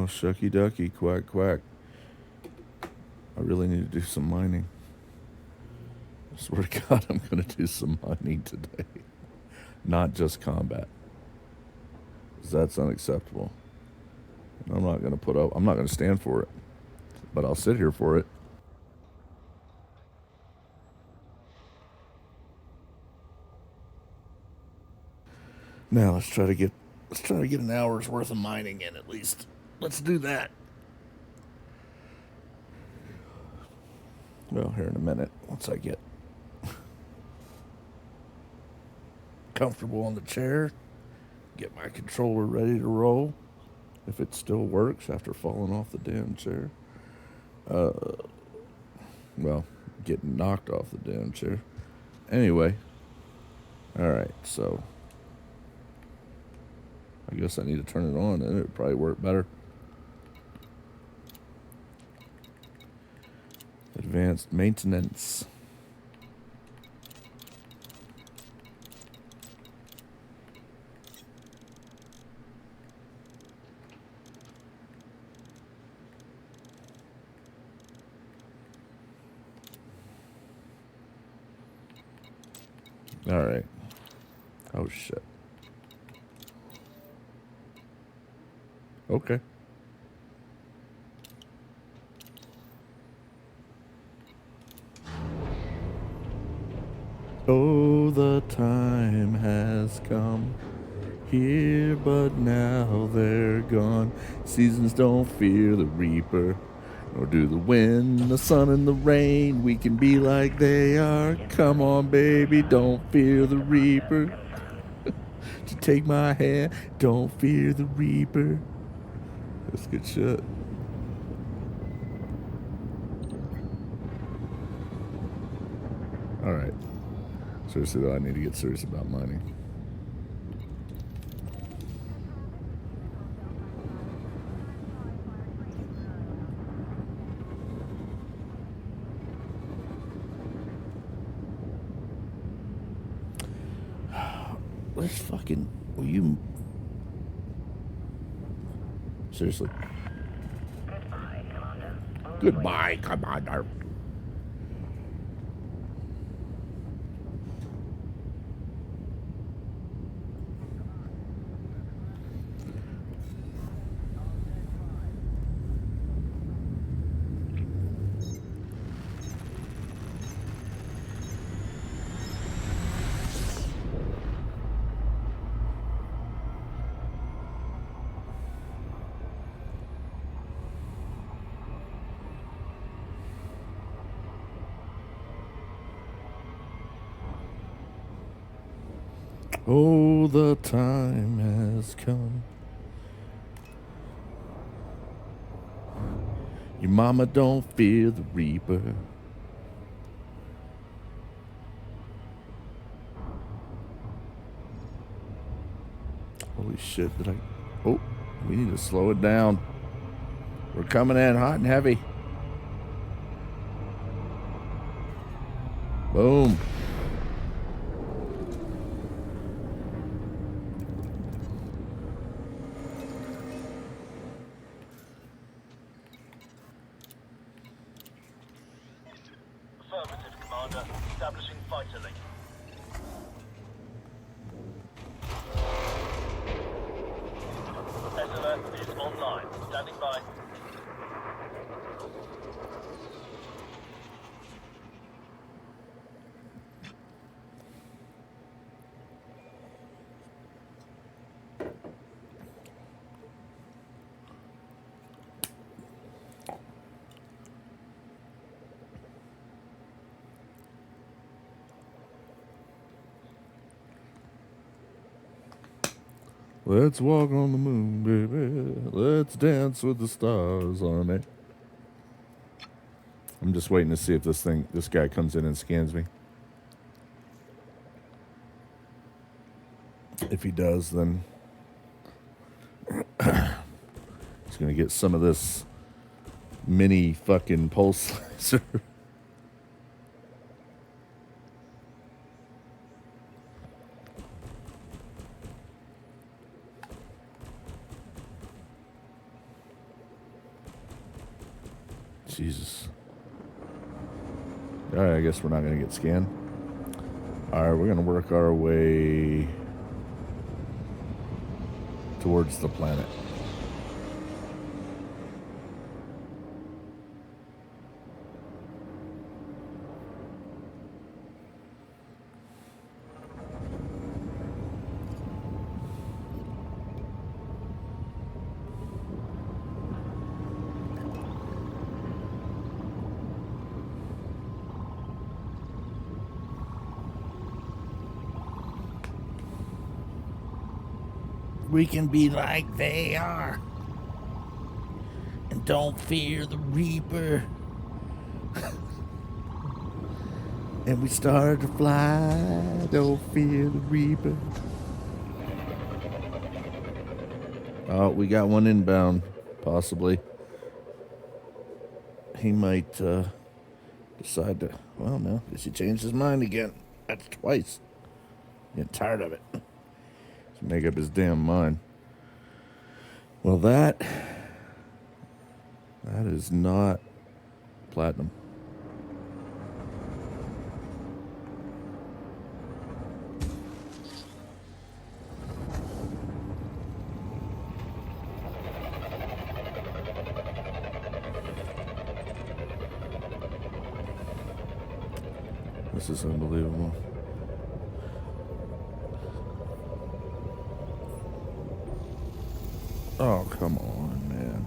shucky ducky, quack quack. I really need to do some mining. I swear to God, I'm going to do some mining today. Not just combat. Because that's unacceptable. I'm not going to put up, I'm not going to stand for it. But I'll sit here for it. Now let's try to get an hour's worth of mining in at least. Let's do that. Well, here in a minute, once I get comfortable on the chair, get my controller ready to roll, if it still works after falling off the damn chair. Well, getting knocked off the damn chair. Anyway, all right, so I guess I need to turn it on, and it would probably work better. Advanced maintenance. All right. Oh, shit. Okay. Oh, the time has come here, but now they're gone. Seasons don't fear the reaper, nor do the wind, the sun, and the rain. We can be like they are. Come on, baby, don't fear the reaper. To take my hand, don't fear the reaper. That's good shit. All right. Seriously, though, I need to get serious about mining. Where's fucking... Will you... Seriously. Goodbye, Commander. Oh, the time has come. Your mama don't fear the reaper. Holy shit, did I... Oh, we need to slow it down. We're coming in hot and heavy. Boom. Affirmative, Commander. Establishing fighter link. SLR is online. Standing by. Let's walk on the moon, baby. Let's dance with the stars on it. I'm just waiting to see if this guy comes in and scans me. If he does, then he's gonna get some of this mini fucking pulse laser. Jesus. Alright, I guess we're not going to get scanned. Alright, we're going to work our way towards the planet. We can be like they are. And don't fear the Reaper. And we started to fly. Don't fear the Reaper. Oh, we got one inbound, possibly. He might decide to... Well, no, guess he changed his mind again. That's twice. Getting tired of it. Make up his damn mind. Well, that is not platinum. This is unbelievable. Oh, come on, man.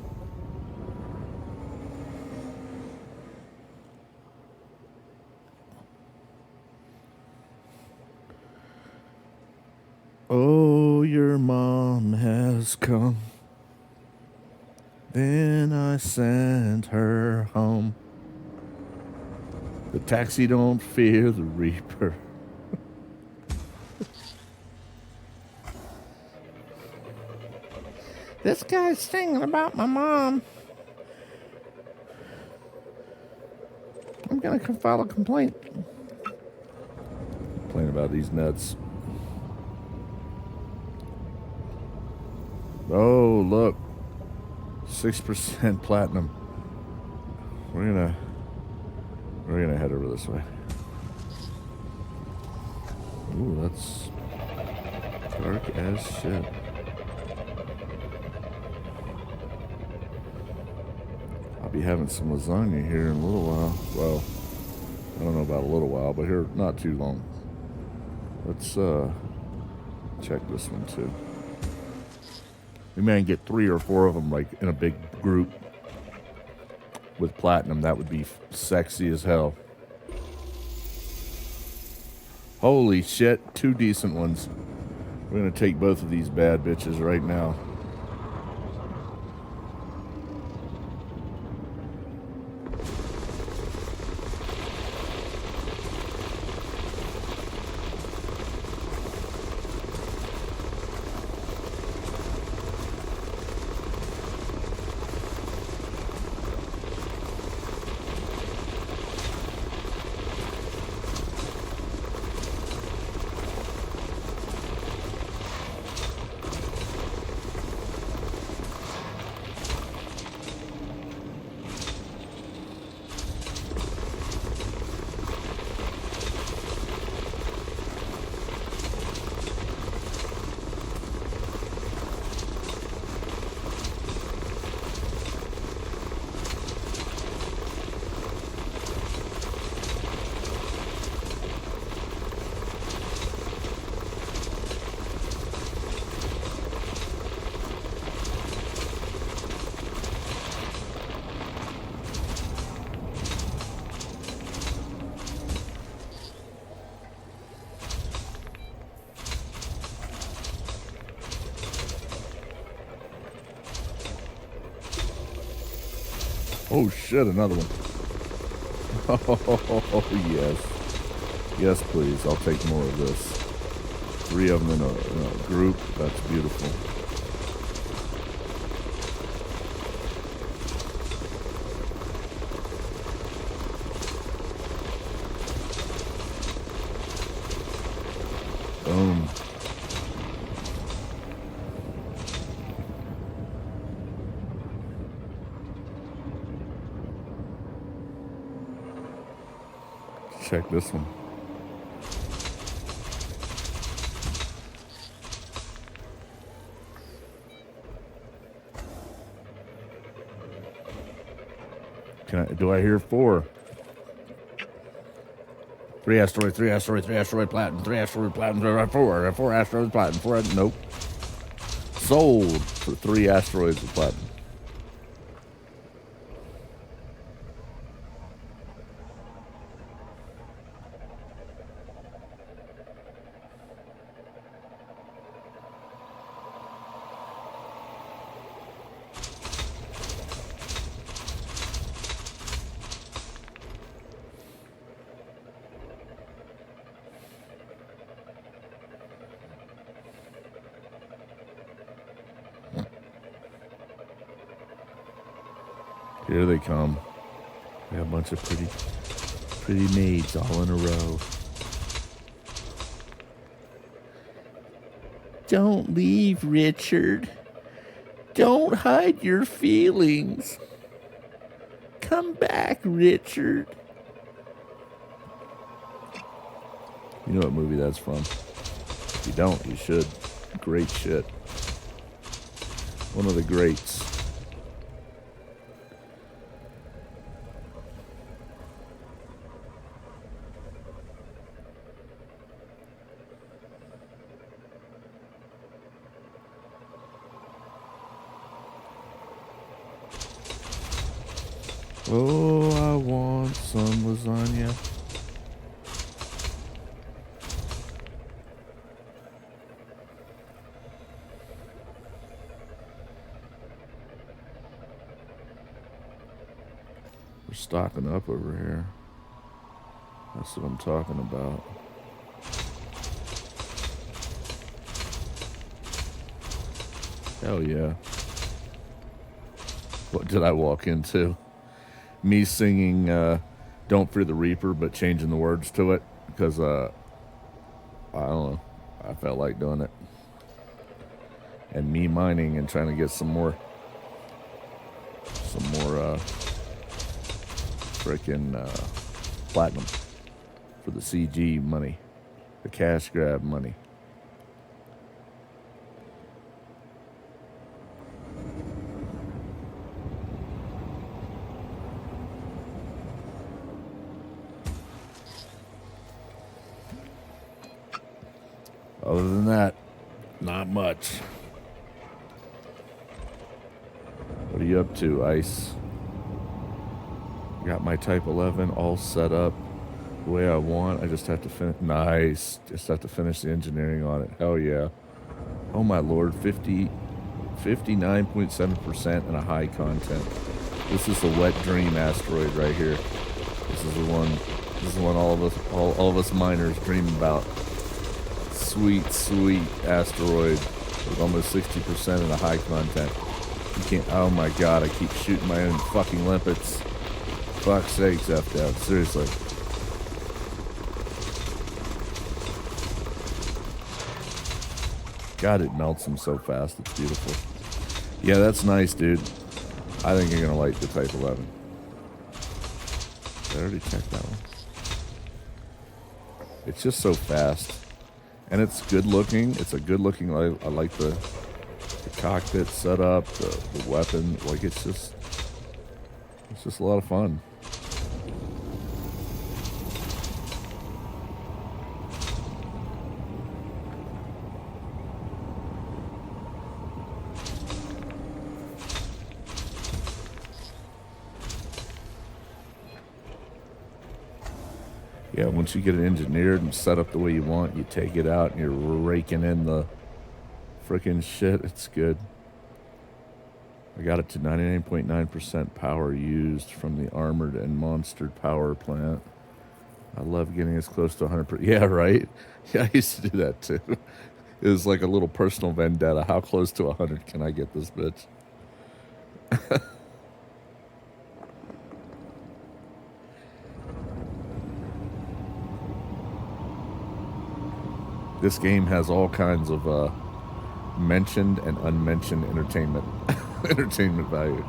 Oh, your mom has come. Then I sent her home. The taxi don't fear the Reaper. This guy's singing about my mom. I'm gonna file a complaint. Complain about these nuts. Oh, look. 6% platinum. We're gonna head over this way. Ooh, that's dark as shit. Be having some lasagna here in a little while. Well, I don't know about a little while, but here not too long. Let's check this one too. We may get 3 or 4 of them like in a big group with platinum. That would be sexy as hell. Holy shit, 2 decent ones. We're gonna take both of these bad bitches right now. Oh shit, another one. Oh yes. Yes, please. I'll take more of this. 3 of them in a group. That's beautiful. Boom. check this one. Do I hear 4? 3 asteroid, 3 asteroid, 3 asteroid platinum, 3 asteroid platinum, 4 asteroids platinum, 4. Nope. Sold for 3 asteroids of platinum. Here they come. We got a bunch of pretty maids all in a row. Don't leave, Richard. Don't hide your feelings. Come back, Richard. You know what movie that's from? If you don't, you should. Great shit. One of the greats. Oh, I want some lasagna. We're stocking up over here. That's what I'm talking about. Hell yeah. What did I walk into? Me singing Don't Fear the Reaper, but changing the words to it because, I don't know, I felt like doing it. And me mining and trying to get some more frickin' platinum for the CG money, the cash grab money. Other than that, not much. What are you up to, Ice? Got my Type-11 all set up the way I want. I just have to finish. Nice. Just have to finish the engineering on it. Hell yeah. Oh my lord. 59.7% and a high content. This is the wet dream asteroid right here. This is the one all of us miners dream about. Sweet asteroid with almost 60% and a high content. You can't. Oh my god! I keep shooting my own fucking limpets. Fuck's sakes, F out. Seriously. God, it melts them so fast. It's beautiful. Yeah, that's nice, dude. I think you're gonna like the Type-11. I already checked that one. It's just so fast. And it's good looking. It's a good looking. I like the cockpit setup, the weapon. Like it's just a lot of fun. Yeah, once you get it engineered and set up the way you want, you take it out and you're raking in the frickin' shit. It's good. I got it to 99.9% power used from the armored and monstered power plant. I love getting as close to 100%. Yeah, right? Yeah, I used to do that too. It was like a little personal vendetta. How close to 100 can I get this bitch? This game has all kinds of mentioned and unmentioned entertainment value.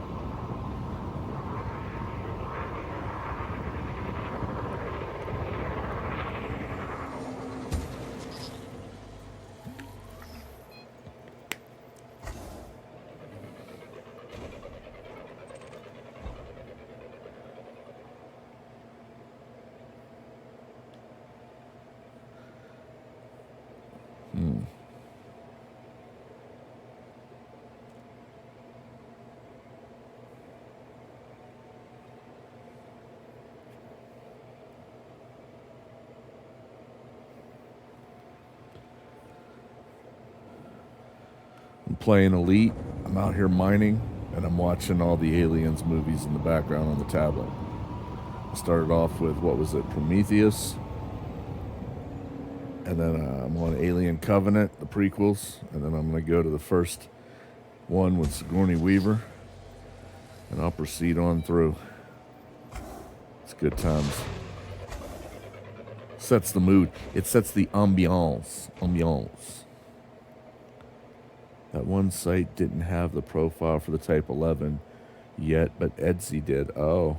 I'm playing Elite. I'm out here mining, and I'm watching all the Aliens movies in the background on the tablet. I started off with, what was it, Prometheus? And then I'm on Alien Covenant, the prequels, and then I'm going to go to the first one with Sigourney Weaver, and I'll proceed on through. It's good times. Sets the mood. It sets the ambiance. That one site didn't have the profile for the Type-11 yet, but Etsy did. Oh,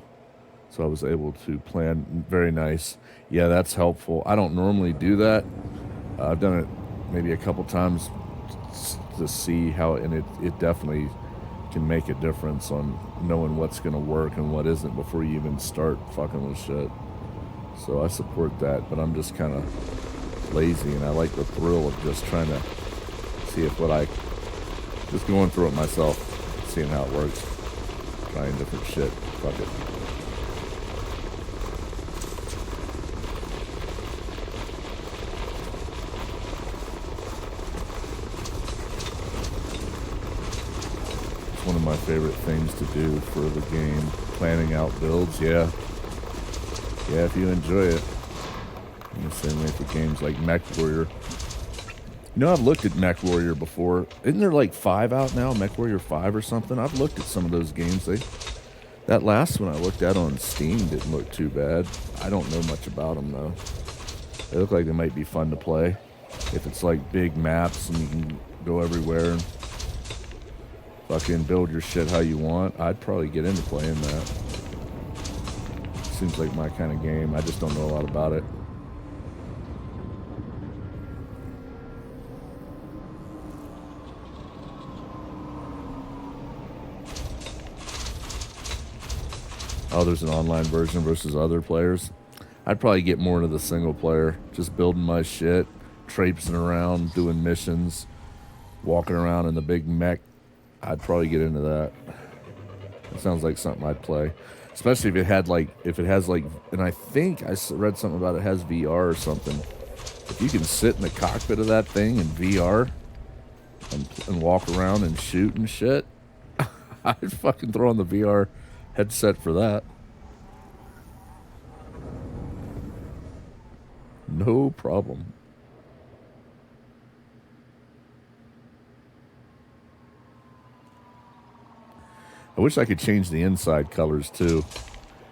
so I was able to plan. Very nice. Yeah, that's helpful. I don't normally do that. I've done it maybe a couple times to see how, and it definitely can make a difference on knowing what's going to work and what isn't before you even start fucking with shit. So I support that, but I'm just kind of lazy, and I like the thrill of just trying to see if just going through it myself, seeing how it works, trying different shit. Fuck it. It's one of my favorite things to do for the game. Planning out builds, yeah. Yeah, if you enjoy it. In the same way for games like Mech Warrior. You know, I've looked at Mech Warrior before. Isn't there like 5 out now? Mech Warrior 5 or something? I've looked at some of those games. That last one I looked at on Steam didn't look too bad. I don't know much about them, though. They look like they might be fun to play. If it's like big maps and you can go everywhere and fucking build your shit how you want, I'd probably get into playing that. Seems like my kind of game. I just don't know a lot about it. Oh, there's an online version versus other players. I'd probably get more into the single player. Just building my shit, traipsing around, doing missions, walking around in the big mech. I'd probably get into that. It sounds like something I'd play. Especially if it has like, and I think I read something about it has VR or something. If you can sit in the cockpit of that thing in VR and walk around and shoot and shit, I'd fucking throw on the VR headset for that. No problem. I wish I could change the inside colors too,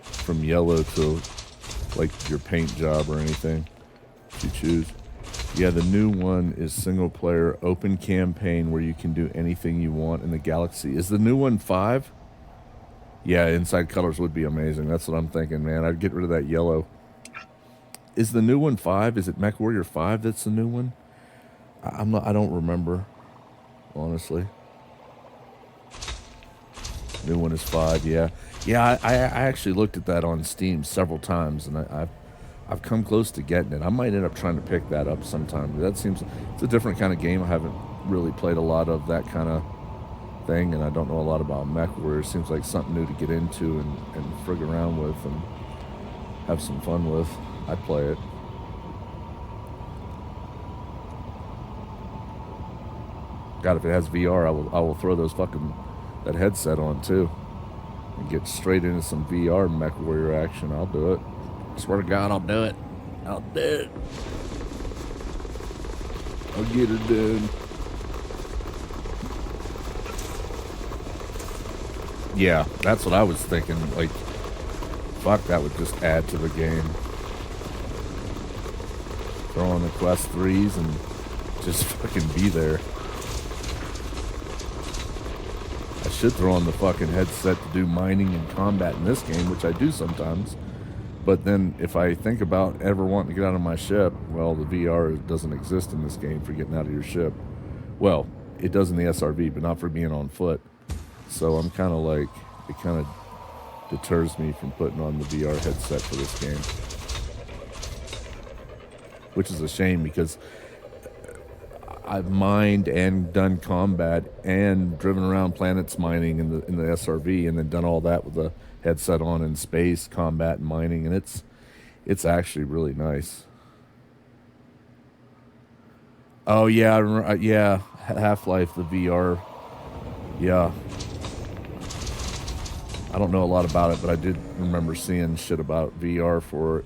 from yellow to like your paint job or anything, if you choose. Yeah, the new one is single player open campaign where you can do anything you want in the galaxy. Is the new one 5? Yeah, inside colors would be amazing. That's what I'm thinking, man. I'd get rid of that yellow. Is the new one 5? Is it Mech Warrior 5 that's the new one? I don't remember, honestly. New one is 5, yeah. Yeah, I actually looked at that on Steam several times, and I've come close to getting it. I might end up trying to pick that up sometime. It's a different kind of game. I haven't really played a lot of that kind of thing, and I don't know a lot about Mech Warrior. It seems like something new to get into and frig around with and have some fun with. I'd play it. God, if it has VR, I will throw that headset on too and get straight into some VR Mech Warrior action. I'll do it. I swear to God, I'll do it. I'll do it. I'll get it done. Yeah, that's what I was thinking. Like, fuck, that would just add to the game. Throw on the Quest 3s and just fucking be there. I should throw on the fucking headset to do mining and combat in this game, which I do sometimes. But then if I think about ever wanting to get out of my ship, well, the VR doesn't exist in this game for getting out of your ship. Well, it does in the SRV, but not for being on foot. So I'm kind of like, it kind of deters me from putting on the VR headset for this game. Which is a shame because I've mined and done combat and driven around planets mining in the SRV and then done all that with the headset on in space, combat and mining, and it's actually really nice. Oh yeah, yeah. Half-Life, the VR. Yeah. I don't know a lot about it, but I did remember seeing shit about VR for it.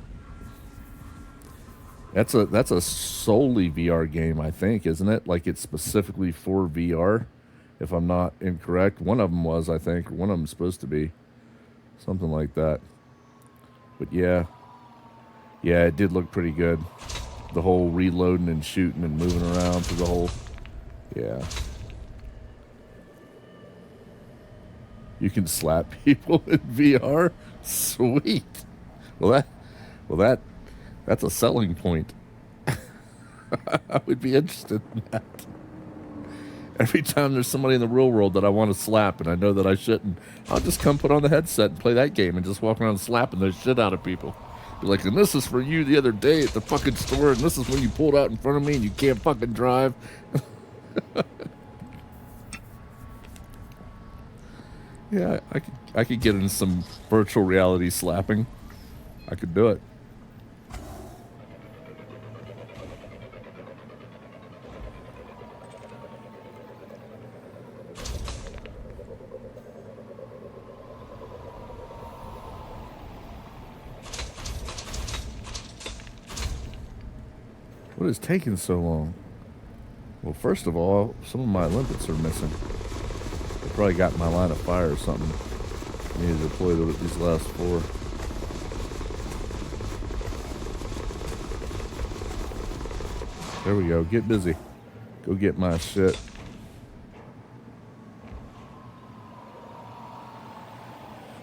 That's a solely VR game, I think, isn't it? Like it's specifically for VR, if I'm not incorrect. One of them was, I think. One of them's supposed to be. Something like that. But yeah. Yeah, it did look pretty good. The whole reloading and shooting and moving around through the whole... Yeah. You can slap people in VR? Sweet. Well, that's a selling point. I would be interested in that. Every time there's somebody in the real world that I want to slap and I know that I shouldn't, I'll just come put on the headset and play that game and just walk around slapping the shit out of people. Be like, and this is for you the other day at the fucking store, and this is when you pulled out in front of me and you can't fucking drive. Yeah, I could get in some virtual reality slapping. I could do it. What is taking so long? Well, first of all, some of my limpets are missing. They probably got in my line of fire or something. I need to deploy these last 4. There we go. Get busy. Go get my shit.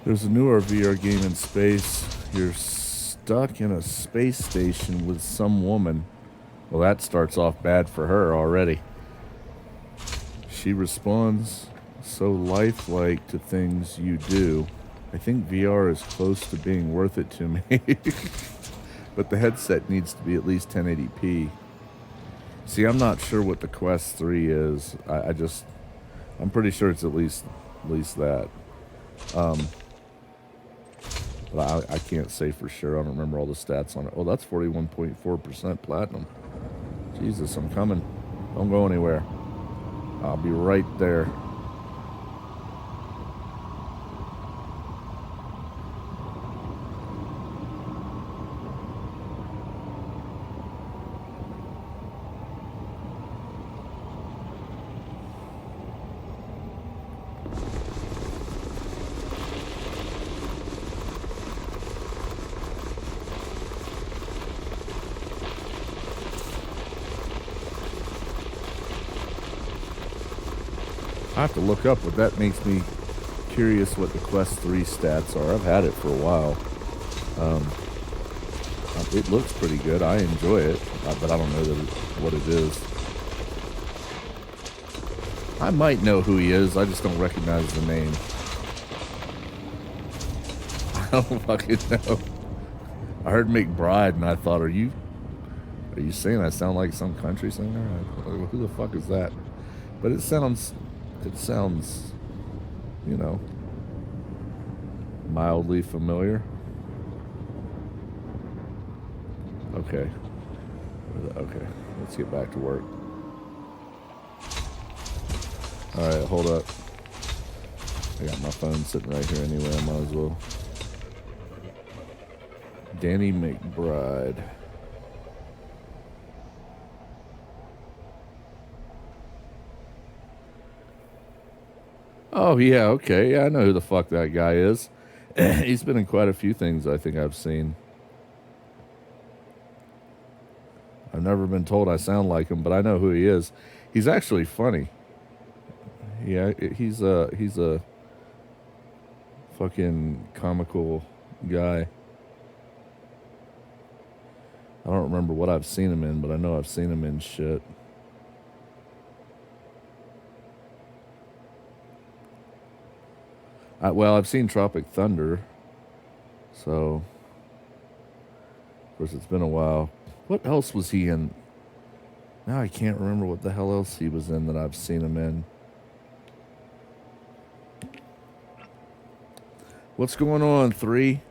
There's a newer VR game in space. You're stuck in a space station with some woman. Well, that starts off bad for her already. She responds so lifelike to things you do. I think VR is close to being worth it to me. But the headset needs to be at least 1080p. See, I'm not sure what the Quest 3 is. I'm pretty sure it's at least that. But I can't say for sure. I don't remember all the stats on it. Oh, that's 41.4% platinum. Jesus, I'm coming. Don't go anywhere. I'll be right there. I have to look up, but that makes me curious what the Quest 3 stats are. I've had it for a while. It looks pretty good. I enjoy it, but I don't know what it is. I might know who he is. I just don't recognize the name. I don't fucking know. I heard McBride, and I thought, are you saying I sound like some country singer? Who the fuck is that? But it sounds, you know, mildly familiar. Okay. Okay. Let's get back to work. Alright, hold up. I got my phone sitting right here anyway. I might as well. Danny McBride. Oh, yeah, okay. Yeah, I know who the fuck that guy is. He's been in quite a few things I think I've seen. I've never been told I sound like him, but I know who he is. He's actually funny. Yeah, he's a fucking comical guy. I don't remember what I've seen him in, but I know I've seen him in shit. Well, I've seen Tropic Thunder, so of course it's been a while. What else was he in? Now I can't remember what the hell else he was in that I've seen him in. What's going on, 3?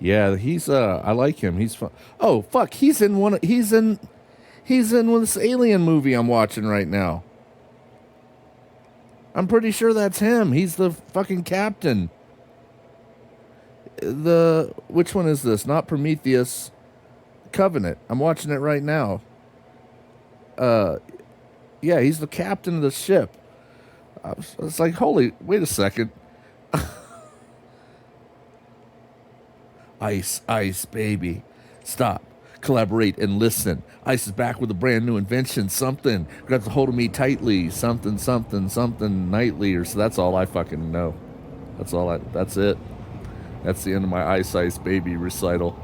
Yeah, he's I like him. He's fun. Oh fuck, he's in this alien movie I'm watching right now. I'm pretty sure that's him. He's the fucking captain. Which one is this? Not Prometheus. Covenant. I'm watching it right now. Yeah, he's the captain of the ship. I was like, holy, wait a second. Ice, ice, baby. Stop. Collaborate and listen. Ice is back with a brand new invention. Something. Grabs a hold of me tightly. Something, something, something nightly. Or so that's all I fucking know. That's it. That's the end of my Ice, Ice, Baby recital.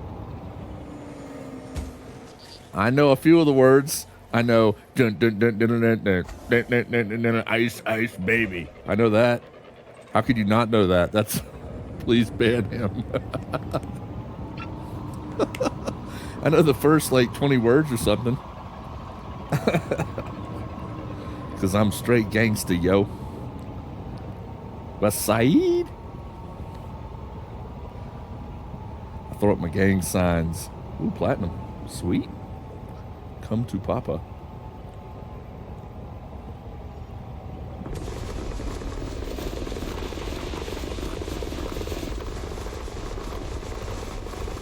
I know a few of the words. I know dun, dun, dun, dun, dun, dun, dun, dun, dun, dun, dun, dun, Ice, Ice, Baby. I know that. How could you not know that? That's please ban him. I know the first like 20 words or something. Because I'm straight gangsta, yo. West Side. I throw up my gang signs. Ooh, platinum. Sweet. Come to Papa.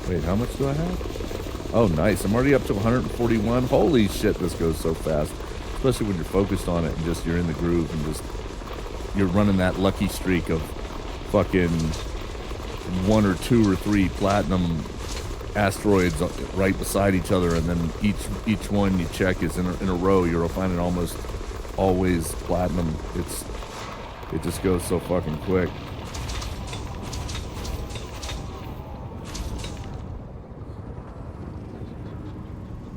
Wait, how much do I have? Oh, nice. I'm already up to 141. Holy shit, this goes so fast. Especially when you're focused on it and just you're in the groove and just you're running that lucky streak of fucking 1 or 2 or 3 platinum asteroids right beside each other, and then each one you check is in a row. You'll find it almost always platinum. It just goes so fucking quick.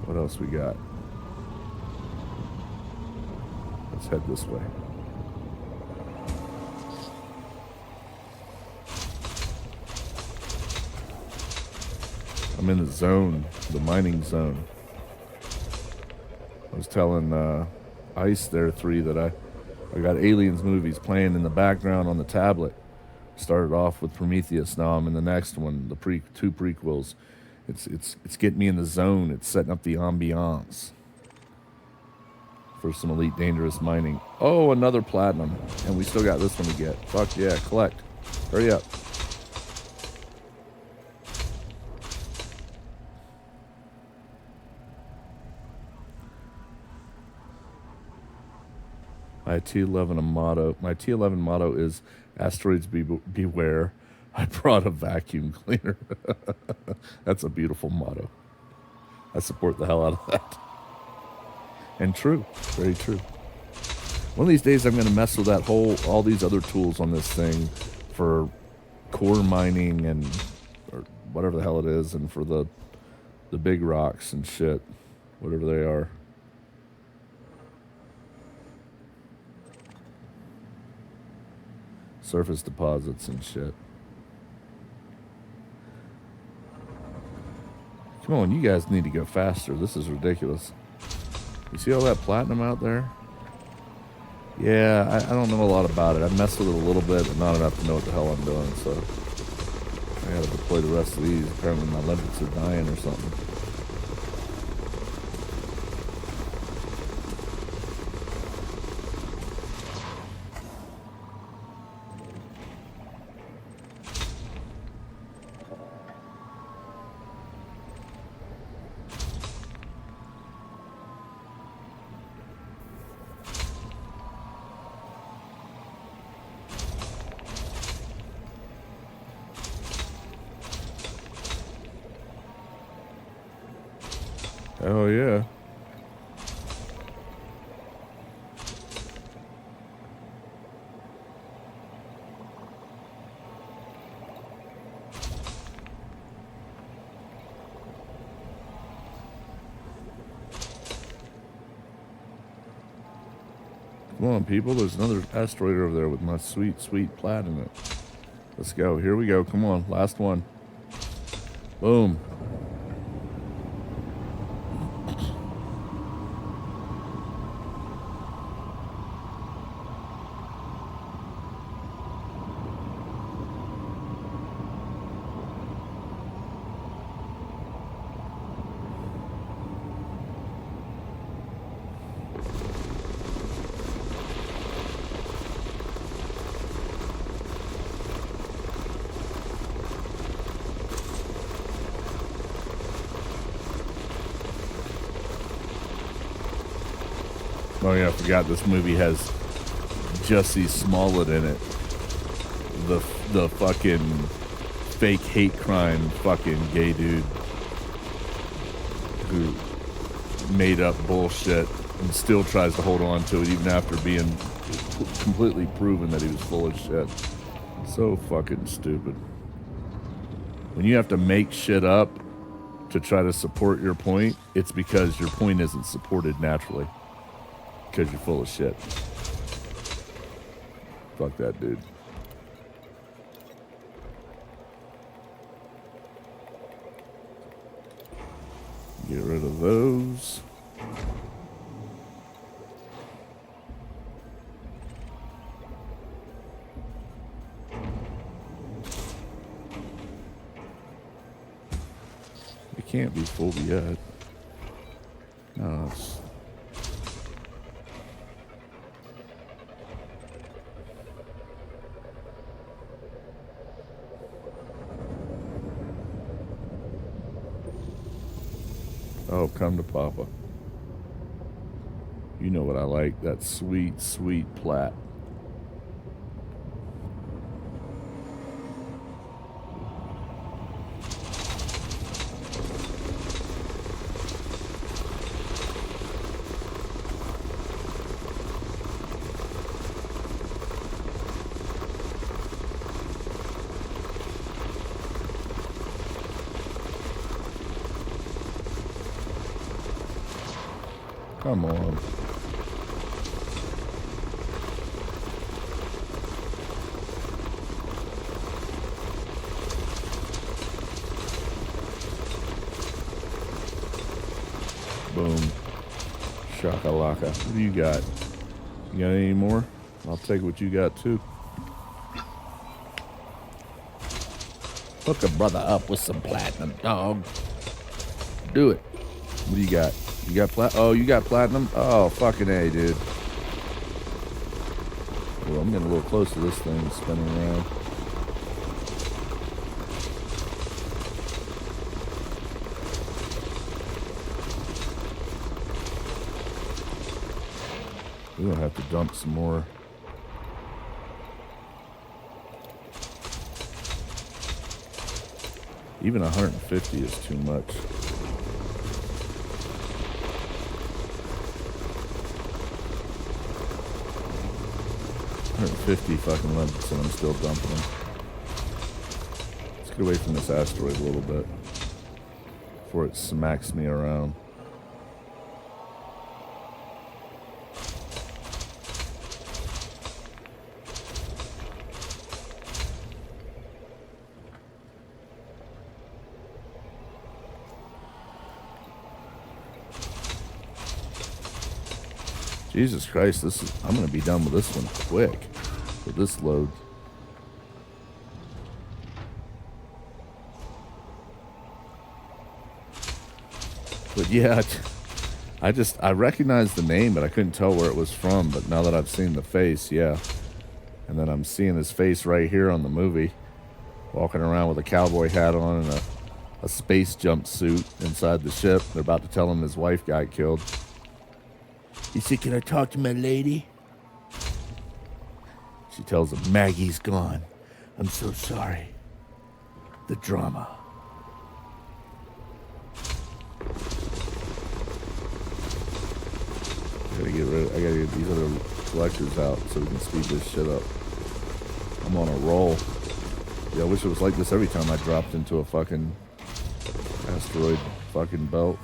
What else we got? Let's head this way. I'm in the zone, the mining zone. I was telling Ice there 3 that I got Aliens movies playing in the background on the tablet. Started off with Prometheus. Now I'm in the next one, the 2 prequels. It's getting me in the zone. It's setting up the ambiance for some Elite Dangerous mining. Oh, another platinum. And we still got this one to get. Fuck yeah, collect. Hurry up. My T11 motto is asteroids beware. I brought a vacuum cleaner. That's a beautiful motto. I support the hell out of that. And true. Very true. One of these days I'm going to mess with all these other tools on this thing for core mining and or whatever the hell it is, and for the big rocks and shit, whatever they are. Surface deposits and shit. Come on, you guys need to go faster. This is ridiculous. You see all that platinum out there? Yeah, I don't know a lot about it. I messed with it a little bit, but not enough to know what the hell I'm doing, so I gotta deploy the rest of these. Apparently my limits are dying or something. Oh, yeah. Come on, people. There's another asteroid over there with my sweet, sweet plat in it. Let's go. Here we go. Come on. Last one. Boom. Oh yeah, I forgot this movie has Jussie Smollett in it. The fucking fake hate crime fucking gay dude who made up bullshit and still tries to hold on to it even after being completely proven that he was full of shit. So fucking stupid. When you have to make shit up to try to support your point, it's because your point isn't supported naturally. Because you're full of shit. Fuck that dude. Get rid of those. It can't be full yet. No, it's... Oh, come to Papa. You know what I like, that sweet, sweet plat. Come on. Boom. Shakalaka. What do you got? You got any more? I'll take what you got too. Hook a brother up with some platinum, dog. Do it. What do you got? You got oh, you got platinum? Oh, fucking A, dude. Well, I'm getting a little close to this thing spinning around. We're gonna have to dump some more. Even 150 is too much. 150 fucking limits, and I'm still dumping them. Let's get away from this asteroid a little bit before it smacks me around. Jesus Christ, I'm gonna be done with this one quick with this load. But yeah, I recognized the name, but I couldn't tell where it was from. But now that I've seen the face, yeah. And then I'm seeing his face right here on the movie, walking around with a cowboy hat on and a space jumpsuit inside the ship. They're about to tell him his wife got killed. He said, "Can I talk to my lady?" She tells him, "Maggie's gone. I'm so sorry." The drama. I gotta get these other collectors out so we can speed this shit up. I'm on a roll. Yeah, I wish it was like this every time I dropped into a fucking asteroid fucking belt.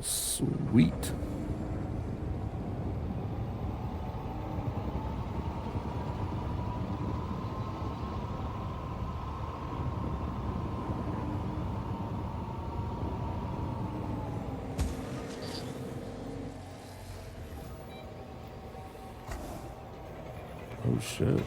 Sweet. Oh shit.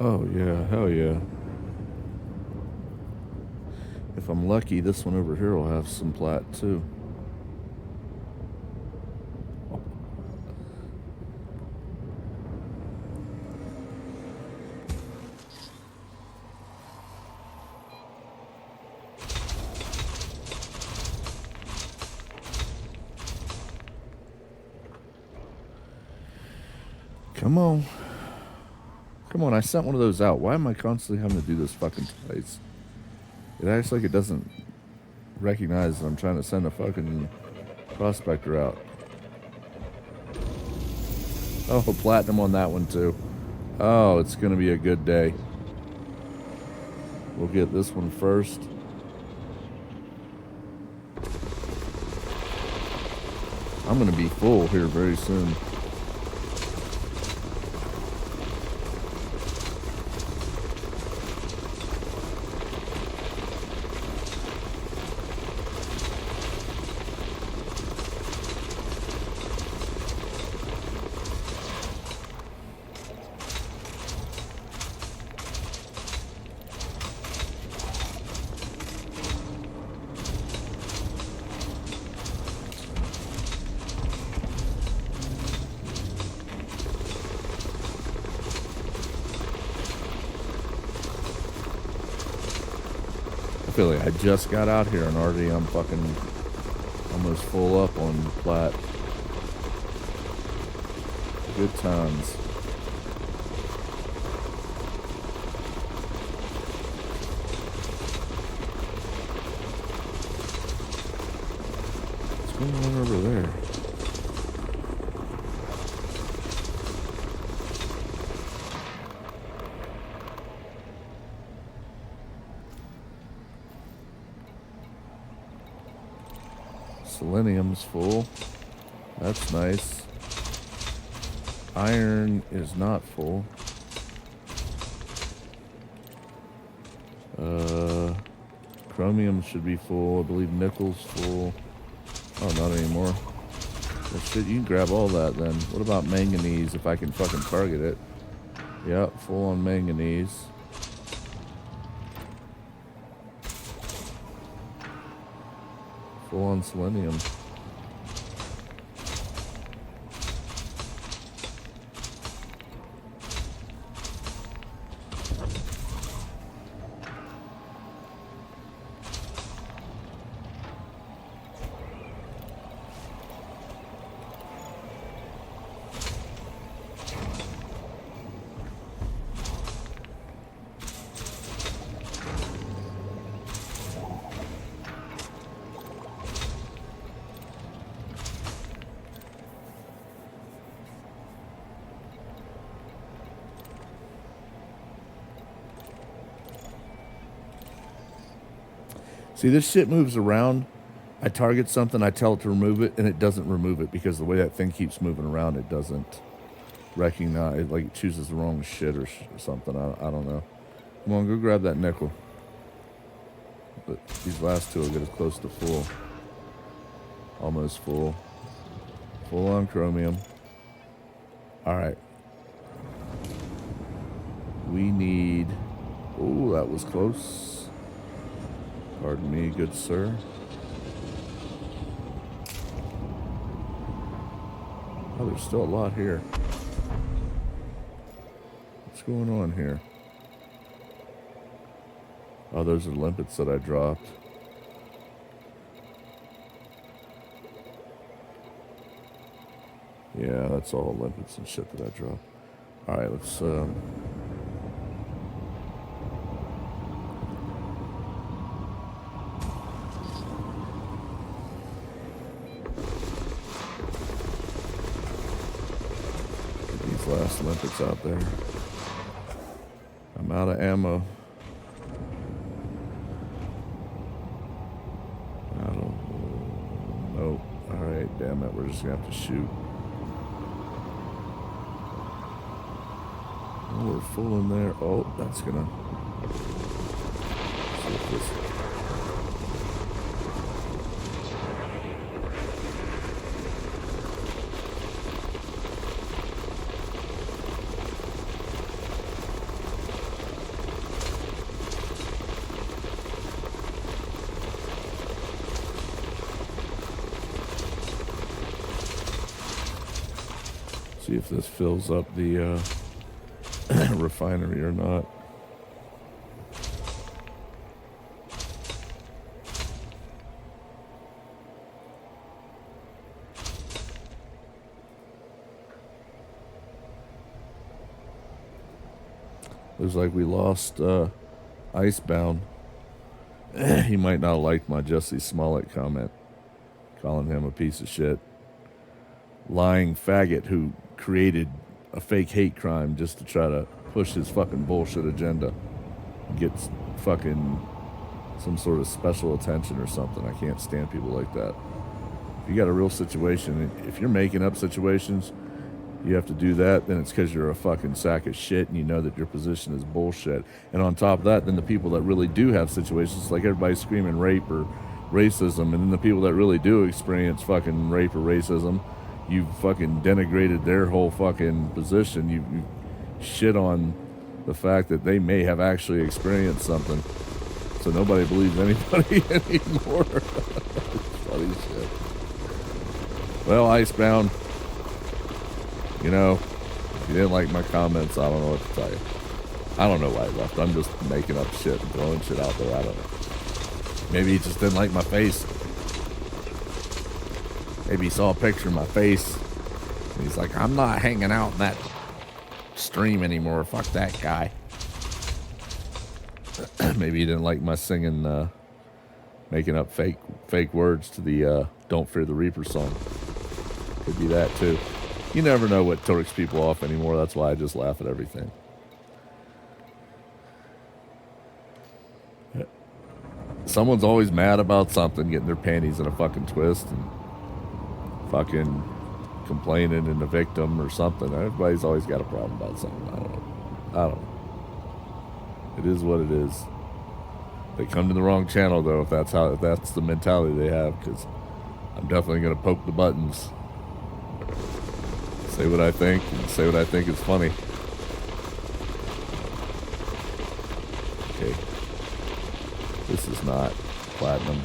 Oh yeah, hell yeah. If I'm lucky, this one over here will have some plat too. Come on. Come on, I sent one of those out. Why am I constantly having to do this fucking twice? It acts like it doesn't recognize that I'm trying to send a fucking prospector out. Oh, platinum on that one too. Oh, it's gonna be a good day. We'll get this one first. I'm gonna be full here very soon. I feel like I just got out here and already I'm fucking almost full up on plat. Good times. What's going on over there? Selenium's full. That's nice. Iron is not full. Chromium should be full. I believe nickel's full. Oh, not anymore. Well, shit, you can grab all that then. What about manganese if I can fucking target it? Yep, full on manganese. Full on selenium. See, this shit moves around. I target something, I tell it to remove it, and it doesn't remove it because the way that thing keeps moving around, it doesn't recognize, like it chooses the wrong shit or something. I don't know. Come on, go grab that nickel. But these last two will get us close to full. Almost full. Full on chromium. Alright. We need... Oh, that was close. Pardon me, good sir. Oh, there's still a lot here. What's going on here? Oh, those are limpets that I dropped. Yeah, that's all limpets and shit that I dropped. Alright, let's last limpets out there. I'm out of ammo. I don't know. Alright, damn it, we're just gonna have to shoot. Oh, we're full in there. Oh, that's gonna see if this. See if this fills up the refinery or not. Looks like we lost Icebound. He might not like my Jesse Smollett comment, calling him a piece of shit. Lying faggot who created a fake hate crime just to try to push his fucking bullshit agenda. Gets fucking some sort of special attention or something. I can't stand people like that. If you got a real situation, if you're making up situations, you have to do that, then it's because you're a fucking sack of shit and you know that your position is bullshit. And on top of that, then the people that really do have situations, like everybody's screaming rape or racism, and then the people that really do experience fucking rape or racism, you fucking denigrated their whole fucking position. You shit on the fact that they may have actually experienced something. So nobody believes anybody anymore. Funny shit. Well, Icebound, you know, if you didn't like my comments, I don't know what to tell you. I don't know why he left. I'm just making up shit and throwing shit out there. I don't know. Maybe he just didn't like my face. Maybe he saw a picture of my face. And he's like, I'm not hanging out in that stream anymore. Fuck that guy. Maybe he didn't like my singing, making up fake words to the Don't Fear the Reaper song. Could be that too. You never know what turks people off anymore. That's why I just laugh at everything. Someone's always mad about something, getting their panties in a fucking twist and fucking complaining and a victim or something. Everybody's always got a problem about something. I don't know. It is what it is. They come to the wrong channel though, if that's the mentality they have, because I'm definitely gonna poke the buttons. Say what I think and say what I think is funny. Okay. This is not platinum.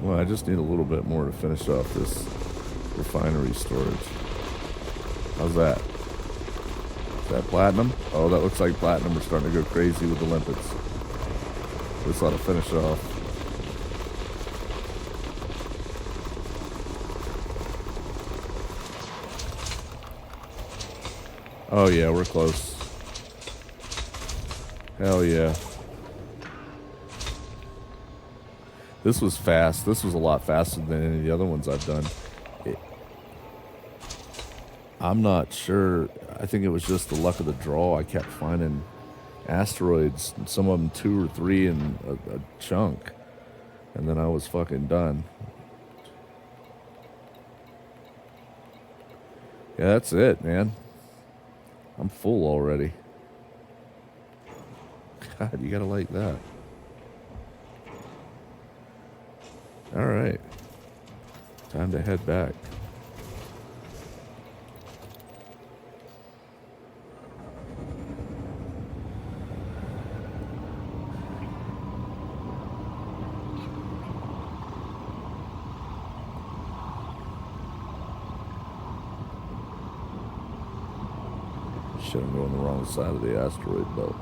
Well, I just need a little bit more to finish off this refinery storage. How's that? Is that platinum? Oh, that looks like platinum. We're starting to go crazy with the limpets. This ought to finish it off. Oh yeah, we're close. Hell yeah. This was fast. This was a lot faster than any of the other ones I've done. I'm not sure. I think it was just the luck of the draw. I kept finding asteroids, some of them 2 or 3 in a chunk. And then I was fucking done. Yeah, that's it, man. I'm full already. God, you gotta like that. Alright. Time to head back. Shit, I'm going the wrong side of the asteroid belt.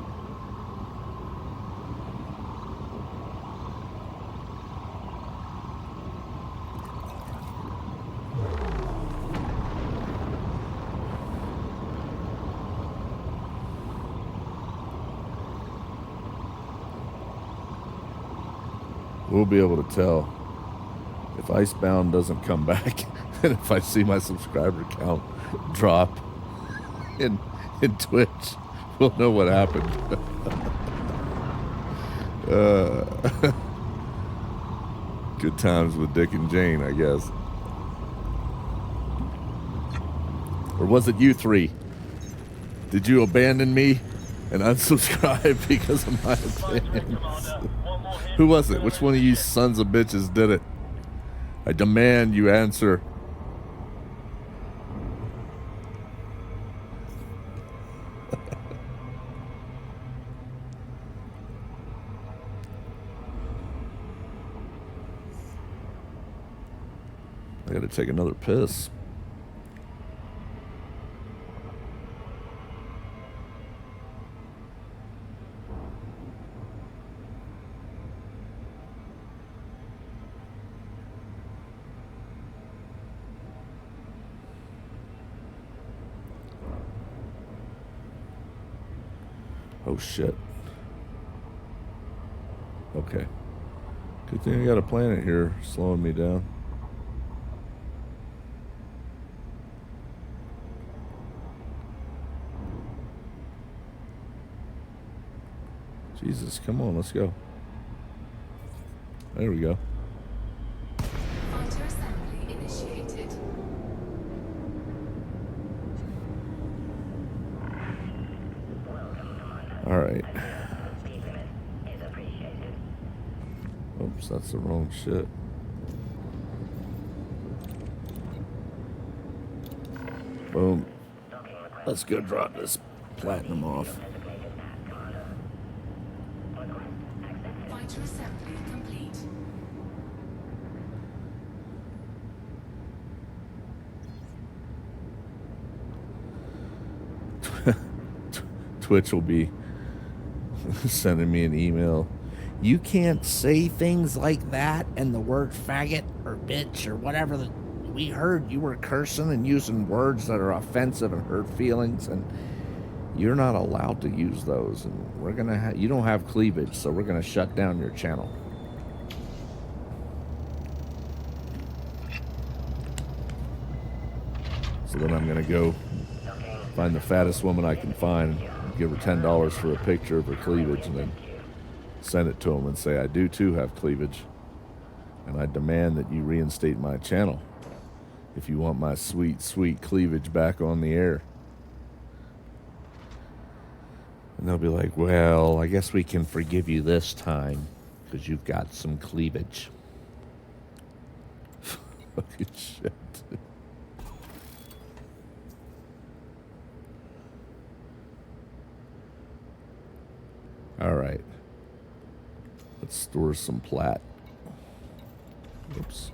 We'll be able to tell if Icebound doesn't come back and if I see my subscriber count drop in Twitch. We'll know what happened. Good times with Dick and Jane, I guess. Or was it you three? Did you abandon me and unsubscribe because of my opinions? Who was it? Which one of you sons of bitches did it? I demand you answer. I gotta take another piss. Oh shit. Okay. Good thing I got a planet here slowing me down. Jesus, come on, let's go. There we go. Fighter assembly initiated. All right. Oops, that's the wrong shit. Boom. Let's go drop this platinum off. Fighter assembly complete. Twitch will be sending me an email. You can't say things like that and the word faggot or bitch or whatever. We heard you were cursing and using words that are offensive and hurt feelings, and you're not allowed to use those. And we're gonna you don't have cleavage, so we're gonna shut down your channel. So then I'm gonna go find the fattest woman I can find, give her $10 for a picture of her cleavage, and then send it to them and say, I do too have cleavage, and I demand that you reinstate my channel if you want my sweet, sweet cleavage back on the air. And they'll be like, well, I guess we can forgive you this time because you've got some cleavage. Fucking shit. All right. Let's store some plat. Oops.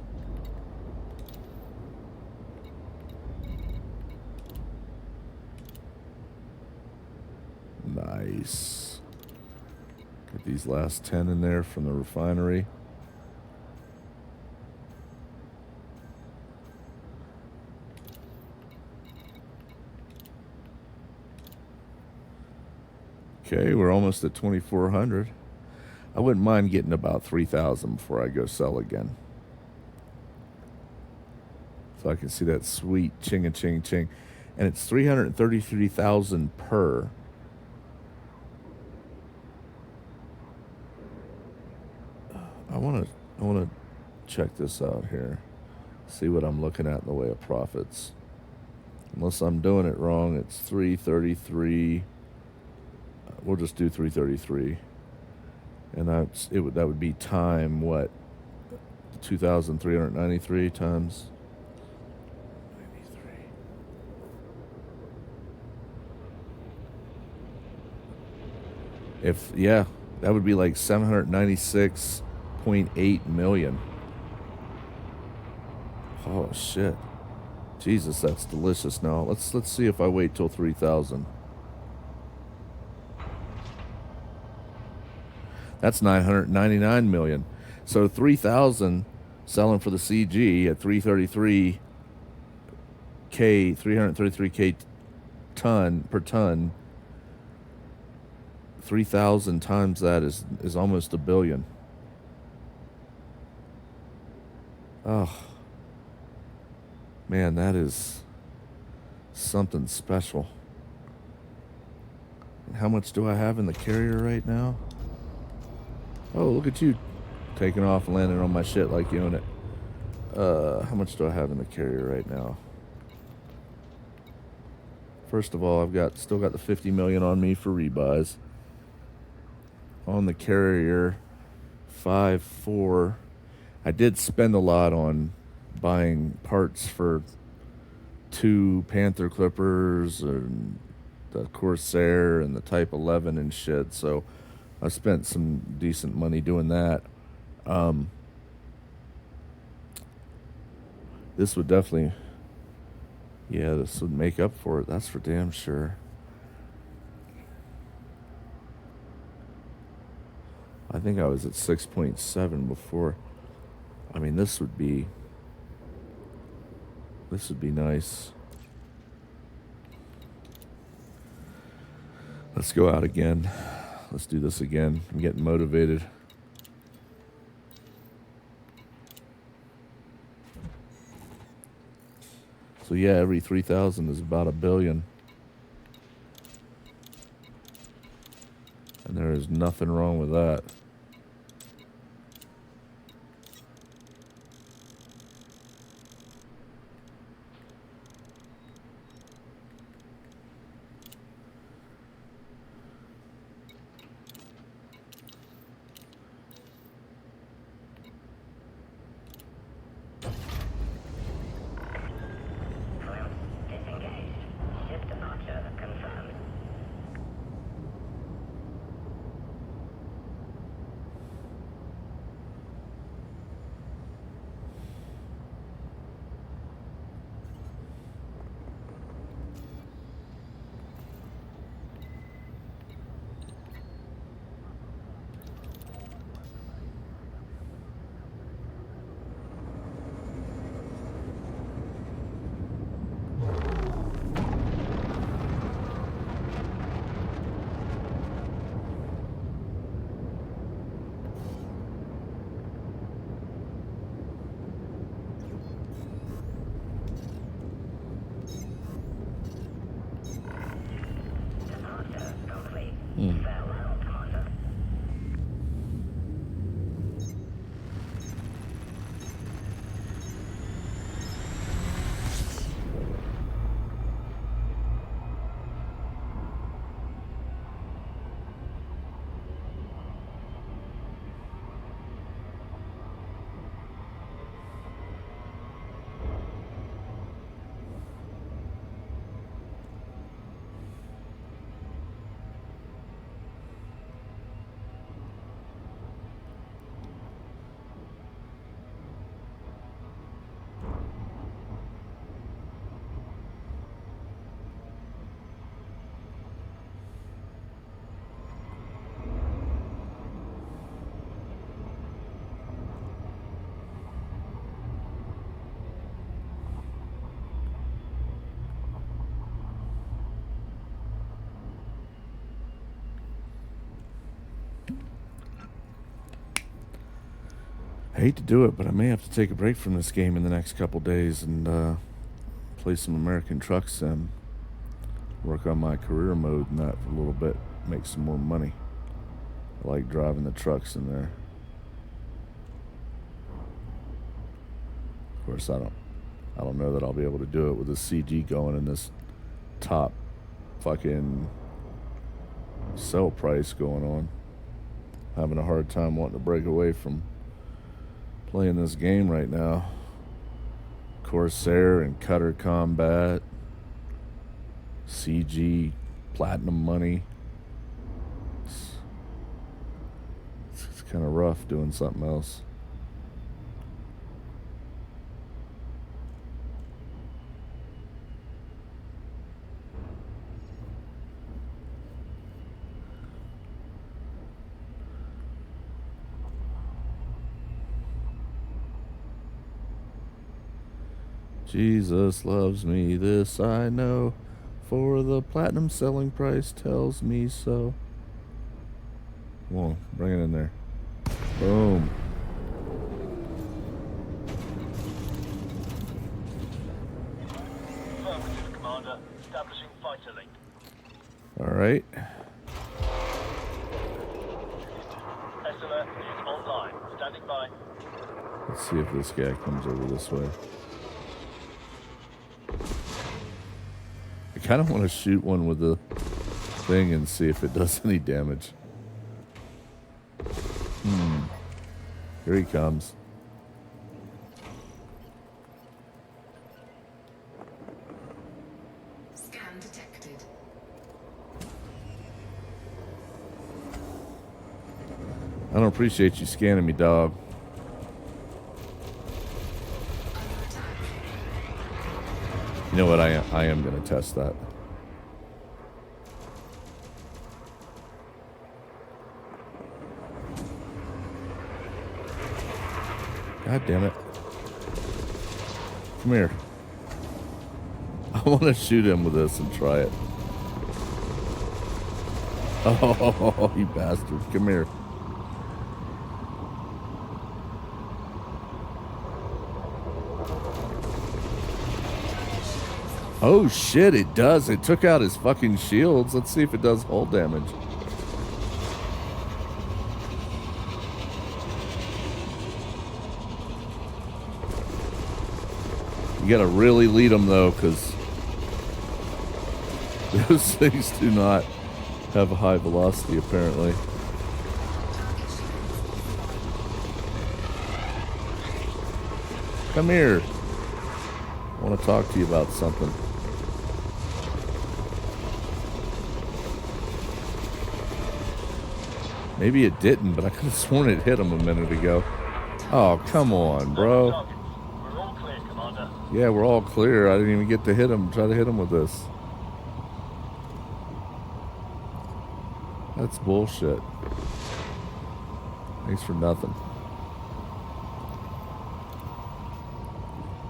Nice. Good these last 10 in there from the refinery. Okay, we're almost at 2,400. I wouldn't mind getting about 3,000 before I go sell again. So I can see that sweet ching-a-ching-ching. And it's 333,000 per. I want to check this out here. See what I'm looking at in the way of profits. Unless I'm doing it wrong, it's 333. We'll just do 333. And that would be time what? 2,393 times 93. That would be like 796.8 million. Oh shit. Jesus, that's delicious. Now let's see if I wait till 3,000. That's 999 million. So 3,000 selling for the CG at 333K ton per ton. 3,000 times that is almost $1 billion. Oh, man, that is something special. And how much do I have in the carrier right now? Oh, look at you taking off and landing on my shit like you own it. How much do I have in the carrier right now? First of all, I've still got the 50 million on me for rebuys. On the carrier, 5.4. I did spend a lot on buying parts for 2 Panther Clippers and the Corsair and the Type-11 and shit, so I spent some decent money doing that. This would definitely, this would make up for it. That's for damn sure. I think I was at 6.7 before. I mean, this would be nice. Let's go out again. Let's do this again. I'm getting motivated. So yeah, every 3,000 is about $1 billion. And there is nothing wrong with that. hate to do it, but I may have to take a break from this game in the next couple days and play some American Truck Sim. Work on my career mode and that for a little bit. Make some more money. I like driving the trucks in there. Of course, I don't know that I'll be able to do it with the CG going in this top fucking sell price going on. Having a hard time wanting to break away from playing this game right now. Corsair and Cutter Combat, CG, platinum money. It's kind of rough doing something else. Jesus loves me, this I know, for the platinum selling price tells me so. Come on, bring it in there. Boom. Affirmative, Commander. Establishing fighter link. Alright. SLR is online. Standing by. Let's see if this guy comes over this way. I kind of want to shoot one with the thing and see if it does any damage. Here he comes. Scan detected. I don't appreciate you scanning me, dog. Under attack. You know what? I am going to test that. God damn it. Come here. I want to shoot him with this and try it. Oh, you bastard. Come here. Oh shit, it does. It took out his fucking shields. Let's see if it does hull damage. You gotta really lead them though, because those things do not have a high velocity apparently. Come here. I want to talk to you about something. Maybe it didn't, but I could have sworn it hit him a minute ago. Oh, come on, bro. Targets. We're all clear, Commander. Yeah, we're all clear. I didn't even get to hit him. Try to hit him with this. That's bullshit. Thanks for nothing.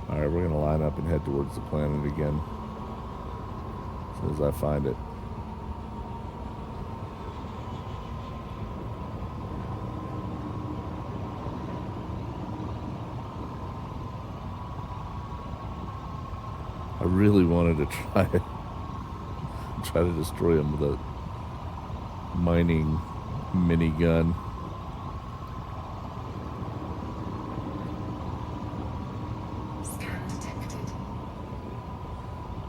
Alright, we're going to line up and head towards the planet again. As soon as I find it. I really wanted to try to destroy him with a mining minigun. Scan detected.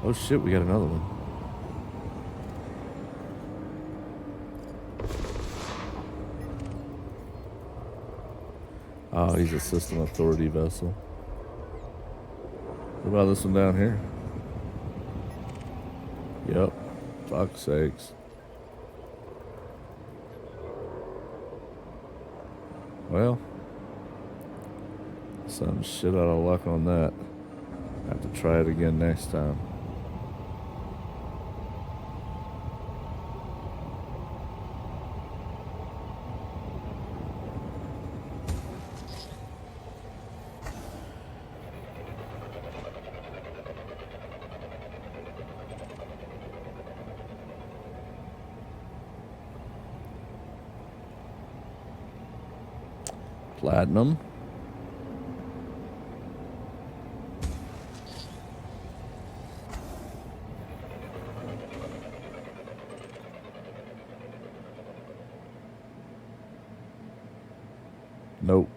Oh shit, we got another one. Oh, he's a system authority vessel. What about this one down here? Yep. Fuck's sakes. Well, some shit out of luck on that. Have to try it again next time. Platinum. Nope.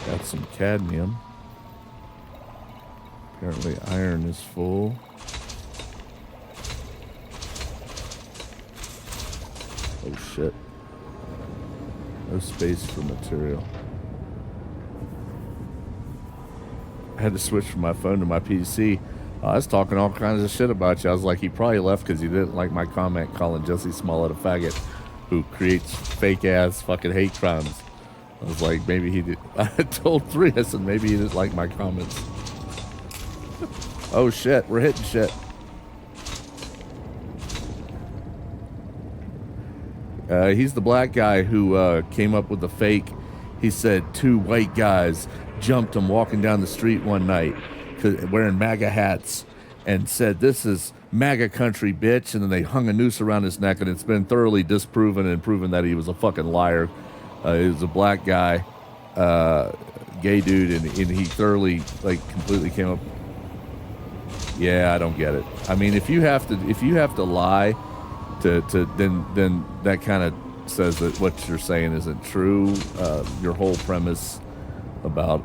Got some cadmium. Apparently iron is full. Oh shit. No space for material. I had to switch from my phone to my PC. I was talking all kinds of shit about you. I was like, he probably left because he didn't like my comment calling Jesse Smollett a faggot who creates fake ass fucking hate crimes. I was like, maybe he did. I told 3, I said, maybe he didn't like my comments. Oh shit, we're hitting shit. He's the black guy who came up with the fake. He said 2 white guys jumped him walking down the street one night wearing MAGA hats and said, "This is MAGA country, bitch." And then they hung a noose around his neck, and it's been thoroughly disproven and proven that he was a fucking liar. He was a black guy, gay dude, and he thoroughly, like, completely came up. Yeah, I don't get it. I mean, if you have to lie to then that kind of says that what you're saying isn't true. Your whole premise about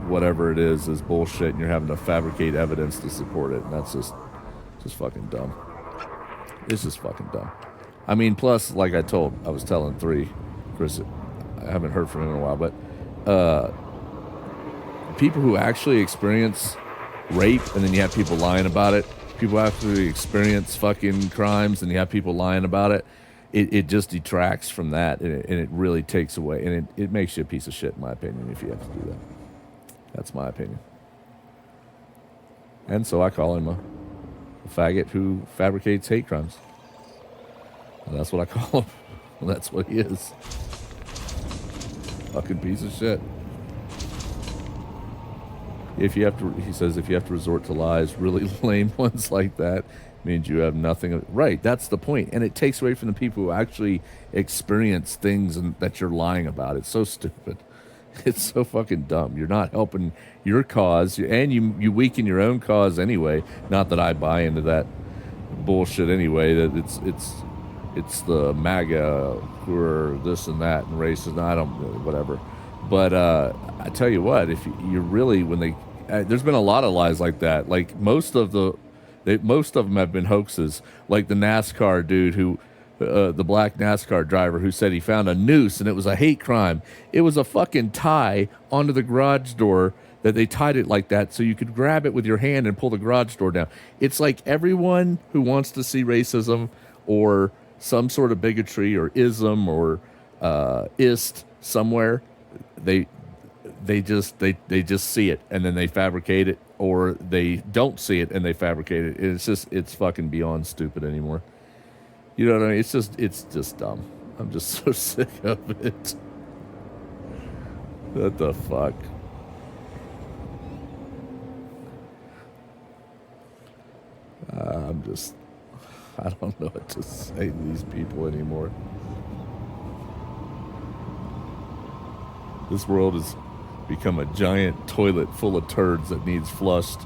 whatever it is bullshit, and you're having to fabricate evidence to support it, and that's just fucking dumb. It's just fucking dumb. I mean, plus, like I was telling 3, Chris, I haven't heard from him in a while, but people who actually experience rape, and then you have people lying about it. People actually experience fucking crimes, and you have people lying about it. It just detracts from that, and it really takes away, and it makes you a piece of shit, in my opinion, if you have to do that. That's my opinion. And so I call him a faggot who fabricates hate crimes. And that's what I call him. Well, that's what he is. Fucking piece of shit. He says if you have to resort to lies, really lame ones like that, means you have nothing. Right, that's the point. And it takes away from the people who actually experience things that you're lying about. It's so stupid. It's so fucking dumb. You're not helping your cause, and you weaken your own cause anyway. Not that I buy into that bullshit anyway, that it's the MAGA who are this and that and racist. I don't really, whatever. But I tell you what, if you really, when they, there's been a lot of lies like that. Like most of them have been hoaxes. Like the NASCAR dude who, the black NASCAR driver who said he found a noose and it was a hate crime. It was a fucking tie onto the garage door that they tied it like that so you could grab it with your hand and pull the garage door down. It's like everyone who wants to see racism or some sort of bigotry or ism or ist somewhere, they just see it and then they fabricate it, or they don't see it and they fabricate it. It's fucking beyond stupid anymore. You know what I mean? It's just dumb. I'm just so sick of it. What the fuck? I don't know what to say to these people anymore. This world has become a giant toilet full of turds that needs flushed.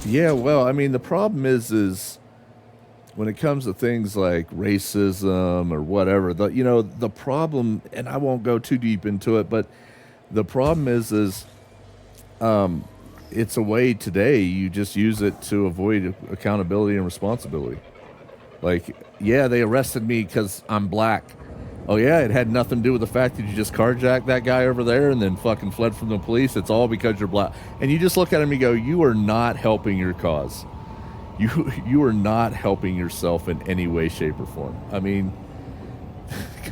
Yeah, well, I mean, the problem is when it comes to things like racism or whatever, the problem, and I won't go too deep into it, but the problem is it's a way today you just use it to avoid accountability and responsibility. Like, yeah, they arrested me because I'm black. Oh yeah, it had nothing to do with the fact that you just carjacked that guy over there and then fucking fled from the police. It's all because you're black. And you just look at him and go, you are not helping your cause. You are not helping yourself in any way, shape, or form. I mean,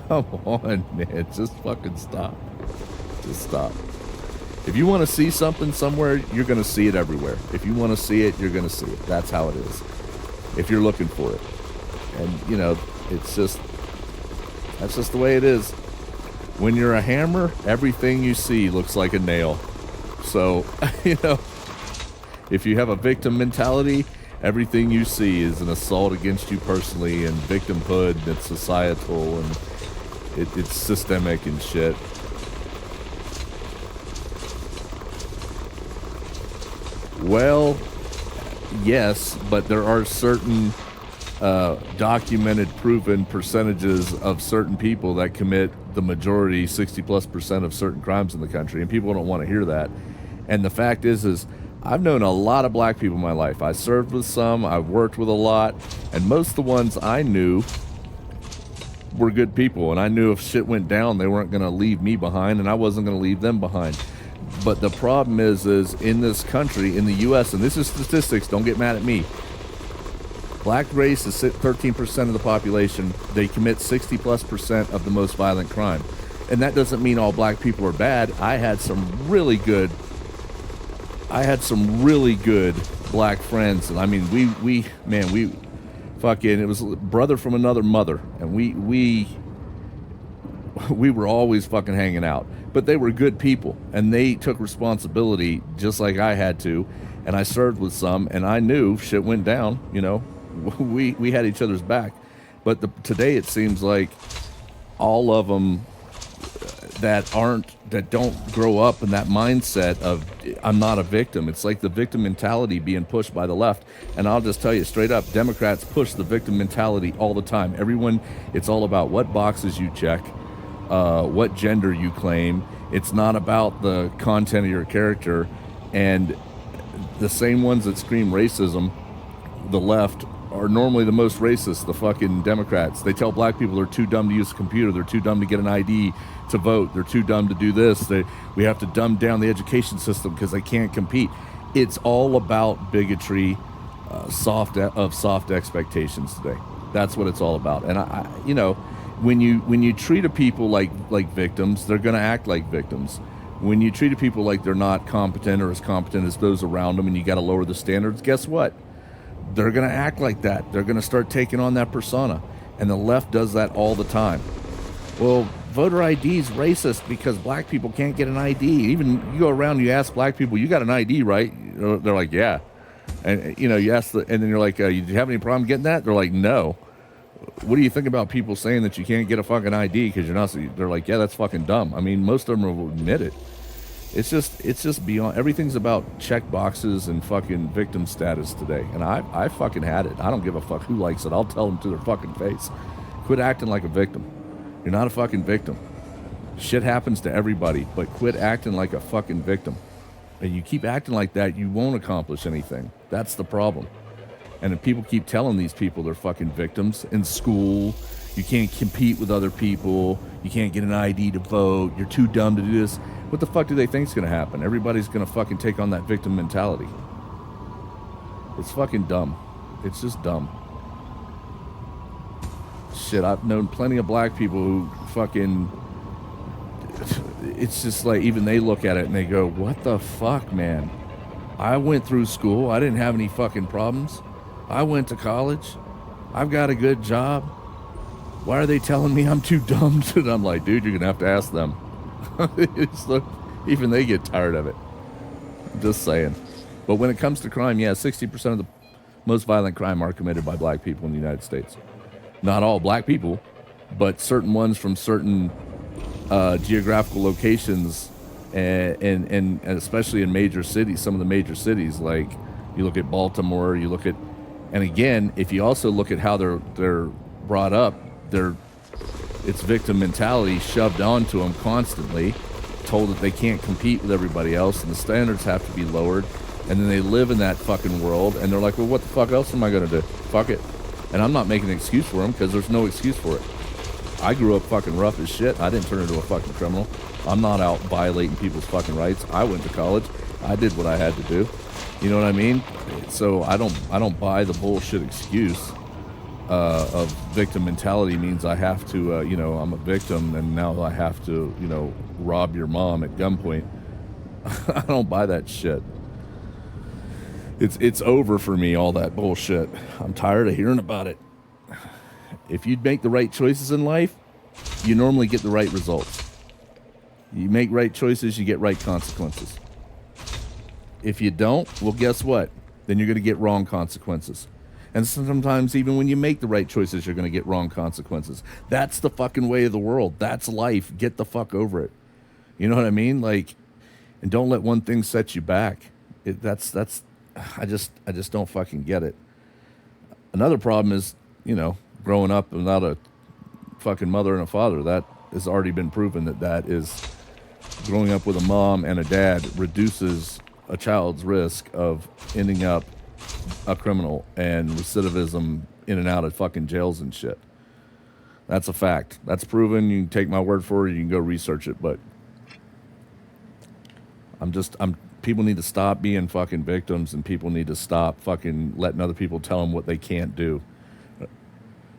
come on, man. Just fucking stop. Just stop. If you want to see something somewhere, you're going to see it everywhere. If you want to see it, you're going to see it. That's how it is. If you're looking for it. And, you know, that's just the way it is. When you're a hammer, everything you see looks like a nail. So, you know, if you have a victim mentality, everything you see is an assault against you personally, and victimhood, and it's societal, and it's systemic and shit. Well, yes, but there are certain documented, proven percentages of certain people that commit the majority, 60+% of certain crimes in the country, and people don't want to hear that. And the fact is I've known a lot of black people in my life. I served with some, I've worked with a lot, and most of the ones I knew were good people, and I knew if shit went down, they weren't going to leave me behind, and I wasn't going to leave them behind. But the problem is in this country, in the U.S., and this is statistics, don't get mad at me, black race is 13% of the population. They commit 60+% of the most violent crime. And that doesn't mean all black people are bad. I had some really good black friends. And I mean, we fucking, it was brother from another mother. And we were always fucking hanging out. But they were good people, and they took responsibility just like I had to. And I served with some, and I knew shit went down, you know. We had each other's back. But today it seems like all of them that don't grow up in that mindset of I'm not a victim. It's like the victim mentality being pushed by the left. And I'll just tell you straight up, Democrats push the victim mentality all the time. Everyone, it's all about what boxes you check, what gender you claim. It's not about the content of your character. And the same ones that scream racism, the left, are normally the most racist, the fucking Democrats. They tell black people they're too dumb to use a computer, they're too dumb to get an ID to vote, they're too dumb to do this, we have to dumb down the education system because they can't compete. It's all about bigotry, soft expectations today. That's what it's all about. And I you know, when you treat a people like victims, they're going to act like victims. When you treat a people like they're not competent or as competent as those around them, and you got to lower the standards, guess what? They're going to act like that. They're going to start taking on that persona. And the left does that all the time. Well, voter ID is racist because black people can't get an ID. Even you go around and you ask black people, you got an ID, right? They're like, yeah. And, you know, you ask and then you're like, you have any problem getting that? They're like, no. What do you think about people saying that you can't get a fucking ID because you're not? They're like, yeah, that's fucking dumb. I mean, most of them will admit it. It's just beyond. Everything's about check boxes and fucking victim status today. And I fucking had it. I don't give a fuck who likes it. I'll tell them to their fucking face. Quit acting like a victim. You're not a fucking victim. Shit happens to everybody, but quit acting like a fucking victim. And you keep acting like that, you won't accomplish anything. That's the problem. And if people keep telling these people they're fucking victims in school, you can't compete with other people, you can't get an ID to vote, you're too dumb to do this. What the fuck do they think is going to happen? Everybody's going to fucking take on that victim mentality. It's fucking dumb. It's just dumb. Shit, I've known plenty of black people who fucking... It's just like, even they look at it and they go, what the fuck, man? I went through school. I didn't have any fucking problems. I went to college. I've got a good job. Why are they telling me I'm too dumb? And I'm like, dude, you're going to have to ask them. It's like, even they get tired of it. I'm just saying. But when it comes to crime, yeah, 60% of the most violent crime are committed by black people in the United States. Not all black people, but certain ones from certain geographical locations, and especially in major cities, some of the major cities, like you look at Baltimore, you look at, and again, if you also look at how they're brought up, it's victim mentality shoved onto them constantly, told that they can't compete with everybody else and the standards have to be lowered, and then they live in that fucking world and they're like, well, what the fuck else am I going to do? Fuck it. And I'm not making an excuse for them because there's no excuse for it. I grew up fucking rough as shit. I didn't turn into a fucking criminal. I'm not out violating people's fucking rights. I went to college. I did what I had to do. You know what I mean? So I don't buy the bullshit excuse of victim mentality means I have to, I'm a victim and now I have to, rob your mom at gunpoint. I don't buy that shit. It's over for me, all that bullshit. I'm tired of hearing about it. If you make the right choices in life, you normally get the right results. You make right choices, you get right consequences. If you don't, well, guess what? Then you're going to get wrong consequences. And sometimes even when you make the right choices, you're going to get wrong consequences. That's the fucking way of the world. That's life. Get the fuck over it. You know what I mean? Like, and don't let one thing set you back. I just don't fucking get it. Another problem is, you know, growing up without a fucking mother and a father. That has already been proven that is growing up with a mom and a dad reduces a child's risk of ending up a criminal and recidivism in and out of fucking jails and shit. That's a fact. That's proven. You can take my word for it. You can go research it. But people need to stop being fucking victims, and people need to stop fucking letting other people tell them what they can't do.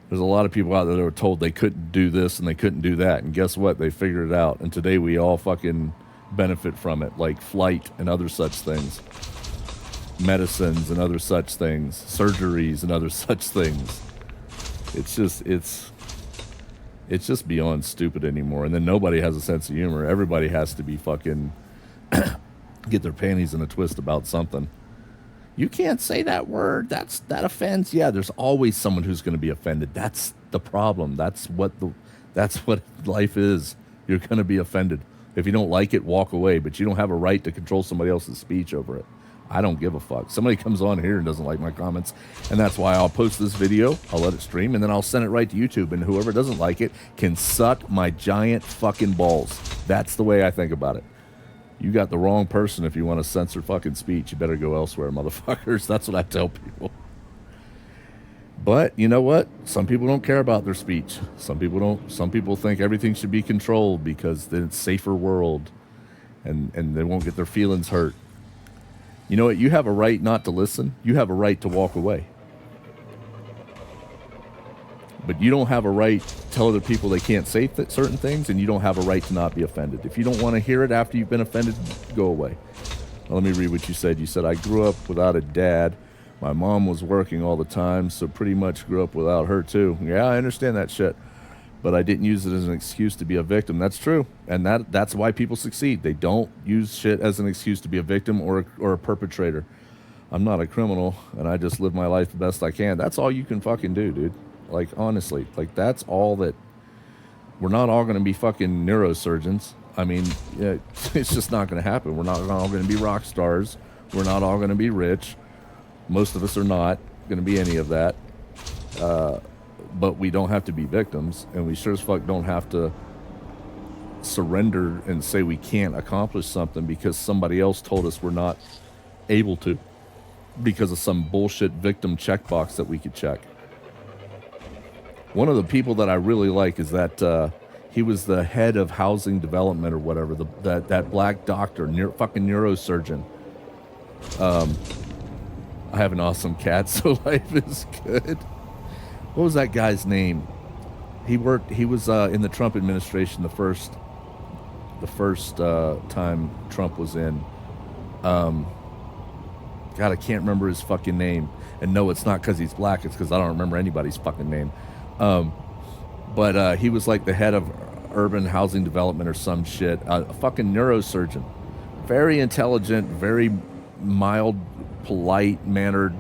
There's a lot of people out there that were told they couldn't do this and they couldn't do that. And guess what? They figured it out. And today we all fucking benefit from it, like flight and other such things. Medicines and other such things. Surgeries and other such things. It's just beyond stupid anymore. And then nobody has a sense of humor. Everybody has to be fucking get their panties in a twist about something. You can't say that word. That offends. Yeah, there's always someone who's going to be offended. That's the problem. That's what life is. You're going to be offended. If you don't like it, walk away. But you don't have a right to control somebody else's speech over it. I don't give a fuck. Somebody comes on here and doesn't like my comments, and that's why I'll post this video, I'll let it stream, and then I'll send it right to YouTube, and whoever doesn't like it can suck my giant fucking balls. That's the way I think about it. You got the wrong person if you want to censor fucking speech. You better go elsewhere, motherfuckers. That's what I tell people. But you know what? Some people don't care about their speech. Some people don't. Some people think everything should be controlled because then it's a safer world, and they won't get their feelings hurt. You know what? You have a right not to listen. You have a right to walk away. But you don't have a right to tell other people they can't say certain things, and you don't have a right to not be offended. If you don't want to hear it after you've been offended, go away. Well, let me read what you said. You said, I grew up without a dad. My mom was working all the time, so pretty much grew up without her too. Yeah, I understand that shit. But I didn't use it as an excuse to be a victim. That's true. And that's why people succeed. They don't use shit as an excuse to be a victim or a perpetrator. I'm not a criminal, and I just live my life the best I can. That's all you can fucking do, dude. Like, honestly. Like, that's all that... We're not all going to be fucking neurosurgeons. I mean, yeah, it's just not going to happen. We're not all going to be rock stars. We're not all going to be rich. Most of us are not going to be any of that. But we don't have to be victims, and we sure as fuck don't have to surrender and say we can't accomplish something because somebody else told us we're not able to because of some bullshit victim checkbox that we could check. One of the people that I really like is that he was the head of housing development or whatever, that black doctor, fucking neurosurgeon. I have an awesome cat, so life is good. What was that guy's name? He was in the Trump administration the first time Trump was in. God, I can't remember his fucking name. And no, it's not because he's black. It's because I don't remember anybody's fucking name. But he was like the head of urban housing development or some shit. A fucking neurosurgeon. Very intelligent, very mild, polite mannered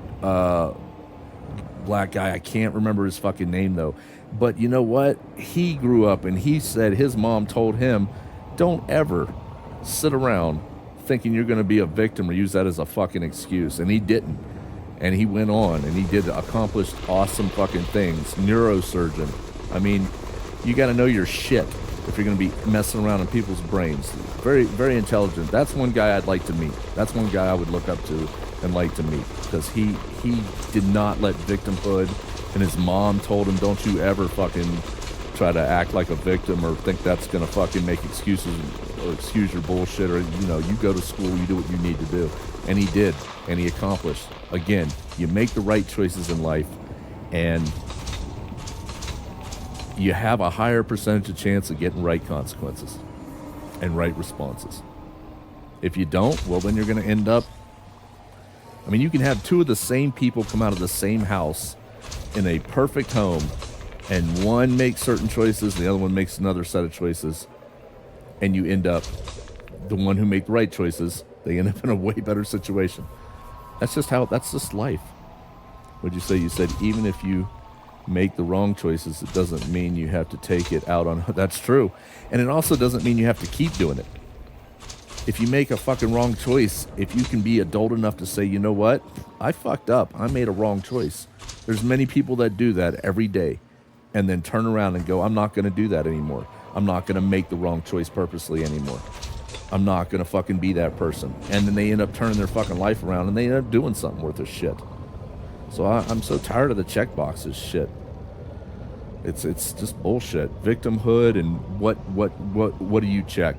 black guy. I can't remember his fucking name though. But you know what? He grew up and he said his mom told him, don't ever sit around thinking you're going to be a victim or use that as a fucking excuse. And he didn't. And he went on and he did accomplished awesome fucking things. Neurosurgeon. I mean, you got to know your shit if you're going to be messing around in people's brains. Very, very intelligent. That's one guy I'd like to meet. That's one guy I would look up to and like to meet, because he did not let victimhood, and his mom told him, don't you ever fucking try to act like a victim or think that's going to fucking make excuses or excuse your bullshit, or, you know, you go to school, you do what you need to do. And he did, and he accomplished. Again, you make the right choices in life, and you have a higher percentage of chance of getting right consequences and right responses. If you don't, well, then you're going to end up. I mean, you can have two of the same people come out of the same house in a perfect home, and one makes certain choices, and the other one makes another set of choices, and you end up, the one who made the right choices, they end up in a way better situation. That's just life. What'd you say? You said even if you make the wrong choices, it doesn't mean you have to take it out on. That's true. And it also doesn't mean you have to keep doing it. If you make a fucking wrong choice, if you can be adult enough to say, you know what? I fucked up. I made a wrong choice. There's many people that do that every day and then turn around and go, I'm not going to do that anymore. I'm not going to make the wrong choice purposely anymore. I'm not going to fucking be that person. And then they end up turning their fucking life around and they end up doing something worth of shit. So I'm so tired of the checkboxes shit. It's just bullshit. Victimhood and what do you check?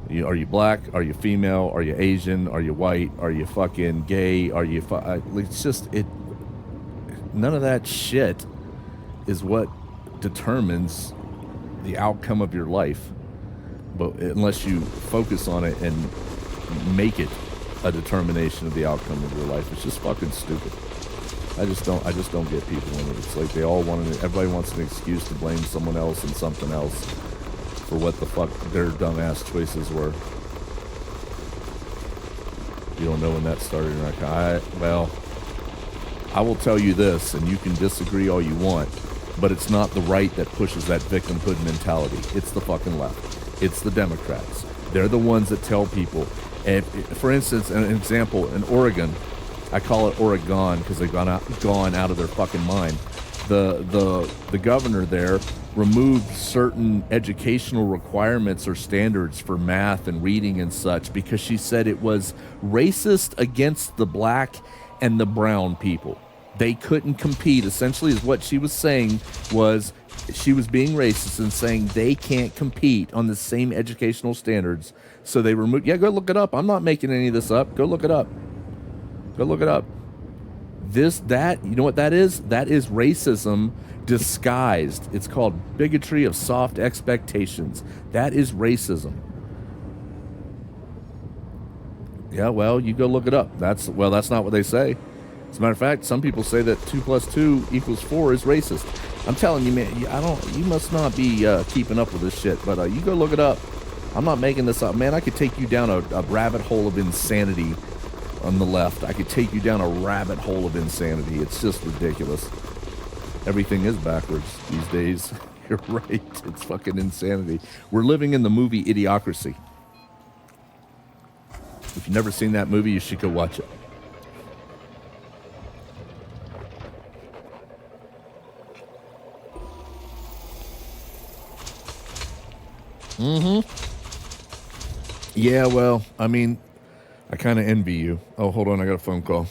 Are you black? Are you female? Are you Asian? Are you white? Are you fucking gay? Are you it's just none of that shit is what determines the outcome of your life. But unless you focus on it and make it a determination of the outcome of your life, it's just fucking stupid. I just don't get people in it. It's like everybody wants an excuse to blame someone else and something else for what the fuck their dumbass choices were. You don't know when that started. I will tell you this, and you can disagree all you want, but it's not the right that pushes that victimhood mentality. It's the fucking left. It's the Democrats. They're the ones that tell people. And for instance, an example, in Oregon, I call it Oregon because they've gone out of their fucking mind. The governor there removed certain educational requirements or standards for math and reading and such because she said it was racist against the black and the brown people. They couldn't compete. Essentially, is what she was saying was she was being racist and saying they can't compete on the same educational standards. So they removed. Yeah, go look it up. I'm not making any of this up. Go look it up. Go look it up. You know what that is? That is racism disguised. It's called bigotry of soft expectations. That is racism. Yeah, well, you go look it up. That's not what they say. As a matter of fact, some people say that 2 + 2 = 4 is racist. I'm telling you, man, you must not be keeping up with this shit, but you go look it up. I'm not making this up. Man, I could take you down a rabbit hole of insanity on the left. I could take you down a rabbit hole of insanity. It's just ridiculous. Everything is backwards these days. You're right. It's fucking insanity. We're living in the movie Idiocracy. If you've never seen that movie, you should go watch it. Yeah, well, I mean, I kind of envy you. Oh, hold on. I got a phone call.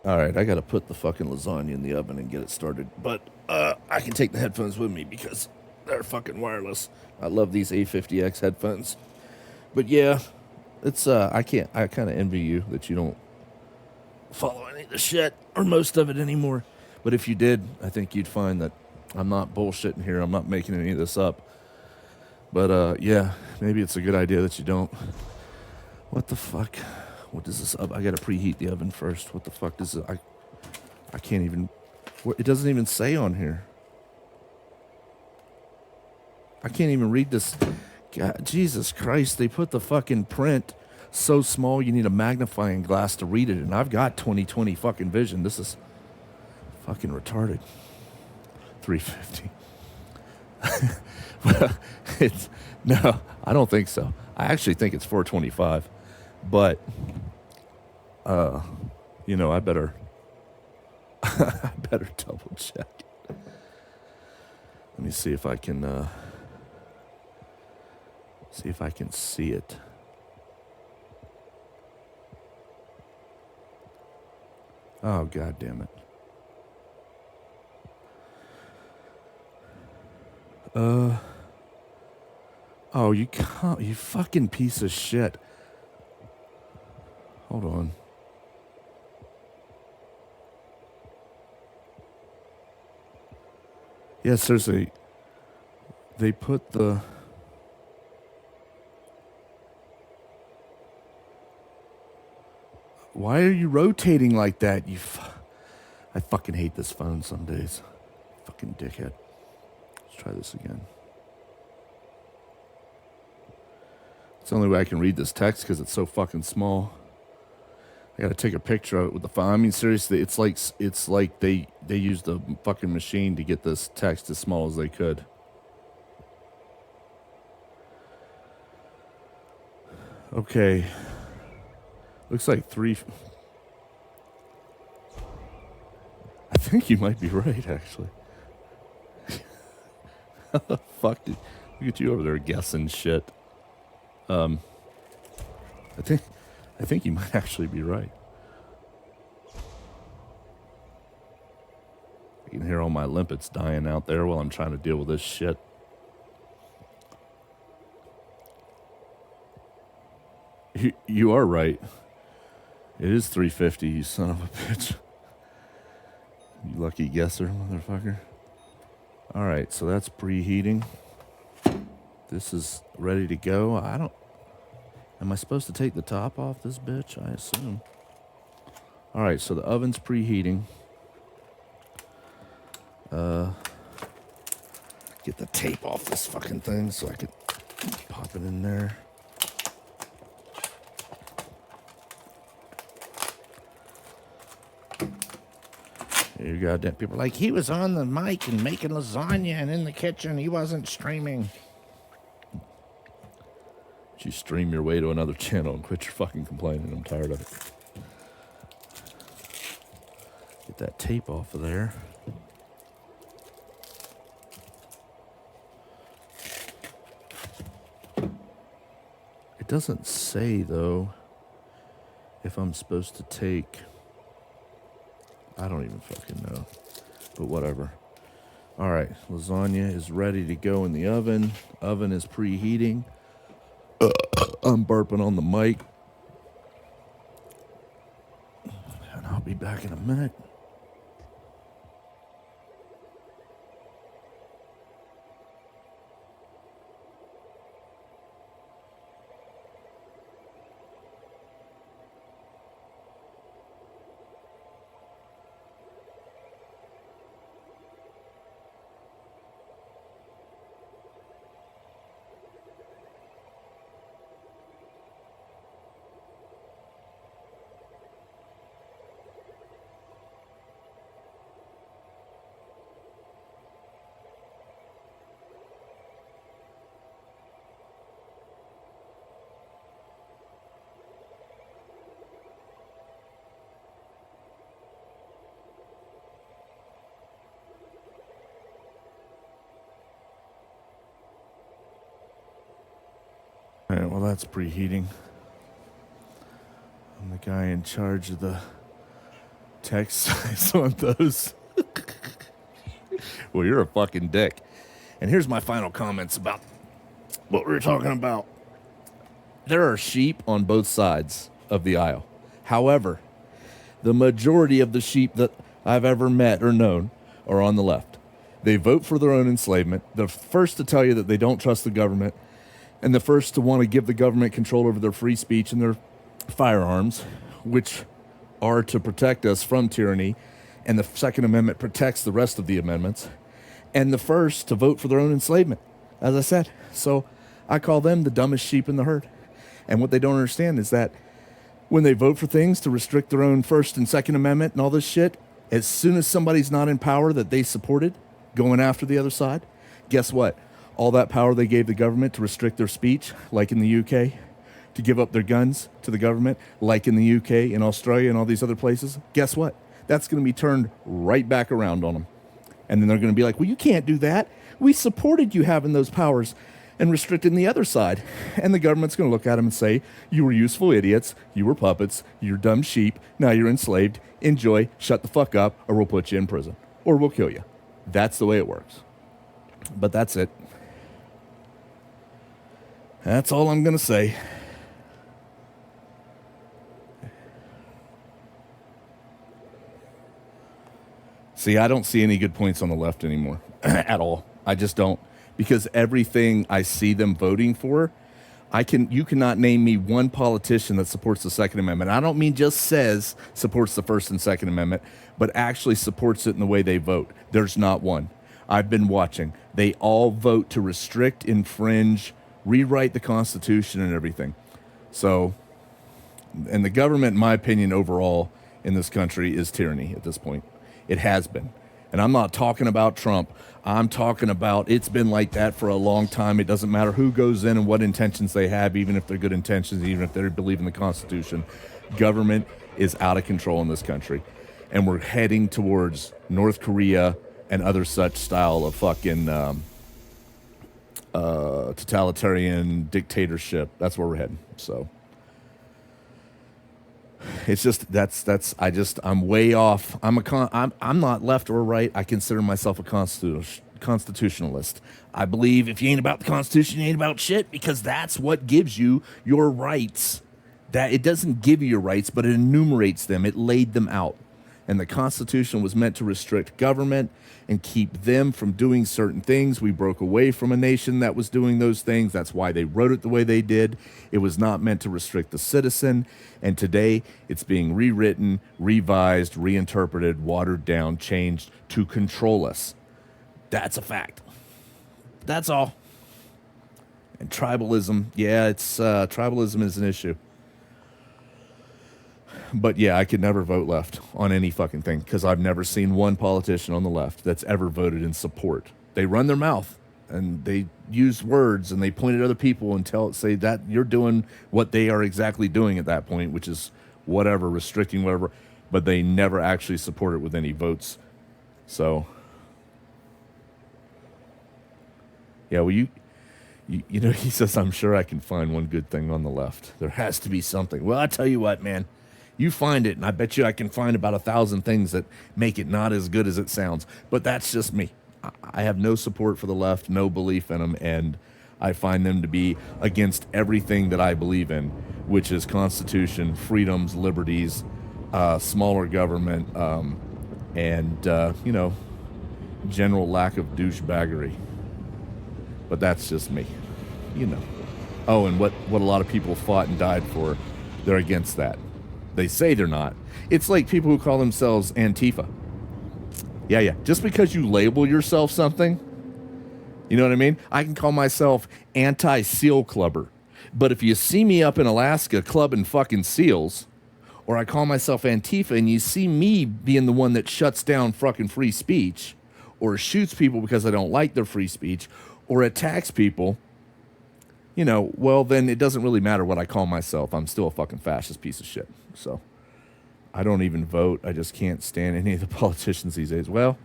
All right, I got to put the fucking lasagna in the oven and get it started. But I can take the headphones with me because they're fucking wireless. I love these A50X headphones. But yeah, it's I kind of envy you that you don't follow any of the shit or most of it anymore. But if you did, I think you'd find that I'm not bullshitting here. I'm not making any of this up. But yeah, maybe it's a good idea that you don't. What the fuck? What is this? I gotta preheat the oven first. What the fuck is it? I can't even. It doesn't even say on here. I can't even read this. God, Jesus Christ, they put the fucking print so small you need a magnifying glass to read it, and I've got 20/20 fucking vision. This is fucking retarded. 350. Well, no, I don't think so. I actually think it's 425, but I better I better double check. Let me see if I can see it. Oh, God damn it. Oh, you can't, you fucking piece of shit. Hold on. Yes, they put the, why are you rotating like that? I fucking hate this phone some days. Fucking dickhead. Let's try this again. It's the only way I can read this text because it's so fucking small. I gotta take a picture of it with the phone. I mean, seriously, it's like they used a fucking machine to get this text as small as they could. Okay. Looks like I think you might be right, actually. How the fuck did... Look at you over there guessing shit. I think you might actually be right. I can hear all my limpets dying out there while I'm trying to deal with this shit. You are right. It is 350, you son of a bitch. You lucky guesser, motherfucker. Alright, so that's preheating. This is ready to go. Am I supposed to take the top off this bitch? I assume. Alright, so the oven's preheating. Get the tape off this fucking thing so I can pop it in there. You goddamn people are like, he was on the mic and making lasagna and in the kitchen. He wasn't streaming. You stream your way to another channel and quit your fucking complaining. I'm tired of it. Get that tape off of there. It doesn't say, though, if I'm supposed to take... I don't even fucking know. But whatever. Alright, lasagna is ready to go in the oven. Oven is preheating. I'm burping on the mic. And I'll be back in a minute. Alright, well that's preheating. I'm the guy in charge of the text size on those. Well, you're a fucking dick. And here's my final comments about what we were talking about. There are sheep on both sides of the aisle. However, the majority of the sheep that I've ever met or known are on the left. They vote for their own enslavement. They're first to tell you that they don't trust the government, and the first to want to give the government control over their free speech and their firearms, which are to protect us from tyranny, and the Second Amendment protects the rest of the amendments, and the first to vote for their own enslavement, as I said. So I call them the dumbest sheep in the herd. And what they don't understand is that when they vote for things to restrict their own First and Second Amendment and all this shit, as soon as somebody's not in power that they supported going after the other side, guess what? All that power they gave the government to restrict their speech, like in the UK, to give up their guns to the government, like in the UK, in Australia, and all these other places, guess what? That's going to be turned right back around on them. And then they're going to be like, well, you can't do that. We supported you having those powers and restricting the other side. And the government's going to look at them and say, you were useful idiots, you were puppets, you're dumb sheep, now you're enslaved, enjoy, shut the fuck up, or we'll put you in prison. Or we'll kill you. That's the way it works. But that's it. That's all I'm going to say. See, I don't see any good points on the left anymore at all. I just don't. Because everything I see them voting for, you cannot name me one politician that supports the Second Amendment. I don't mean just says supports the First and Second Amendment, but actually supports it in the way they vote. There's not one. I've been watching. They all vote to restrict, infringe, rewrite the Constitution and everything. So, and the government, in my opinion, overall in this country is tyranny at this point. It has been. And I'm not talking about Trump. I'm talking about it's been like that for a long time. It doesn't matter who goes in and what intentions they have, even if they're good intentions, even if they believe in the Constitution. Government is out of control in this country. And we're heading towards North Korea and other such style of fucking totalitarian dictatorship. That's where we're heading. So it's just I'm way off. I'm not left or right. I consider myself a constitutionalist. I believe if you ain't about the Constitution, you ain't about shit, because that's what gives you your rights. That it doesn't give you your rights, but it enumerates them. It laid them out. And the Constitution was meant to restrict government and keep them from doing certain things. We broke away from a nation that was doing those things. That's why they wrote it the way they did. It was not meant to restrict the citizen. And today it's being rewritten, revised, reinterpreted, watered down, changed to control us. That's a fact. That's all. And tribalism, tribalism is an issue. But yeah, I could never vote left on any fucking thing, because I've never seen one politician on the left that's ever voted in support. They run their mouth and they use words and they point at other people and say that you're doing what they are exactly doing at that point, which is whatever, restricting whatever, but they never actually support it with any votes. So, yeah, well, you know, he says, I'm sure I can find one good thing on the left. There has to be something. Well, I tell you what, man. You find it, and I bet you I can find about 1,000 things that make it not as good as it sounds. But that's just me. I have no support for the left, no belief in them, and I find them to be against everything that I believe in, which is Constitution, freedoms, liberties, smaller government, and, general lack of douchebaggery. But that's just me, Oh, and what a lot of people fought and died for, they're against that. They say they're not. It's like people who call themselves Antifa. Yeah. Just because you label yourself something, you know what I mean? I can call myself anti-seal clubber. But if you see me up in Alaska clubbing fucking seals, or I call myself Antifa and you see me being the one that shuts down fucking free speech, or shoots people because I don't like their free speech, or attacks people, well, then it doesn't really matter what I call myself. I'm still a fucking fascist piece of shit. So I don't even vote. I just can't stand any of the politicians these days. Well,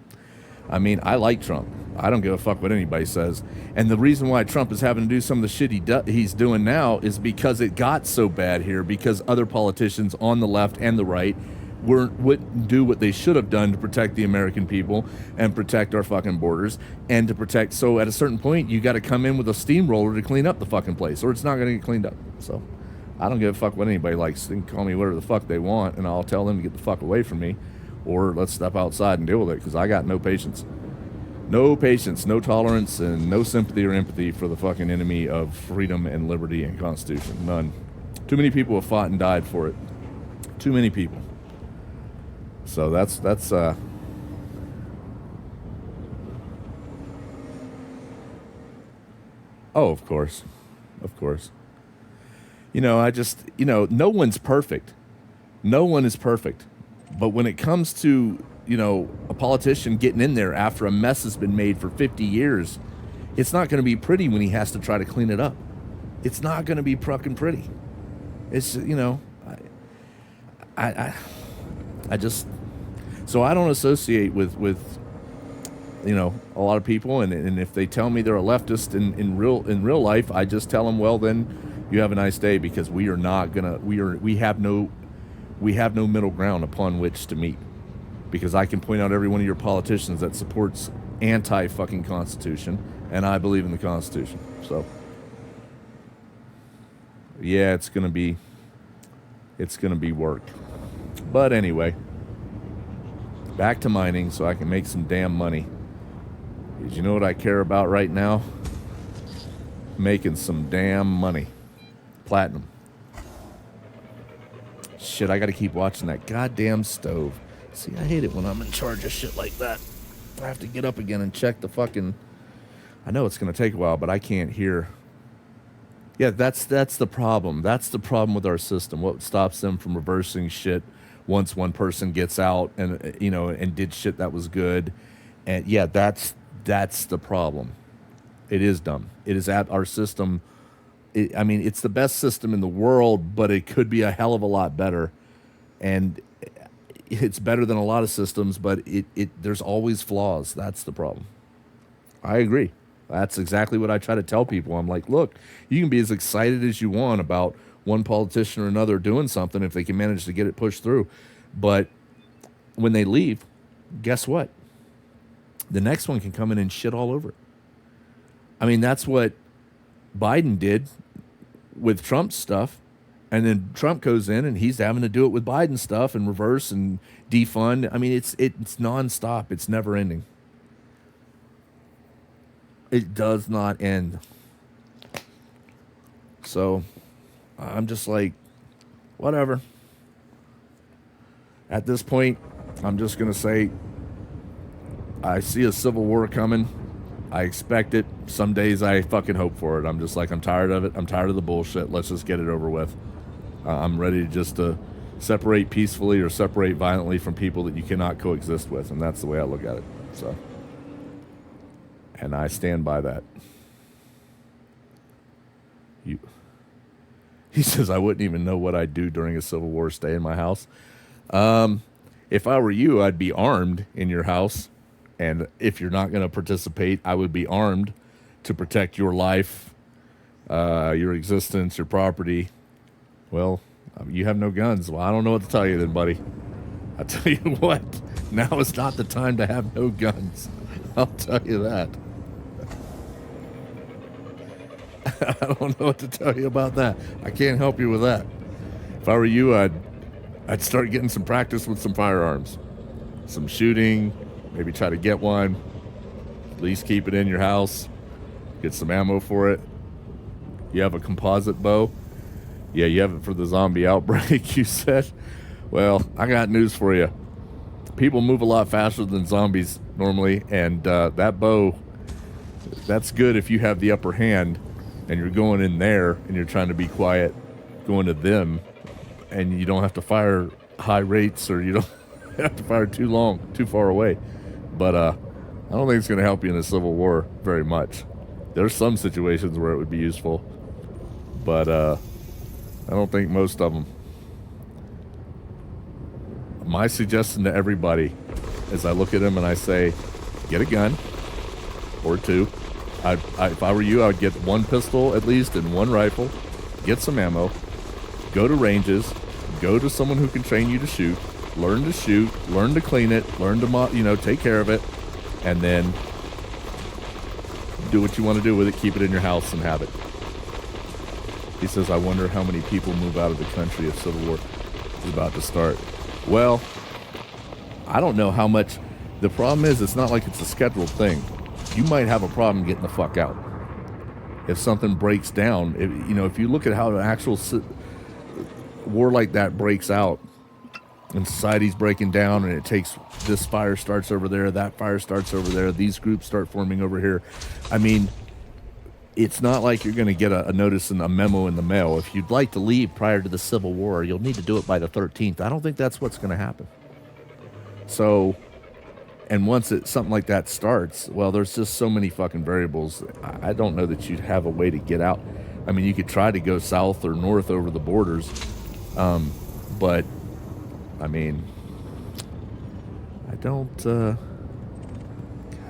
I mean, I like Trump. I don't give a fuck what anybody says. And the reason why Trump is having to do some of the shit he's doing now is because it got so bad here, because other politicians on the left and the right wouldn't do what they should have done to protect the American people and protect our fucking borders and to protect. So at a certain point, you got to come in with a steamroller to clean up the fucking place, or it's not going to get cleaned up. So I don't give a fuck what anybody likes. They can call me whatever the fuck they want, and I'll tell them to get the fuck away from me, or let's step outside and deal with it, because I got no patience. No patience, no tolerance, and no sympathy or empathy for the fucking enemy of freedom and liberty and Constitution. None. Too many people have fought and died for it. Too many people. So that's oh, of course. of course. I just, no one's perfect. No one is perfect. But when it comes to, a politician getting in there after a mess has been made for 50 years, it's not going to be pretty when he has to try to clean it up. It's not going to be fucking pretty. It's, I just, so I don't associate with a lot of people, and if they tell me they're a leftist in real life, I just tell them, well, then you have a nice day, because we are not gonna, we have no middle ground upon which to meet, because I can point out every one of your politicians that supports anti-fucking Constitution, and I believe in the Constitution. So yeah, it's gonna be work. But anyway, back to mining so I can make some damn money. Because you know what I care about right now? Making some damn money. Platinum. Shit, I gotta keep watching that goddamn stove. See, I hate it when I'm in charge of shit like that. I have to get up again and check the fucking... I know it's gonna take a while, but I can't hear. Yeah, that's the problem. That's the problem with our system. What stops them from reversing shit once one person gets out and and did shit that was good. And yeah, that's the problem. It is dumb. It is at our system. It's the best system in the world, but it could be a hell of a lot better. And it's better than a lot of systems, but there's always flaws. That's the problem. I agree. That's exactly what I try to tell people. I'm like, look, you can be as excited as you want about one politician or another doing something if they can manage to get it pushed through. But when they leave, guess what? The next one can come in and shit all over it. That's what Biden did with Trump's stuff. And then Trump goes in and he's having to do it with Biden stuff and reverse and defund. It's nonstop. It's never ending. It does not end. So I'm just like, whatever. At this point, I'm just going to say, I see a civil war coming. I expect it. Some days I fucking hope for it. I'm just like, I'm tired of it. I'm tired of the bullshit. Let's just get it over with. I'm ready to separate peacefully or separate violently from people that you cannot coexist with. And that's the way I look at it. So, and I stand by that. He says, I wouldn't even know what I'd do during a civil war, stay in my house. If I were you, I'd be armed in your house. And if you're not going to participate, I would be armed to protect your life, your existence, your property. Well, you have no guns. Well, I don't know what to tell you then, buddy. I'll tell you what, now is not the time to have no guns. I'll tell you that. I don't know what to tell you about that. I can't help you with that. If I were you, I'd start getting some practice with some firearms. Some shooting, maybe try to get one. At least keep it in your house. Get some ammo for it. You have a composite bow? Yeah, you have it for the zombie outbreak, you said? Well, I got news for you. People move a lot faster than zombies normally, and that bow, that's good if you have the upper hand and you're going in there and you're trying to be quiet, going to them, and you don't have to fire high rates, or you don't have to fire too far away. But I don't think it's going to help you in a civil war very much. There's some situations where it would be useful, but I don't think most of them. My suggestion to everybody is I look at them and I say, get a gun or two. If I were you, I would get one pistol at least and one rifle, get some ammo, go to ranges, go to someone who can train you to shoot, learn to clean it, learn to take care of it, and then do what you want to do with it, keep it in your house and have it. He says, I wonder how many people move out of the country if civil war is about to start. Well, I don't know how much. The problem is, it's not like it's a scheduled thing. You might have a problem getting the fuck out. If something breaks down, if you look at how an actual war like that breaks out, and society's breaking down, and it takes, this fire starts over there, that fire starts over there, these groups start forming over here. it's not like you're going to get a notice and a memo in the mail. If you'd like to leave prior to the Civil War, you'll need to do it by the 13th. I don't think that's what's going to happen. So, and once something like that starts, well, there's just so many fucking variables. I don't know that you'd have a way to get out. I mean, you could try to go south or north over the borders, but I mean, I don't. God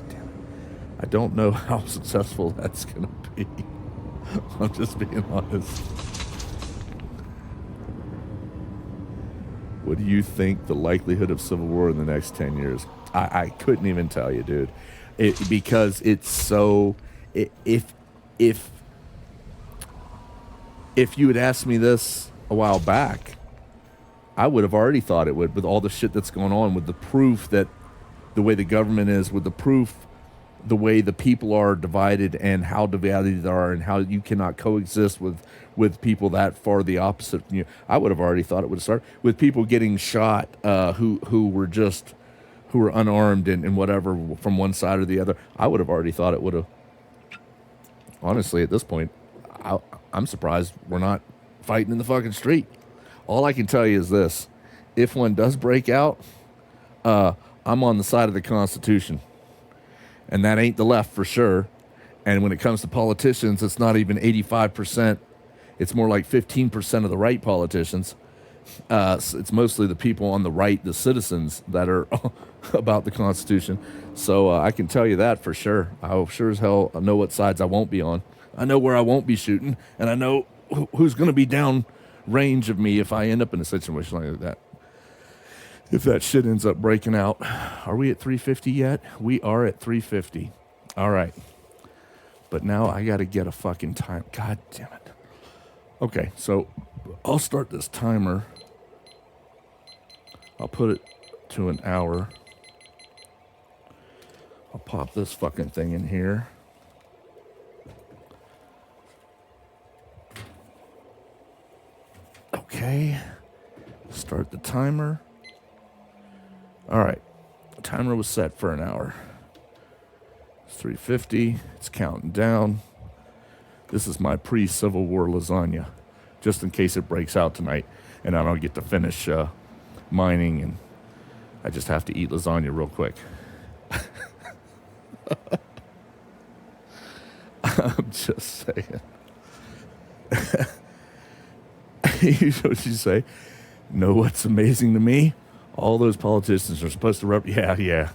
damn it! I don't know how successful that's gonna be. I'm just being honest. What do you think the likelihood of civil war in the next 10 years? I couldn't even tell you, dude. Because it's so... If you had asked me this a while back, I would have already thought it would, with all the shit that's going on, with the proof that the way the government is, with the proof the way the people are divided and how divided they are and how you cannot coexist with people that far the opposite from you. I would have already thought it would start with people getting shot who were unarmed and whatever from one side or the other. I would have already thought it would have. Honestly, at this point, I'm surprised we're not fighting in the fucking street. All I can tell you is this. If one does break out, I'm on the side of the Constitution. And that ain't the left for sure. And when it comes to politicians, it's not even 85%. It's more like 15% of the right politicians. It's mostly the people on the right, the citizens, that are about the Constitution. So I can tell you that for sure. I sure as hell know what sides I won't be on. I know where I won't be shooting. And I know who's going to be down range of me if I end up in a situation like that. If that shit ends up breaking out. Are we at 350 yet? We are at 350. All right. But now I got to get a fucking time. God damn it. Okay, so I'll start this timer. I'll put it to an hour. I'll pop this fucking thing in here. Okay. Start the timer. All right, the timer was set for an hour. It's 3:50. It's counting down. This is my pre-Civil War lasagna, just in case it breaks out tonight and I don't get to finish mining and I just have to eat lasagna real quick. I'm just saying. You know what you say? Know what's amazing to me? All those politicians are supposed to yeah.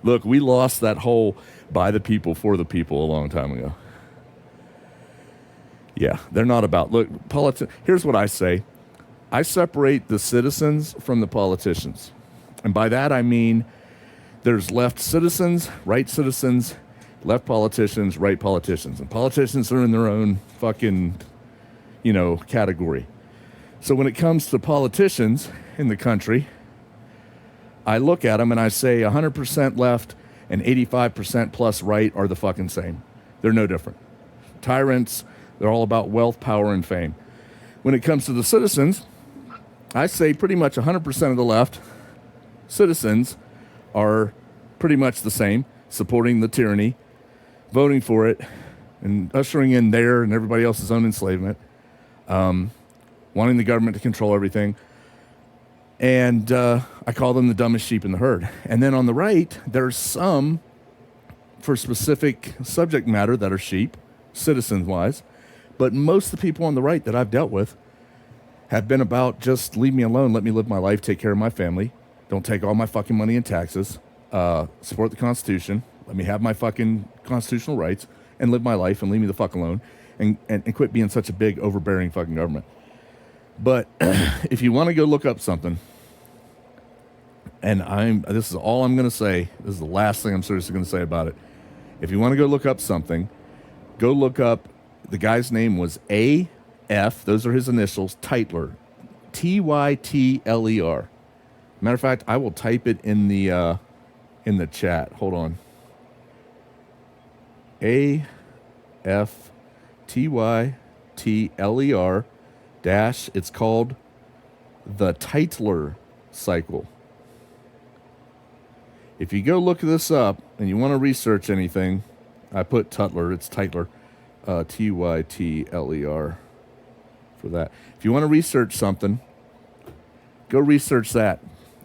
Look, we lost that whole by the people, for the people a long time ago. Yeah, they're not about... Look, here's what I say. I separate the citizens from the politicians. And by that I mean there's left citizens, right citizens, left politicians, right politicians. And politicians are in their own fucking, category. So when it comes to politicians in the country... I look at them and I say 100% left and 85% plus right are the fucking same. They're no different. Tyrants, they're all about wealth, power, and fame. When it comes to the citizens, I say pretty much 100% of the left citizens are pretty much the same, supporting the tyranny, voting for it, and ushering in their and everybody else's own enslavement, wanting the government to control everything. And I call them the dumbest sheep in the herd. And then on the right, there's some for specific subject matter that are sheep, citizen-wise. But most of the people on the right that I've dealt with have been about just leave me alone, let me live my life, take care of my family, don't take all my fucking money in taxes, support the Constitution, let me have my fucking constitutional rights, and live my life and leave me the fuck alone, and quit being such a big, overbearing fucking government. But if you want to go look up something, and this is all I'm going to say, this is the last thing I'm seriously going to say about it. If you want to go look up something, go look up, the guy's name was A.F., those are his initials, Tytler, Tytler. Matter of fact, I will type it in the chat. Hold on. A.F.Tytler dash, it's called the Tytler cycle. If you go look this up and you want to research anything, I put Tytler, it's Tytler, Tytler for that. If you want to research something, go research that.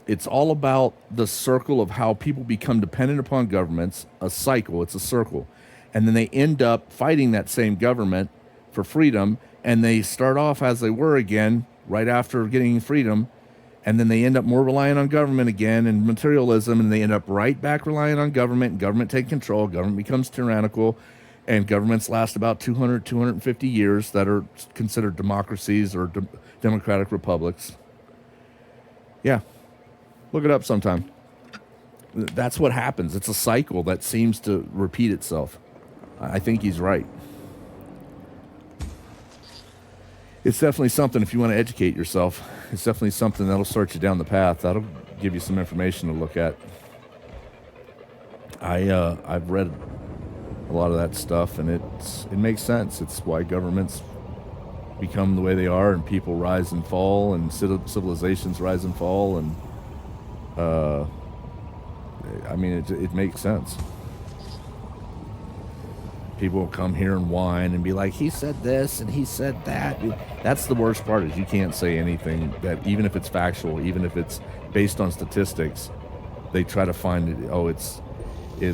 It's all about the circle of how people become dependent upon governments, a cycle, it's a circle. And then they end up fighting that same government for freedom, and they start off as they were again right after getting freedom, and then they end up more reliant on government again and materialism, and they end up right back relying on government, and government take control, government becomes tyrannical, and governments last about 200, 250 years that are considered democracies or democratic republics. Yeah. Look it up sometime. That's what happens. It's a cycle that seems to repeat itself. I think he's right. It's definitely something if you want to educate yourself. It's definitely something that'll start you down the path. That'll give you some information to look at. I've read a lot of that stuff, and it makes sense. It's why governments become the way they are, and people rise and fall, and civilizations rise and fall, and I mean, it makes sense. People will come here and whine and be like, he said this and he said that. That's the worst part, is you can't say anything that, even if it's factual, even if it's based on statistics, they try to find it. Oh, it's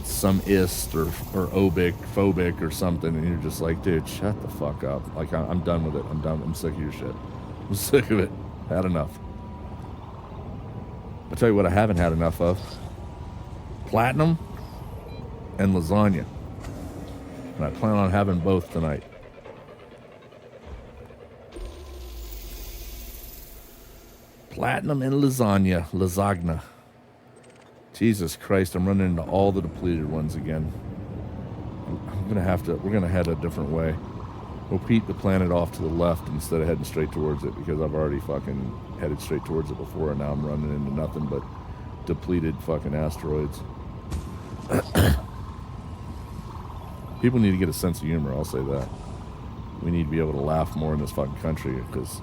some ist or obic, phobic or something, and you're just like, dude, shut the fuck up. Like, I'm done with it. I'm done. I'm sick of your shit. I'm sick of it. Had enough. I'll tell you what I haven't had enough of. Platinum and lasagna. And I plan on having both tonight. Platinum and lasagna. Jesus Christ, I'm running into all the depleted ones again. We're gonna head a different way. We'll peat the planet off to the left instead of heading straight towards it, because I've already fucking headed straight towards it before, and now I'm running into nothing but depleted fucking asteroids. People need to get a sense of humor, I'll say that. We need to be able to laugh more in this fucking country, because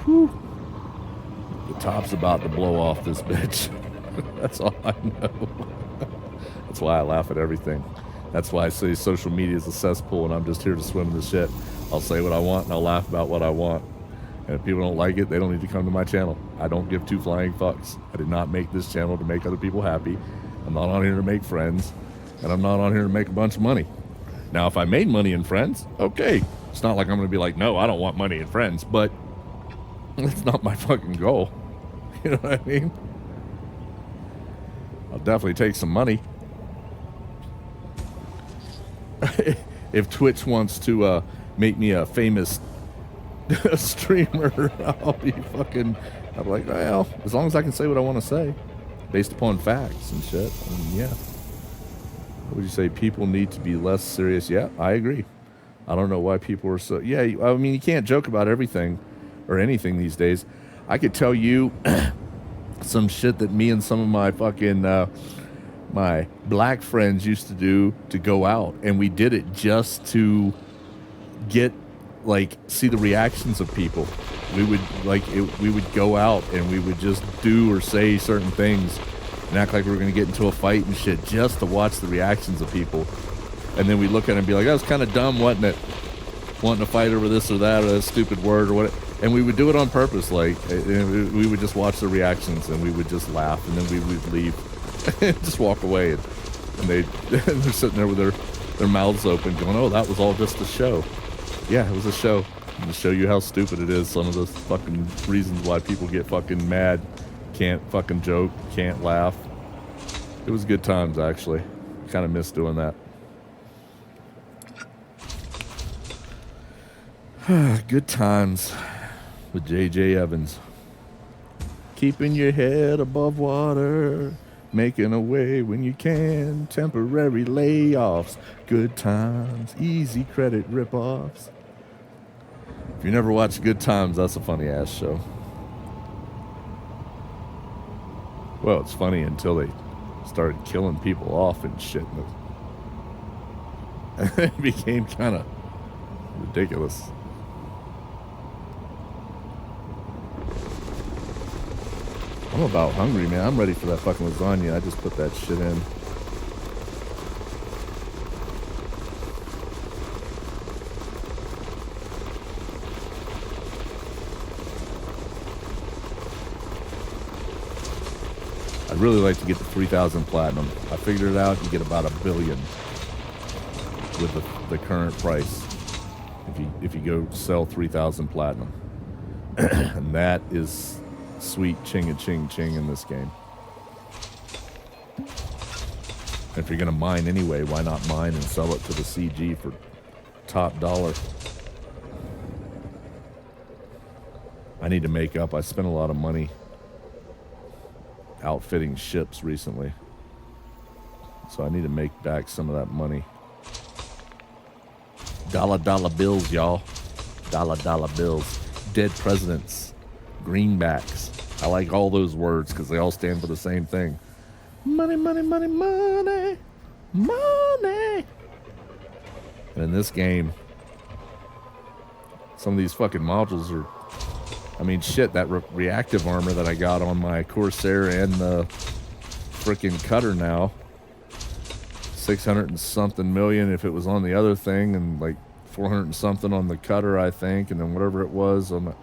the top's about to blow off this bitch. That's all I know. That's why I laugh at everything. That's why I say social media is a cesspool, and I'm just here to swim in the shit. I'll say what I want, and I'll laugh about what I want. And if people don't like it, they don't need to come to my channel. I don't give two flying fucks. I did not make this channel to make other people happy. I'm not on here to make friends, and I'm not on here to make a bunch of money. Now, if I made money and friends, okay. It's not like I'm going to be like, no, I don't want money and friends, but it's not my fucking goal. You know what I mean? I'll definitely take some money. If Twitch wants to make me a famous streamer, I'll be like, well, as long as I can say what I want to say based upon facts and shit. And yeah. What would you say? People need to be less serious. Yeah, I agree. I don't know why people are so... Yeah, I mean, you can't joke about everything or anything these days. I could tell you some shit that me and some of my fucking... my black friends used to do to go out, and we did it just to get, like, see the reactions of people. We would go out and we would just do or say certain things and act like we were going to get into a fight and shit just to watch the reactions of people. And then we look at it and be like, that was kind of dumb, wasn't it? Wanting to fight over this or that or that stupid word or what. And we would do it on purpose. Like, we would just watch the reactions and we would just laugh, and then we would leave and just walk away. And they're sitting there with their mouths open going, oh, that was all just a show. Yeah, it was a show. To show you how stupid it is. Some of the fucking reasons why people get fucking mad, can't fucking joke, can't laugh. It was good times, actually. Kind of miss doing that. Good times with J.J. Evans. Keeping your head above water, making a way when you can, temporary layoffs, good times, easy credit rip-offs. If you never watched Good Times, that's a funny-ass show. Well, it's funny until they started killing people off and shit. And it became kind of ridiculous. I'm about hungry, man. I'm ready for that fucking lasagna. I just put that shit in. I'd really like to get to 3,000 platinum. I figured it out. You get about $1 billion with the current price if you go sell 3,000 platinum. And that is sweet ching-a-ching-ching in this game. If you're going to mine anyway, why not mine and sell it to the CG for top dollar? I need to make up. I spent a lot of money outfitting ships recently. So I need to make back some of that money. Dollar bills, y'all. Dollar bills. Dead presidents. Greenbacks. I like all those words because they all stand for the same thing. Money, money, money, money. Money. And in this game, some of these fucking modules are... I mean, shit, that reactive armor that I got on my Corsair and the freaking cutter now. 600 and something million if it was on the other thing, and like 400 and something on the cutter, I think, and then whatever it was on the...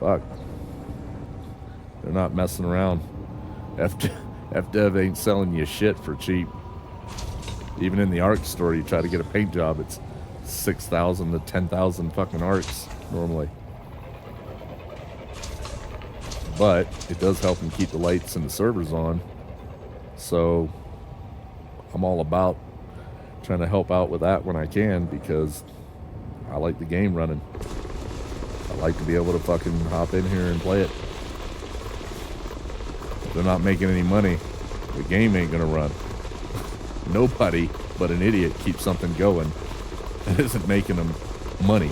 Fuck. They're not messing around. FDev ain't selling you shit for cheap. Even in the art store, you try to get a paint job, it's 6,000 to 10,000 fucking arcs normally. But it does help them keep the lights and the servers on. So I'm all about trying to help out with that when I can, because I like the game running. I like to be able to fucking hop in here and play it. If they're not making any money, the game ain't gonna run. Nobody but an idiot keeps something going that isn't making them money.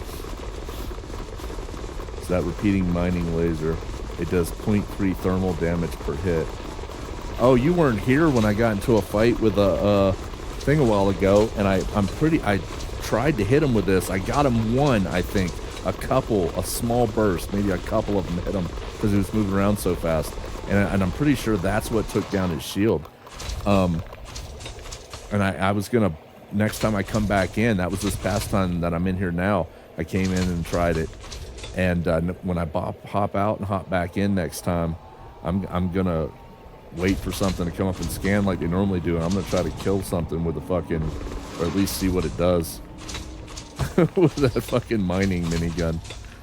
It's that repeating mining laser. It does 0.3 thermal damage per hit. Oh, you weren't here when I got into a fight with a thing a while ago, and I tried to hit him with this. I got him one, I think. A small burst, maybe a couple of them hit him because he was moving around so fast. And I'm pretty sure that's what took down his shield. And I was going to, next time I come back in, that was this past time that I'm in here now, I came in and tried it. And when I hop out and hop back in next time, I'm going to wait for something to come up and scan like they normally do. And I'm going to try to kill something with a fucking, or at least see what it does. With that fucking mining minigun.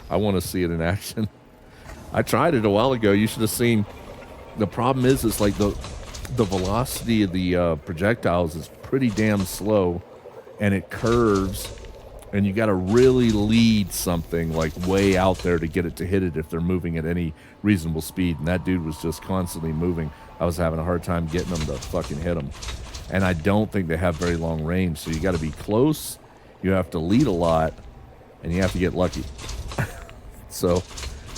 I want to see it in action. I tried it a while ago. You should have seen. The problem is like the velocity of the projectiles is pretty damn slow, and it curves, and you got to really lead something like way out there to get it to hit it if they're moving at any reasonable speed. And that dude was just constantly moving. I was having a hard time getting them to fucking hit him. And I don't think they have very long range, so you got to be close. You have to lead a lot, and you have to get lucky. So,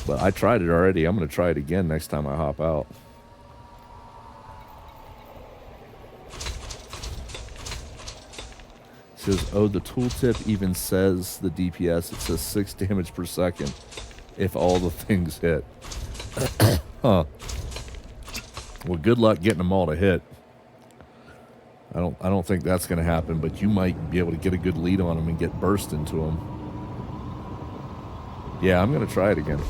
but I tried it already. I'm going to try it again next time I hop out. It says, oh, the tooltip even says the DPS. It says 6 damage per second if all the things hit. Huh. Well, good luck getting them all to hit. I don't think that's going to happen, but you might be able to get a good lead on them and get burst into them. Yeah, I'm going to try it again.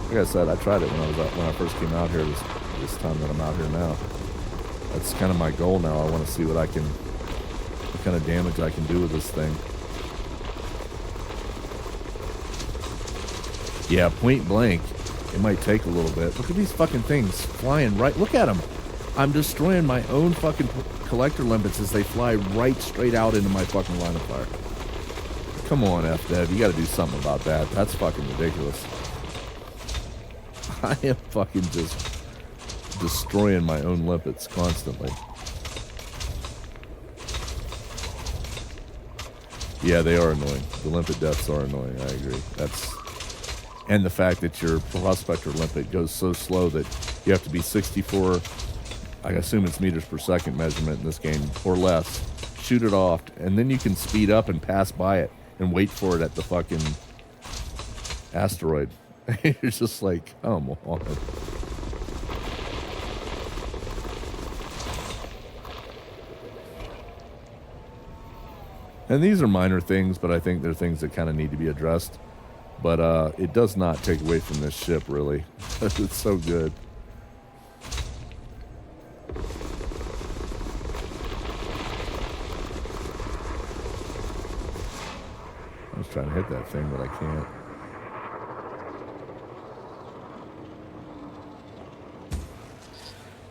Like I said, I tried it when I first came out here this time that I'm out here now. That's kind of my goal now. I want to see what kind of damage I can do with this thing. Yeah, point blank. It might take a little bit. Look at these fucking things flying right. Look at them. I'm destroying my own fucking collector limpets as they fly right straight out into my fucking line of fire. Come on, FDev. You got to do something about that. That's fucking ridiculous. I am fucking just destroying my own limpets constantly. Yeah, they are annoying. The limpet deaths are annoying. I agree. And the fact that your prospector limpet goes so slow that you have to be 64, I assume it's meters per second measurement in this game, or less. Shoot it off, and then you can speed up and pass by it and wait for it at the fucking asteroid. You're just like, come on. And these are minor things, but I think they're things that kind of need to be addressed. But it does not take away from this ship, really. It's so good. trying to hit that thing, but I can't.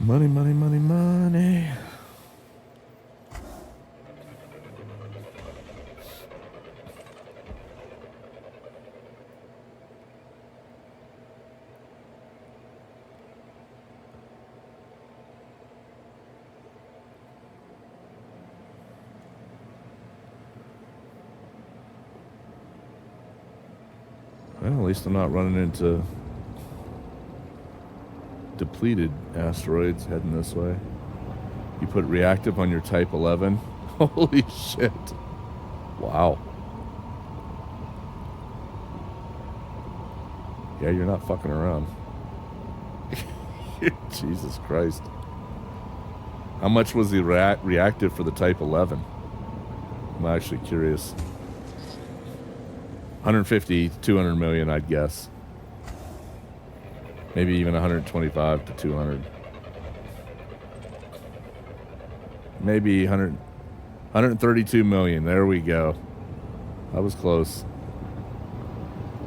Money, money, money, money. Well, at least I'm not running into depleted asteroids heading this way. You put reactive on your Type-11? Holy shit. Wow. Yeah, you're not fucking around. Jesus Christ. How much was the reactive for the Type-11? I'm actually curious. 150 to 200 million, I'd guess. Maybe even 125 to 200. Maybe 132 million. There we go. That was close.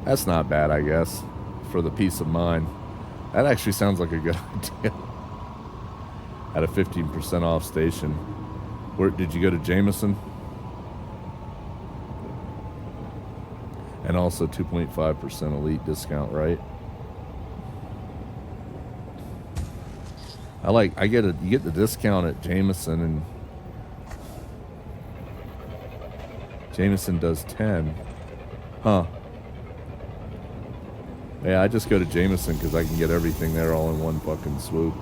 That's not bad, I guess, for the peace of mind. That actually sounds like a good idea. At a 15% off station. Where did you go to Jameson? And also 2.5% elite discount, right? You get the discount at Jameson, and Jameson does 10. Huh. Yeah, I just go to Jameson because I can get everything there all in one fucking swoop.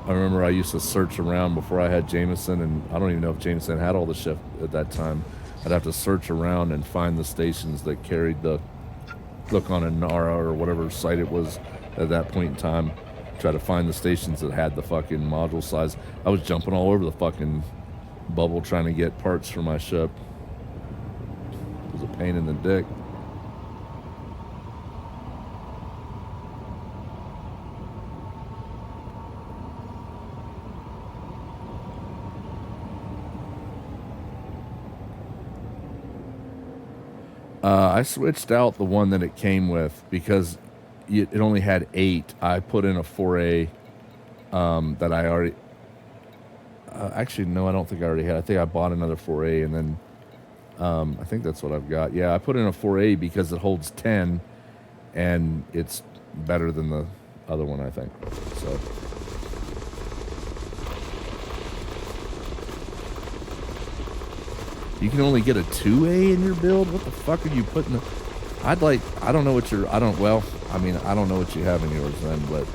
I remember I used to search around before I had Jameson, and I don't even know if Jameson had all the shit at that time. I'd have to search around and find the stations that carried the look on a NARA or whatever site it was at that point in time. Try to find the stations that had the fucking module size. I was jumping all over the fucking bubble trying to get parts for my ship. It was a pain in the dick. I switched out the one that it came with because it only had 8. I put in a 4A that I already... actually, no, I don't think I already had. I think I bought another 4A, and then I think that's what I've got. Yeah, I put in a 4A because it holds 10, and it's better than the other one, I think. So... You can only get a 2A in your build? What the fuck are you putting? I don't know what I don't know what you have in yours then, but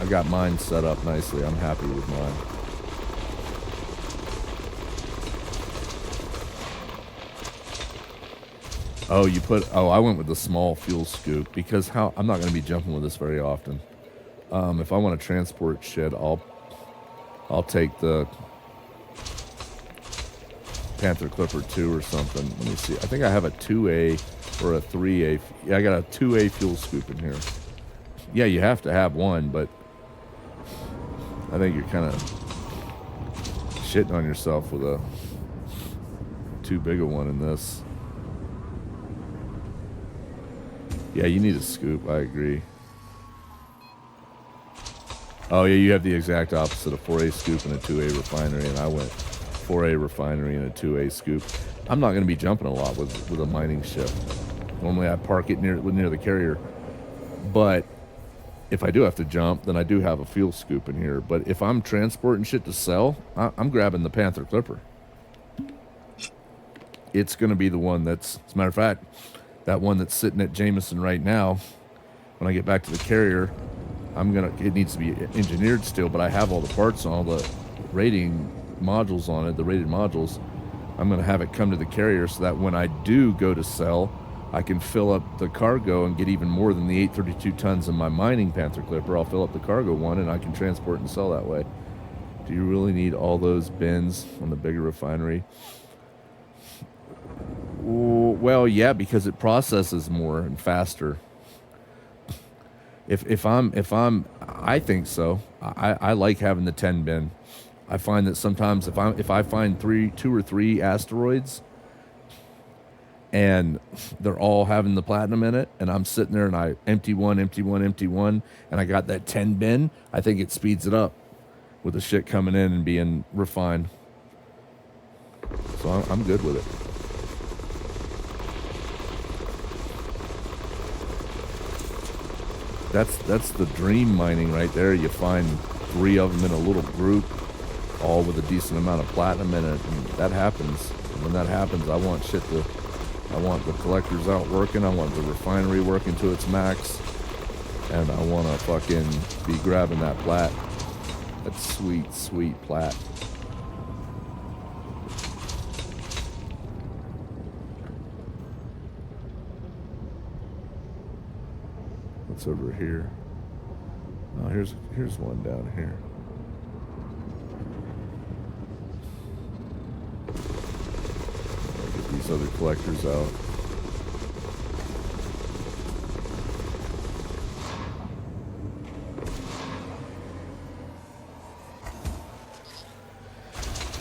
I've got mine set up nicely. I'm happy with mine. I went with the small fuel scoop because I'm not going to be jumping with this very often. If I want to transport shit, I'll take the Panther Clipper 2 or something. Let me see. I think I have a 2A or a 3A. Yeah, I got a 2A fuel scoop in here. Yeah, you have to have one, but I think you're kind of shitting on yourself with a too big a one in this. Yeah, you need a scoop. I agree. Oh, yeah, you have the exact opposite, a 4A scoop and a 2A refinery, and I went 4A refinery and a 2A scoop. I'm not going to be jumping a lot with a mining ship. Normally I park it near the carrier. But if I do have to jump, then I do have a fuel scoop in here. But if I'm transporting shit to sell, I'm grabbing the Panther Clipper. It's going to be the one that's, as a matter of fact, that one that's sitting at Jameson right now, when I get back to the carrier, it needs to be engineered still, but I have all the parts and all the rating modules on it, the rated modules. I'm going to have it come to the carrier so that when I do go to sell, I can fill up the cargo and get even more than the 832 tons in my mining Panther Clipper. I'll fill up the cargo one and I can transport and sell that way. Do you really need all those bins on the bigger refinery? Well, yeah, because it processes more and faster. I think so. I like having the 10 bin. I find that sometimes if I find two or three asteroids and they're all having the platinum in it, and I'm sitting there and I empty one, and I got that 10 bin, I think it speeds it up with the shit coming in and being refined. So I'm good with it. That's the dream mining right there. You find 3 of them in a little group, all with a decent amount of platinum in it, and that happens. And when that happens, I want the collectors out working, I want the refinery working to its max, and I want to fucking be grabbing that plat. That sweet, sweet plat. What's over here? Oh, here's one down here. I'll get these other collectors out.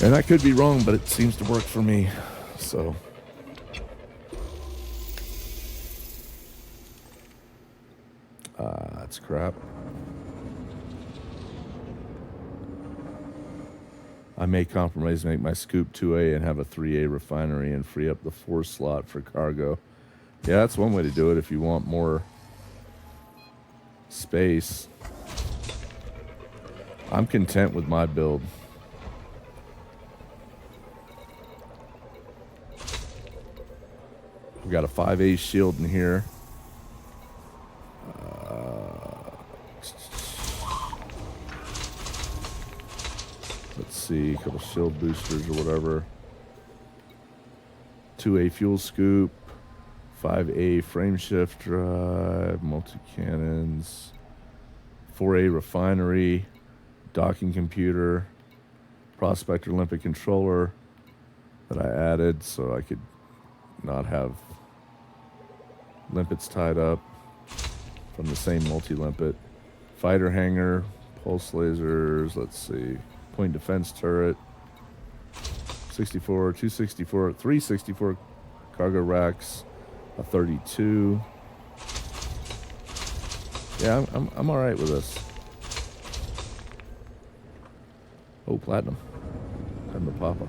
And I could be wrong, but it seems to work for me. So that's crap. I may compromise, make my scoop 2A and have a 3A refinery and free up the 4 slot for cargo. Yeah, that's one way to do it if you want more space. I'm content with my build. We got a 5A shield in here. Let's see, a couple shield boosters or whatever. 2A fuel scoop, 5A frame shift drive, multi-cannons, 4A refinery, docking computer, prospector limpet controller that I added so I could not have limpets tied up from the same multi-limpet. Fighter hangar, pulse lasers, let's see, point defense turret, 64, 264, 364 cargo racks, a 32. Yeah, I'm all right with this. Oh, platinum. Time to pop it.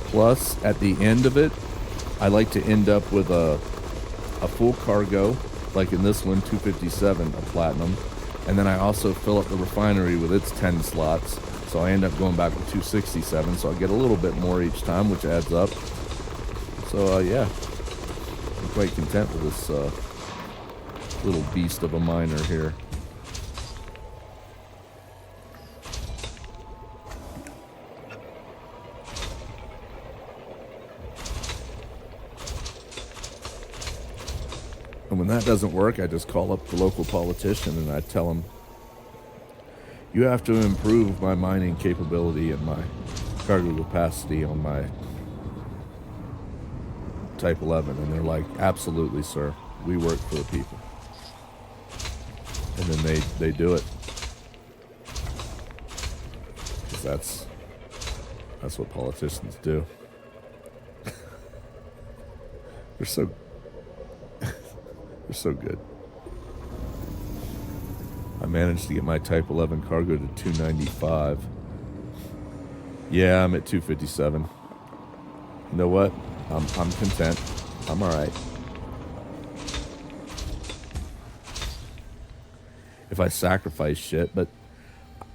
Plus, at the end of it, I like to end up with a full cargo, like in this one, 257 of platinum. And then I also fill up the refinery with its 10 slots. So I end up going back to 267. So I get a little bit more each time, which adds up. So, yeah, I'm quite content with this little beast of a miner here. And when that doesn't work, I just call up the local politician and I tell him, you have to improve my mining capability and my cargo capacity on my Type-11. And they're like, absolutely, sir. We work for the people. And then they do it. Because that's what politicians do. They're so good. I managed to get my Type-11 cargo to 295. Yeah, I'm at 257. You know what? I'm content. I'm all right. If I sacrifice shit, but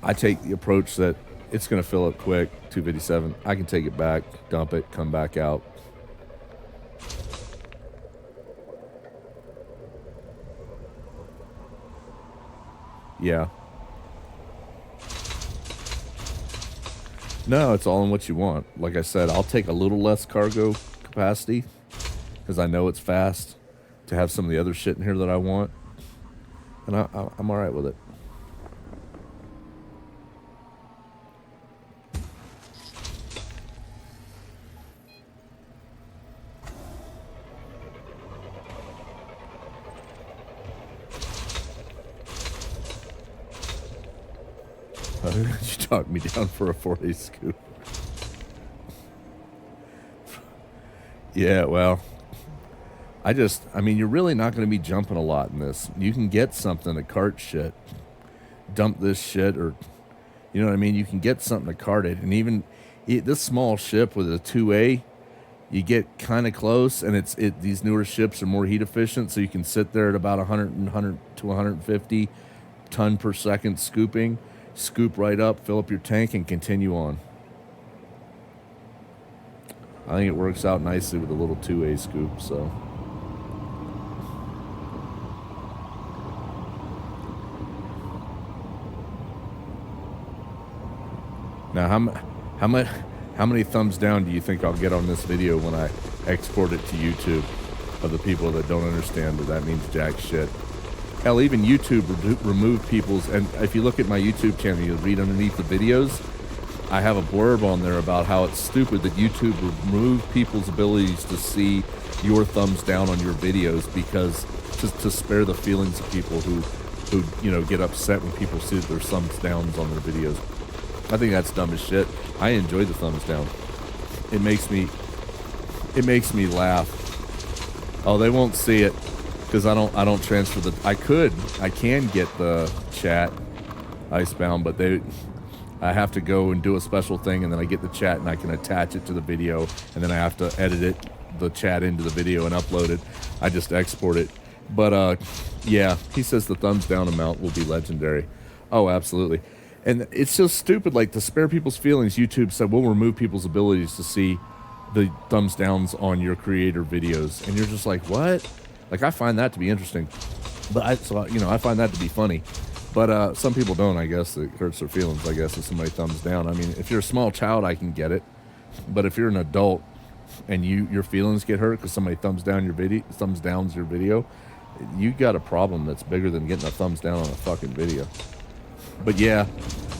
I take the approach that it's going to fill up quick, 257. I can take it back, dump it, come back out. Yeah. No, it's all in what you want. Like I said, I'll take a little less cargo capacity because I know it's fast to have some of the other shit in here that I want. And I'm all right with it. You talked me down for a 4A scoop. Yeah, well, I mean, you're really not going to be jumping a lot in this. You can get something to cart shit, dump this shit, or, you know what I mean? You can get something to cart it. And even this small ship with a 2A, you get kind of close, and these newer ships are more heat efficient, so you can sit there at about 100 to 150 ton per second scooping, scoop right up, fill up your tank, and continue on. I think it works out nicely with a little 2A scoop, so. Now, how many thumbs down do you think I'll get on this video when I export it to YouTube of the people that don't understand that means jack shit? Hell, even YouTube removed people's, and if you look at my YouTube channel, you'll read underneath the videos, I have a blurb on there about how it's stupid that YouTube removed people's abilities to see your thumbs down on your videos because to spare the feelings of people who you know get upset when people see their thumbs downs on their videos. I think that's dumb as shit. I enjoy the thumbs down. It makes me laugh. Oh, they won't see it because I don't transfer the. I can get the chat icebound, but I have to go and do a special thing, and then I get the chat, and I can attach it to the video, and then I have to edit the chat into the video and upload it. I just export it. But yeah, he says the thumbs down amount will be legendary. Oh, absolutely. And it's just stupid, like, to spare people's feelings, YouTube said, we'll remove people's abilities to see the thumbs downs on your creator videos. And you're just like, what? Like, I find that to be interesting. But I find that to be funny. But some people don't, I guess. It hurts their feelings, I guess, if somebody thumbs down. I mean, if you're a small child, I can get it. But if you're an adult and your feelings get hurt because somebody thumbs downs your video, you got a problem that's bigger than getting a thumbs down on a fucking video. But yeah,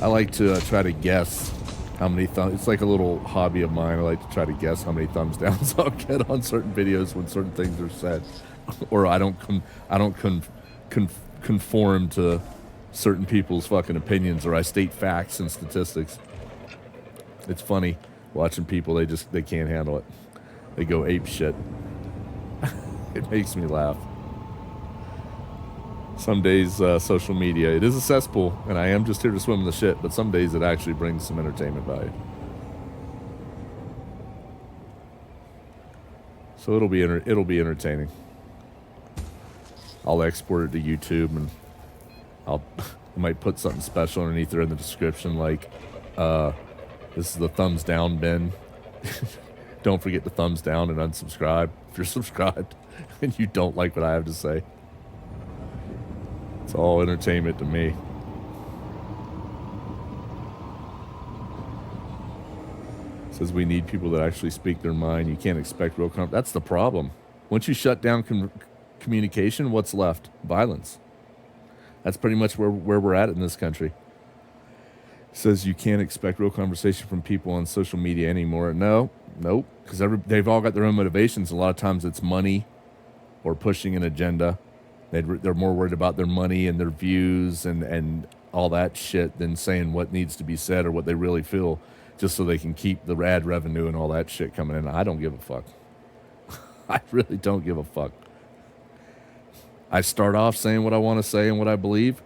I like to try to guess how many thumbs. It's like a little hobby of mine. I like to try to guess how many thumbs downs I'll get on certain videos when certain things are said, or I don't conform to certain people's fucking opinions, or I state facts and statistics. It's funny watching people. They can't handle it. They go ape shit. It makes me laugh. Some days, social media, it is a cesspool, and I am just here to swim in the shit, but some days it actually brings some entertainment value. So it'll be entertaining. I'll export it to YouTube, and I might put something special underneath there in the description, like, this is the thumbs down bin. Don't forget to thumbs down and unsubscribe if you're subscribed and you don't like what I have to say. It's all entertainment to me. It says we need people that actually speak their mind. You can't expect real that's the problem. Once you shut down communication, what's left? Violence. That's pretty much where we're at in this country. It says you can't expect real conversation from people on social media anymore. Nope, because they've all got their own motivations. A lot of times it's money or pushing an agenda. They're more worried about their money and their views and all that shit than saying what needs to be said or what they really feel, just so they can keep the ad revenue and all that shit coming in. I don't give a fuck. I really don't give a fuck. I start off saying what I want to say and what I believe,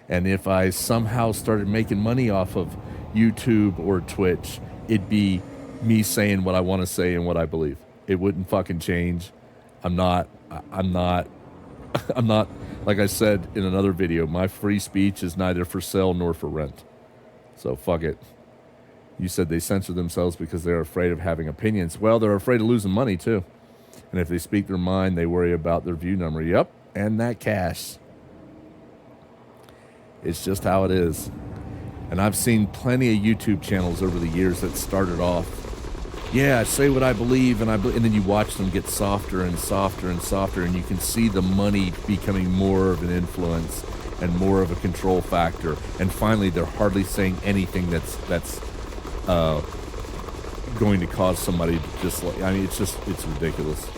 and if I somehow started making money off of YouTube or Twitch, it'd be me saying what I want to say and what I believe. It wouldn't fucking change. I'm not, like I said in another video, my free speech is neither for sale nor for rent. So fuck it. You said they censor themselves because they're afraid of having opinions. Well, they're afraid of losing money too. And if they speak their mind, they worry about their view number. Yep, and that cash. It's just how it is. And I've seen plenty of YouTube channels over the years that started off, yeah, I say what I believe, and then you watch them get softer and softer and softer, and you can see the money becoming more of an influence and more of a control factor. And finally, they're hardly saying anything that's going to cause somebody to dislike. I mean, it's ridiculous.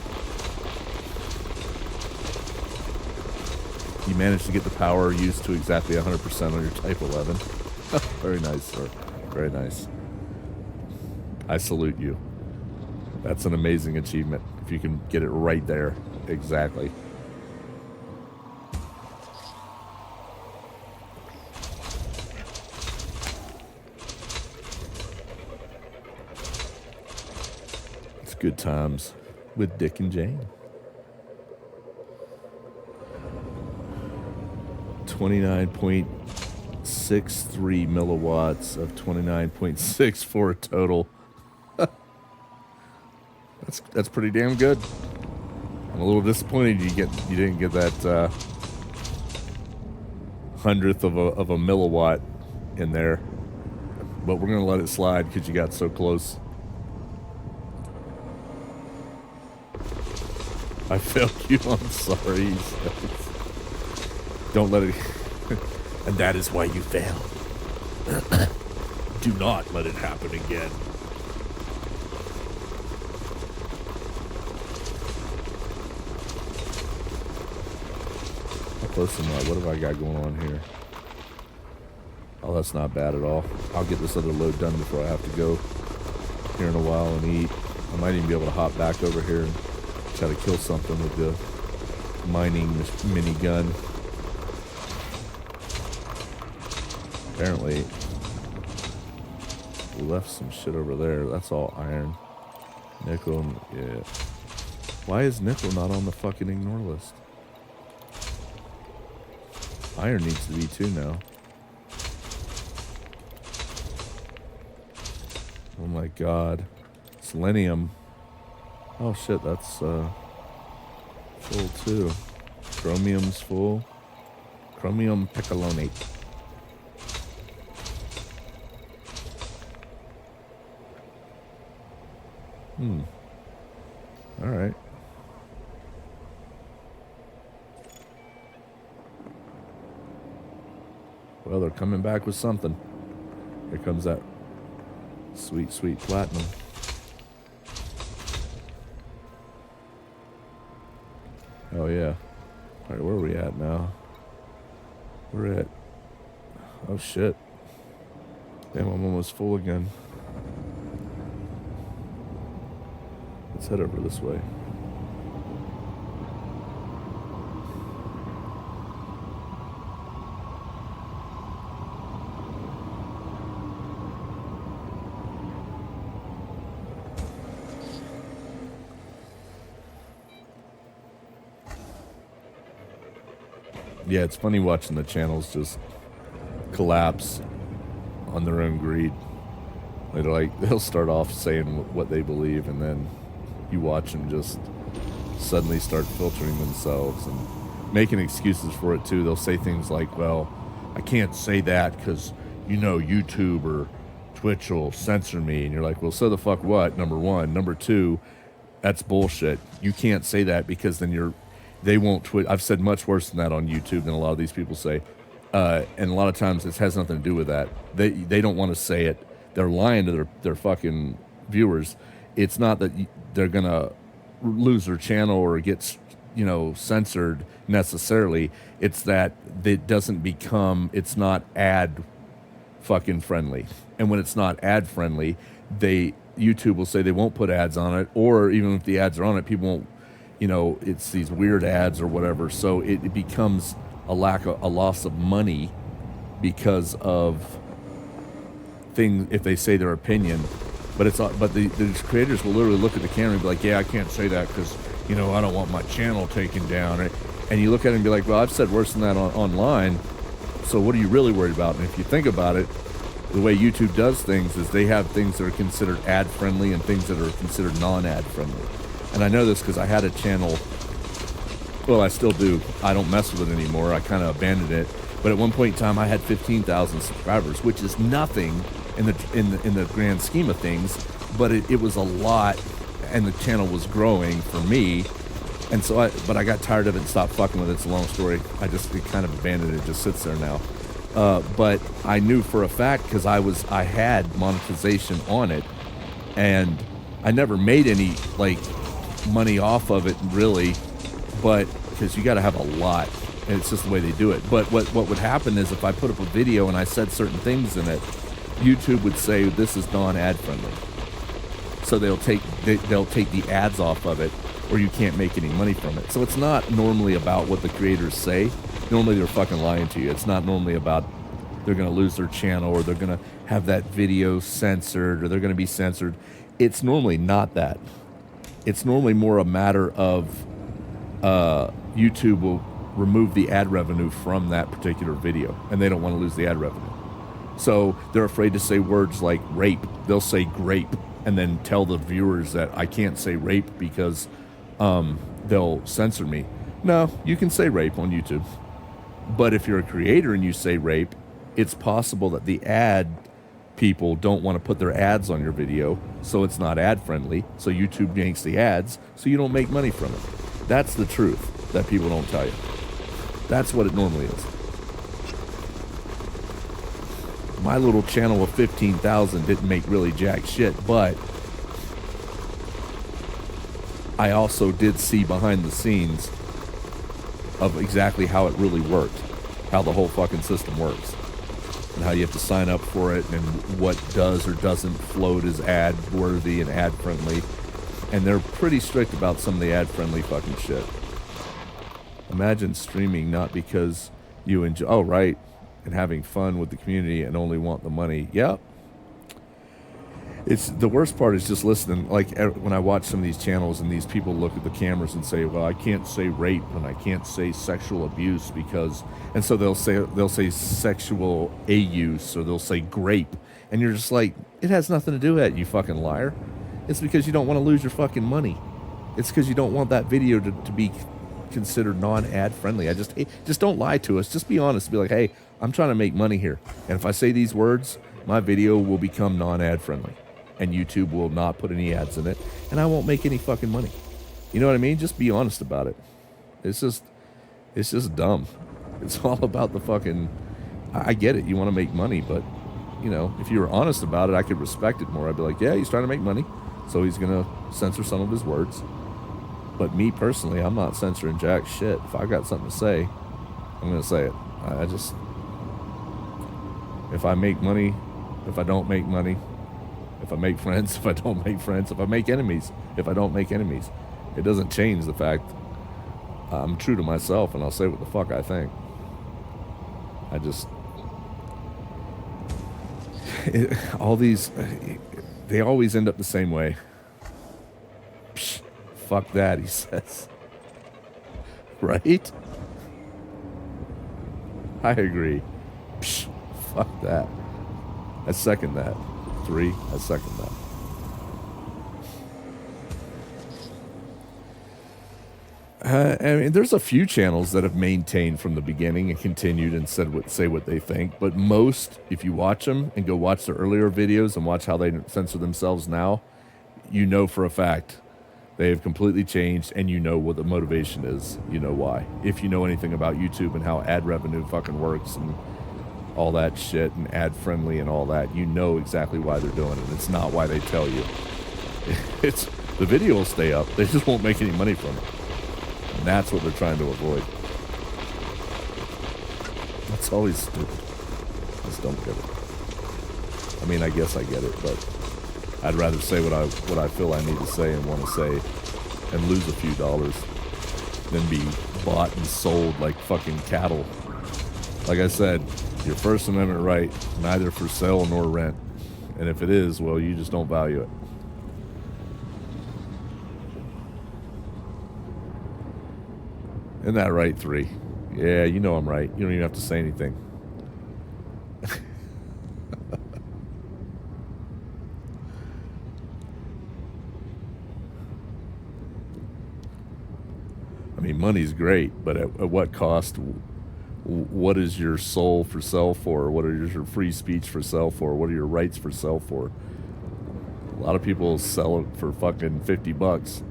You manage to get the power used to exactly 100% on your Type-11. Very nice, sir. Very nice. I salute you. That's an amazing achievement. If you can get it right there. Exactly. It's good times with Dick and Jane. 29.63 milliwatts of 29.6 for a total. That's pretty damn good. I'm a little disappointed you didn't get that hundredth of a milliwatt in there, but we're gonna let it slide because you got so close. I failed you. I'm sorry. He says. Don't let it. And that is why you failed. Do not let it happen again. How close am I? What have I got going on here? Oh, that's not bad at all. I'll get this other load done before I have to go here in a while and eat. I might even be able to hop back over here and try to kill something with the mining minigun. Apparently, we left some shit over there. That's all iron. Nickel, yeah. Why is nickel not on the fucking ignore list? Iron needs to be too now. Oh my god. Selenium. Oh shit, that's full too. Chromium's full. Chromium picolonate. Alright. Well, they're coming back with something. Here comes that sweet, sweet platinum. Oh, yeah. Alright, where are we at now? We're at... Oh, shit. Damn, I'm almost full again. Let's head over this way. Yeah, it's funny watching the channels just collapse on their own greed. They'll start off saying what they believe, and then you watch them just suddenly start filtering themselves and making excuses for it too. They'll say things like, well, I can't say that because, YouTube or Twitch will censor me. And you're like, well, so the fuck what, number one. Number two, that's bullshit. You can't say that because then they won't tweet. I've said much worse than that on YouTube than a lot of these people say. And a lot of times it has nothing to do with that. They don't want to say it. They're lying to their fucking viewers. It's not that they're going to lose their channel or get, censored necessarily. It's that it's not ad fucking friendly. And when it's not ad friendly, YouTube will say they won't put ads on it, or even if the ads are on it, people won't, it's these weird ads or whatever. So it becomes a loss of money because of things if they say their opinion. But the creators will literally look at the camera and be like, yeah, I can't say that because, I don't want my channel taken down. And you look at it and be like, well, I've said worse than that online. So what are you really worried about? And if you think about it, the way YouTube does things is they have things that are considered ad friendly and things that are considered non-ad friendly. And I know this because I had a channel. Well, I still do. I don't mess with it anymore. I kind of abandoned it. But at one point in time, I had 15,000 subscribers, which is nothing in the grand scheme of things. But it was a lot, and the channel was growing for me. And so I got tired of it and stopped fucking with it. It's a long story. It kind of abandoned it. It just sits there now. But I knew for a fact because I had monetization on it, and I never made any money off of it really, but because you got to have a lot And it's just the way they do it. But what would happen is if I put up a video and I said certain things in it, YouTube would say this is non-ad friendly. So they'll take the ads off of it, or you can't make any money from it. So it's not normally about what the creators say. Normally they're fucking lying to you. It's not normally about they're going to lose their channel, or they're going to have that video censored, or they're going to be censored. It's normally not that. It's normally more a matter of YouTube will remove the ad revenue from that particular video, and they don't want to lose the ad revenue. So they're afraid to say words like rape. They'll say grape and then tell the viewers that I can't say rape because they'll censor me. No, you can say rape on YouTube. But if you're a creator and you say rape, it's possible that the ad people don't want to put their ads on your video, so it's not ad friendly, so YouTube yanks the ads, so you don't make money from it. That's the truth that people don't tell you. That's what it normally is. My little channel of 15,000 didn't make really jack shit, but I also did see behind the scenes of exactly how it really worked, how the whole fucking system works, and how you have to sign up for it, and what does or doesn't float as ad worthy and ad friendly. And they're pretty strict about some of the ad friendly fucking shit. Imagine streaming not because you enjoy, oh right, and having fun with the community and only want the money. Yep. It's the worst part is just listening. Like when I watch some of these channels and these people look at the cameras and say, well, I can't say rape and I can't say sexual abuse because, and so they'll say sexual abuse, or they'll say grape. And you're just like, it has nothing to do with that, you fucking liar. It's because you don't want to lose your fucking money. It's because you don't want that video to be considered non-ad friendly. Just don't lie to us. Just be honest. Be like, hey, I'm trying to make money here. And if I say these words, my video will become non-ad friendly. And YouTube will not put any ads in it. And I won't make any fucking money. You know what I mean? Just be honest about it. It's just dumb. It's all about the fucking, I get it. You want to make money, but you know, if you were honest about it, I could respect it more. I'd be like, yeah, he's trying to make money, so he's going to censor some of his words. But me personally, I'm not censoring jack shit. If I got something to say, I'm going to say it. I just, if I make money, if I don't make money, if I make friends, if I don't make friends, if I make enemies, if I don't make enemies, it doesn't change the fact I'm true to myself, and I'll say what the fuck I think. All these, they always end up the same way. Psh, fuck that, he says. Right? I agree. Psh, fuck that. I second that. 3, I second that. I mean, there's a few channels that have maintained from the beginning and continued and say what they think. But most, if you watch them and go watch their earlier videos and watch how they censor themselves now, you know for a fact they have completely changed, and you know what the motivation is. You know why. If you know anything about YouTube and how ad revenue fucking works and all that shit and ad friendly and all that, you know exactly why they're doing it. It's not why they tell you. It's the video will stay up. They just won't make any money from it. And that's what they're trying to avoid. That's always stupid. I just don't get it. I mean, I guess I get it, but I'd rather say what I feel I need to say and want to say and lose a few dollars than be bought and sold like fucking cattle. Like I said, your First Amendment right, neither for sale nor rent. And if it is, well, you just don't value it. Isn't that right, 3? Yeah, you know I'm right. You don't even have to say anything. I mean, money's great, but at what cost? What is your soul for sale for? What are your free speech for sale for? What are your rights for sale for? A lot of people sell it for fucking $50.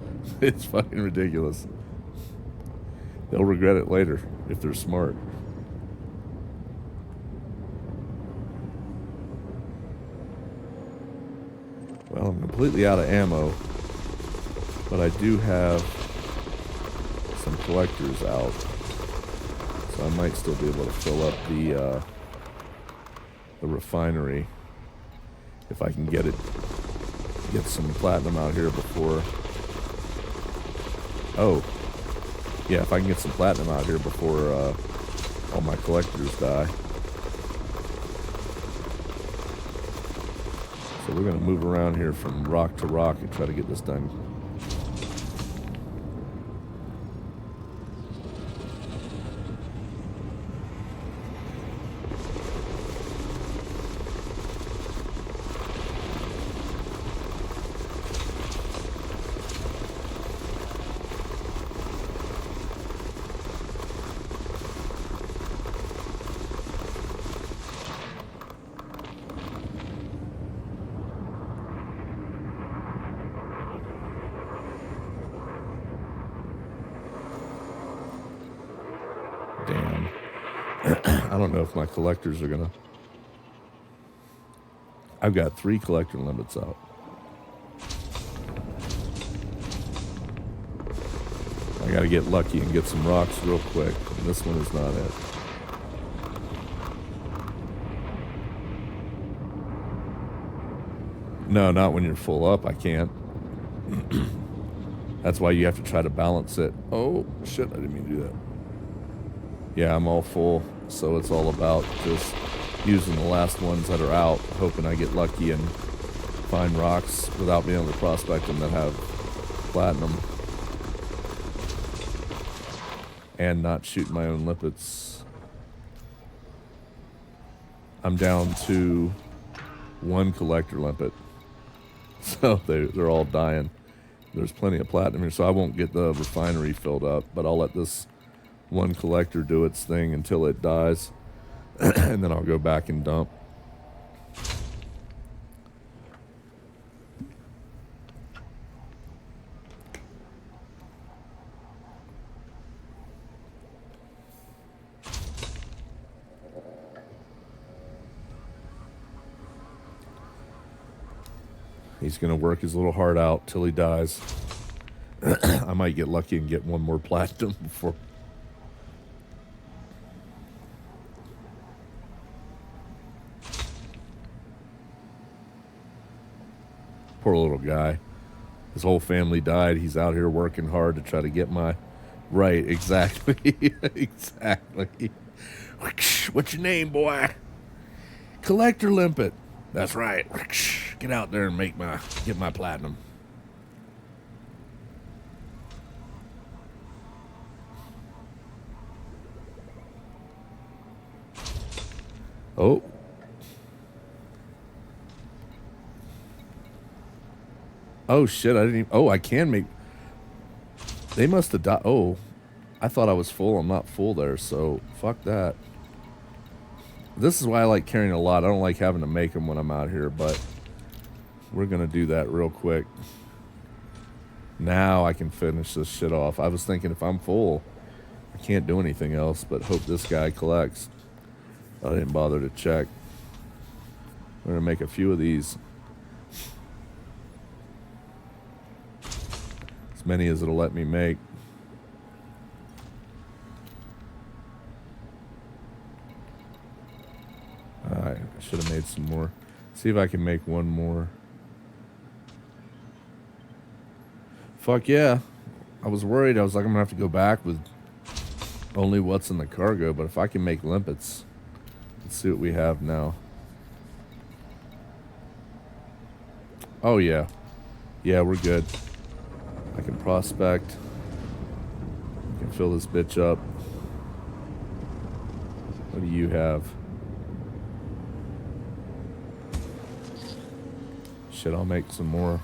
It's fucking ridiculous. They'll regret it later if they're smart. Well, I'm completely out of ammo, but I do have some collectors out. I might still be able to fill up the refinery if I can get some platinum out here before. Oh, yeah, if I can get some platinum out here before all my collectors die. So we're going to move around here from rock to rock and try to get this done. Damn. I don't know if my collectors are gonna... I've got 3 collector limits out. I gotta get lucky and get some rocks real quick. And this one is not it. No, not when you're full up. I can't. That's why you have to try to balance it. Oh, shit. I didn't mean to do that. Yeah, I'm all full. So it's all about just using the last ones that are out, hoping I get lucky and find rocks without being able to prospect them that have platinum. And not shoot my own limpets. I'm down to 1 collector limpet. So they're all dying. There's plenty of platinum here, so I won't get the refinery filled up, but I'll let this 1 collector do its thing until it dies, and then I'll go back and dump. He's going to work his little heart out till he dies. I might get lucky and get 1 more platinum before. Poor little guy. His whole family died. He's out here working hard to try to get my... Right, exactly. Exactly. What's your name, boy? Collector Limpet. That's right. Get out there and get my platinum. Oh. Oh, shit. I didn't even... Oh, I can make... They must have died. Oh. I thought I was full. I'm not full there, so fuck that. This is why I like carrying a lot. I don't like having to make them when I'm out here, but we're going to do that real quick. Now I can finish this shit off. I was thinking if I'm full, I can't do anything else but hope this guy collects. I didn't bother to check. We're going to make a few of these. As many as it'll let me make. Alright, I should have made some more. See if I can make 1 more. Fuck yeah. I was worried. I was like, I'm going to have to go back with only what's in the cargo. But if I can make limpets, let's see what we have now. Oh, yeah. Yeah, we're good. I can prospect. I can fill this bitch up. What do you have? Shit, I'll make some more.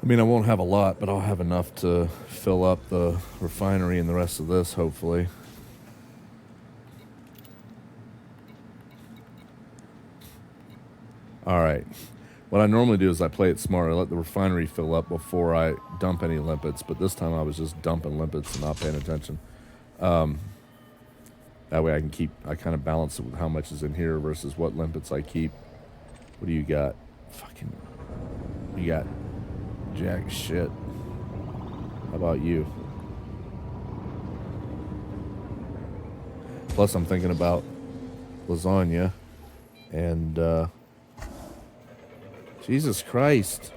I mean, I won't have a lot, but I'll have enough to fill up the refinery and the rest of this, hopefully. Alright. What I normally do is I play it smart. I let the refinery fill up before I dump any limpets, but this time I was just dumping limpets and not paying attention. That way I kind of balance it with how much is in here versus what limpets I keep. What do you got? Fucking, you got jack shit. How about you? Plus, I'm thinking about lasagna, and Jesus Christ.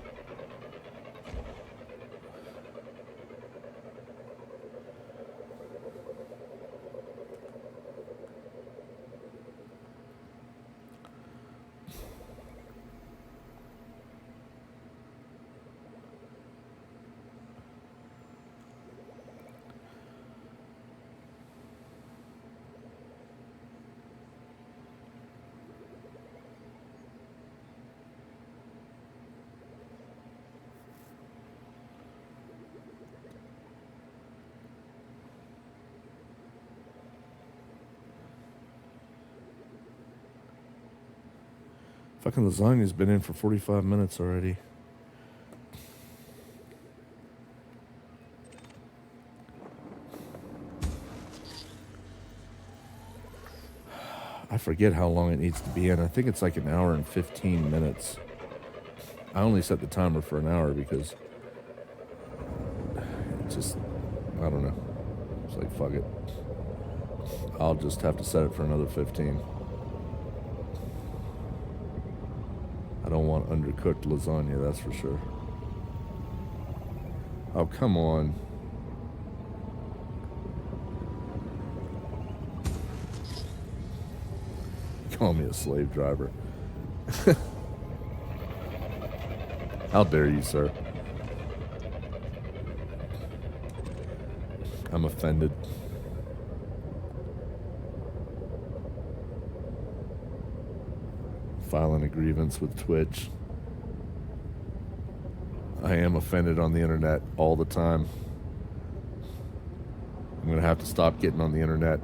Fucking lasagna's been in for 45 minutes already. I forget how long it needs to be in. I think it's like an hour and 15 minutes. I only set the timer for an hour because it just, I don't know. It's like, fuck it. I'll just have to set it for another 15. I don't want undercooked lasagna, that's for sure. Oh, come on. Call me a slave driver. How dare you, sir? I'm offended. Filing a grievance with Twitch. I am offended on the internet all the time. I'm gonna have to stop getting on the internet.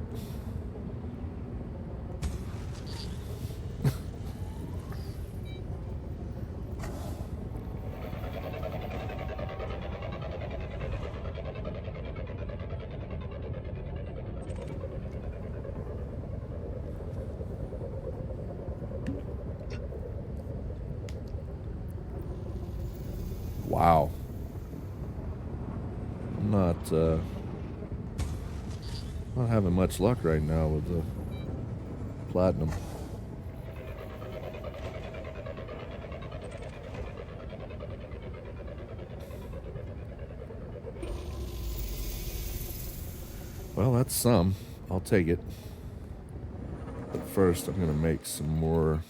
Wow. I'm not having much luck right now with the platinum. Well, that's some. I'll take it. But first, I'm going to make some more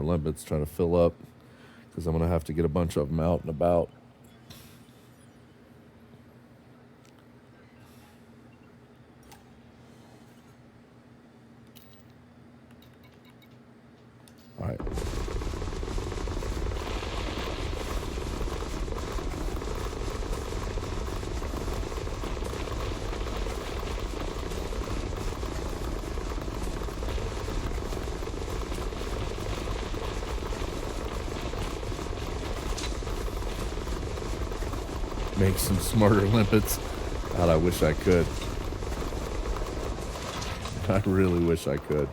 limpets, try to fill up, because I'm going to have to get a bunch of them out and about. All right. Make some smarter limpets. God, I wish I could. I really wish I could.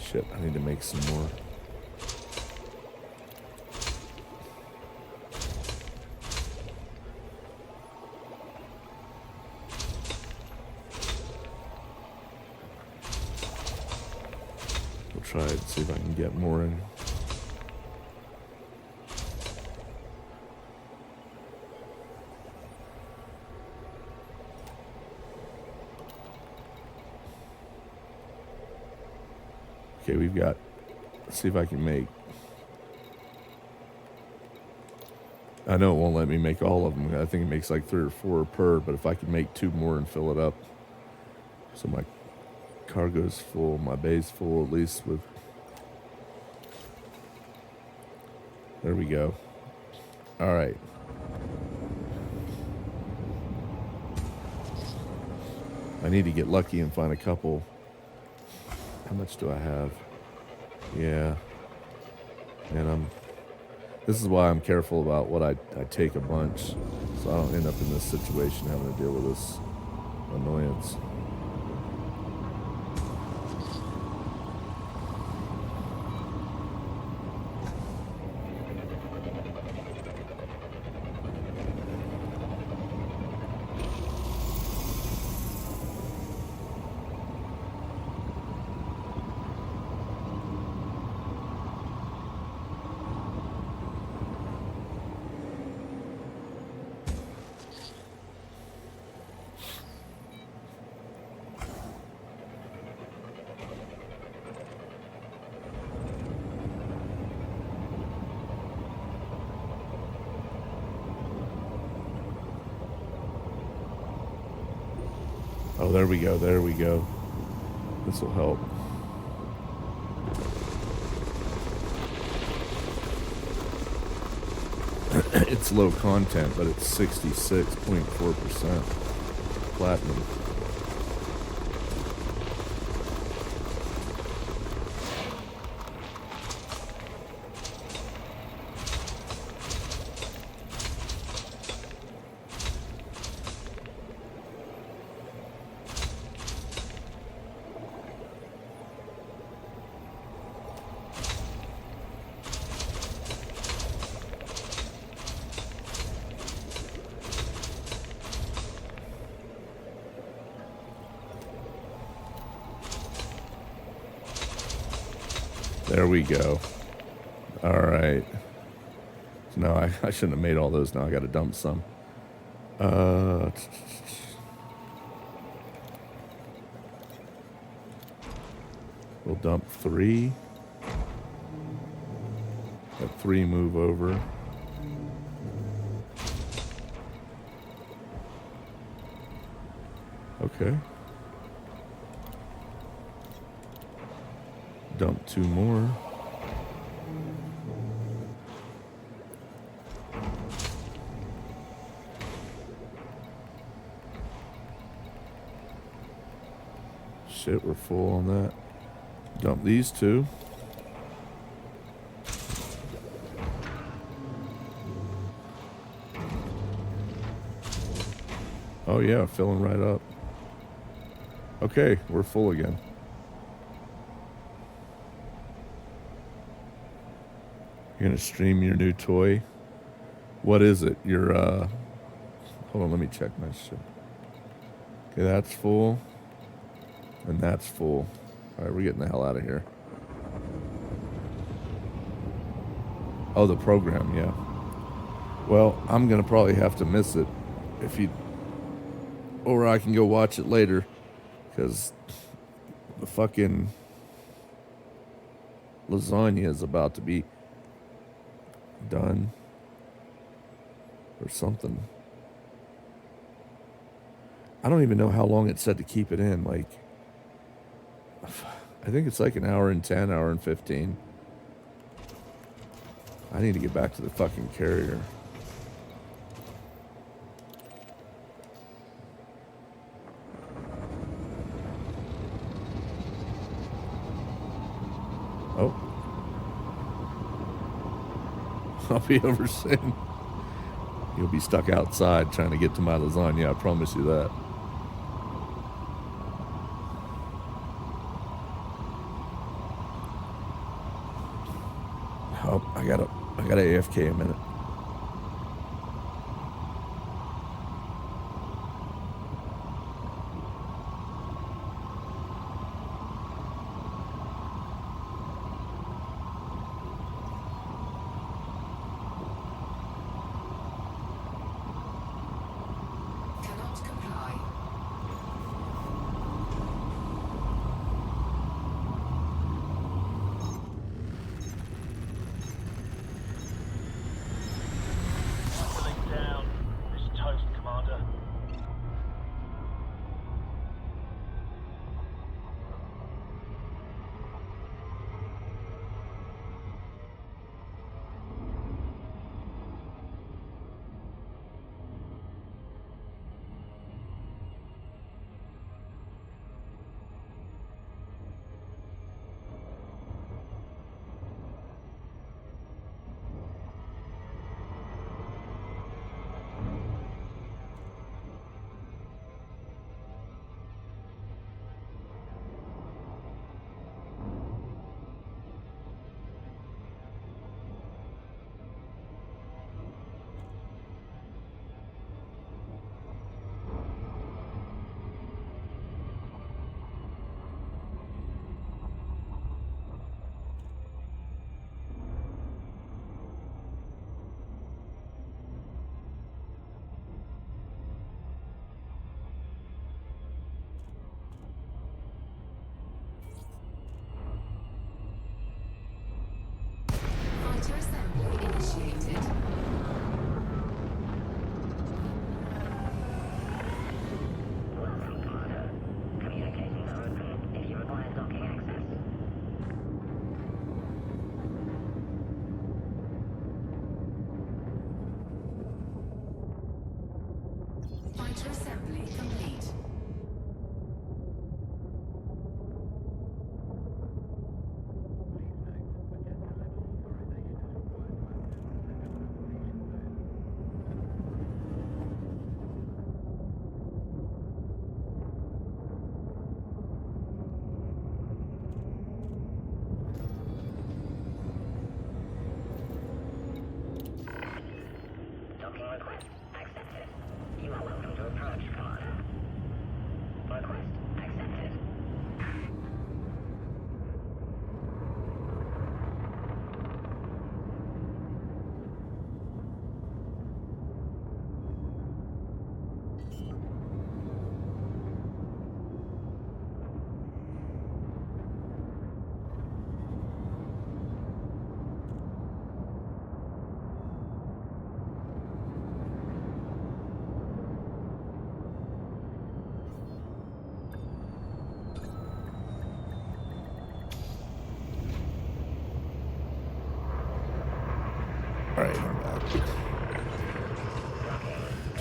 Shit, I need to make some more. We'll try it, see if I can get more in. Okay, we've got, let's see if I can make, I know it won't let me make all of them. I think it makes like 3 or 4 per, but if I can make 2 more and fill it up, so my cargo's full, my bay's full at least with, there we go. All right. I need to get lucky and find a couple. How much do I have? Yeah. And this is why I'm careful about what I take a bunch, so I don't end up in this situation having to deal with this annoyance. Oh, there we go. There we go. This will help. It's low content, but it's 66.4% platinum. There we go. All right. No, I shouldn't have made all those. Now I got to dump some. We'll dump 3. Let 3 move over. Okay. Dump 2 more. Shit, we're full on that. Dump these 2. Oh yeah, filling right up. Okay, we're full again. You're gonna stream your new toy? What is it? Your hold on, let me check my shit. Okay, that's full. And that's full. Alright, we're getting the hell out of here. Oh, the program, yeah. Well, I'm gonna probably have to miss it if you, or I can go watch it later, because the fucking lasagna is about to be done or something. I don't even know how long it said to keep it in. Like, I think it's like an hour and 10, hour and 15. I need to get back to the fucking carrier. Oh. I'll be over soon. You'll be stuck outside trying to get to my lasagna, I promise you that. Oh, I gotta AFK a minute. Cannot comply.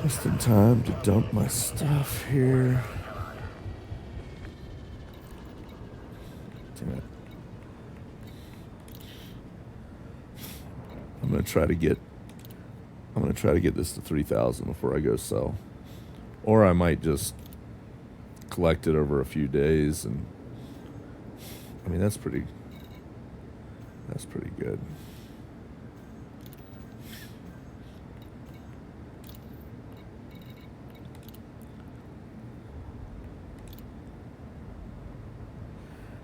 Just in time to dump my stuff here. Damn it. I'm gonna try to get this to 3,000 before I go sell. Or I might just collect it over a few days, and I mean that's pretty good.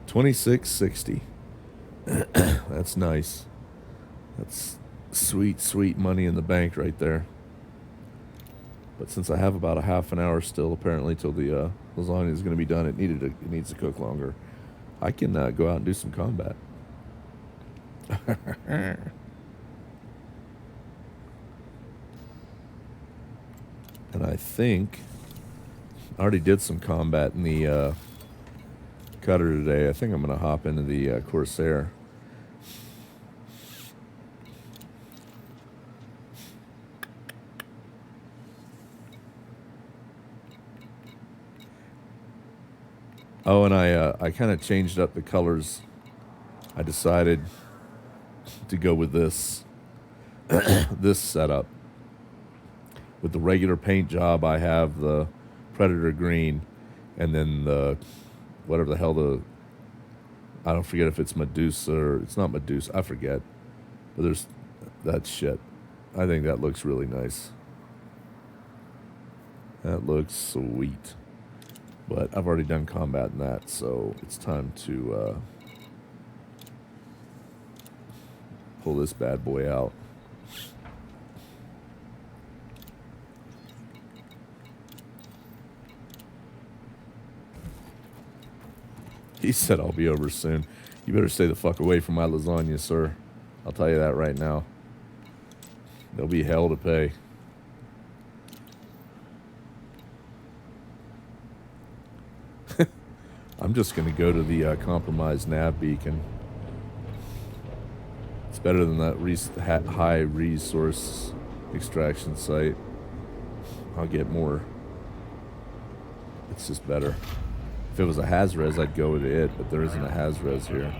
$26.60. That's nice. That's sweet money in the bank right there. But since I have about a half an hour still, apparently, till the lasagna is going to be done, it needs to cook longer. I can go out and do some combat. And I think I already did some combat in the cutter today. I think I'm going to hop into the Corsair. Oh, and I kind of changed up the colors. I decided to go with this this setup. With the regular paint job, I have the Predator green, and then the whatever the hell I don't forget if it's Medusa or it's not Medusa. I forget, but there's that shit. I think that looks really nice. That looks sweet. But I've already done combat in that, so it's time to pull this bad boy out. He said I'll be over soon. You better stay the fuck away from my lasagna, sir. I'll tell you that right now. There'll be hell to pay. I'm just going to go to the compromised nav beacon. It's better than that high resource extraction site. I'll get more. It's just better. If it was a Hazres, I'd go with it, but there isn't a Hazres here.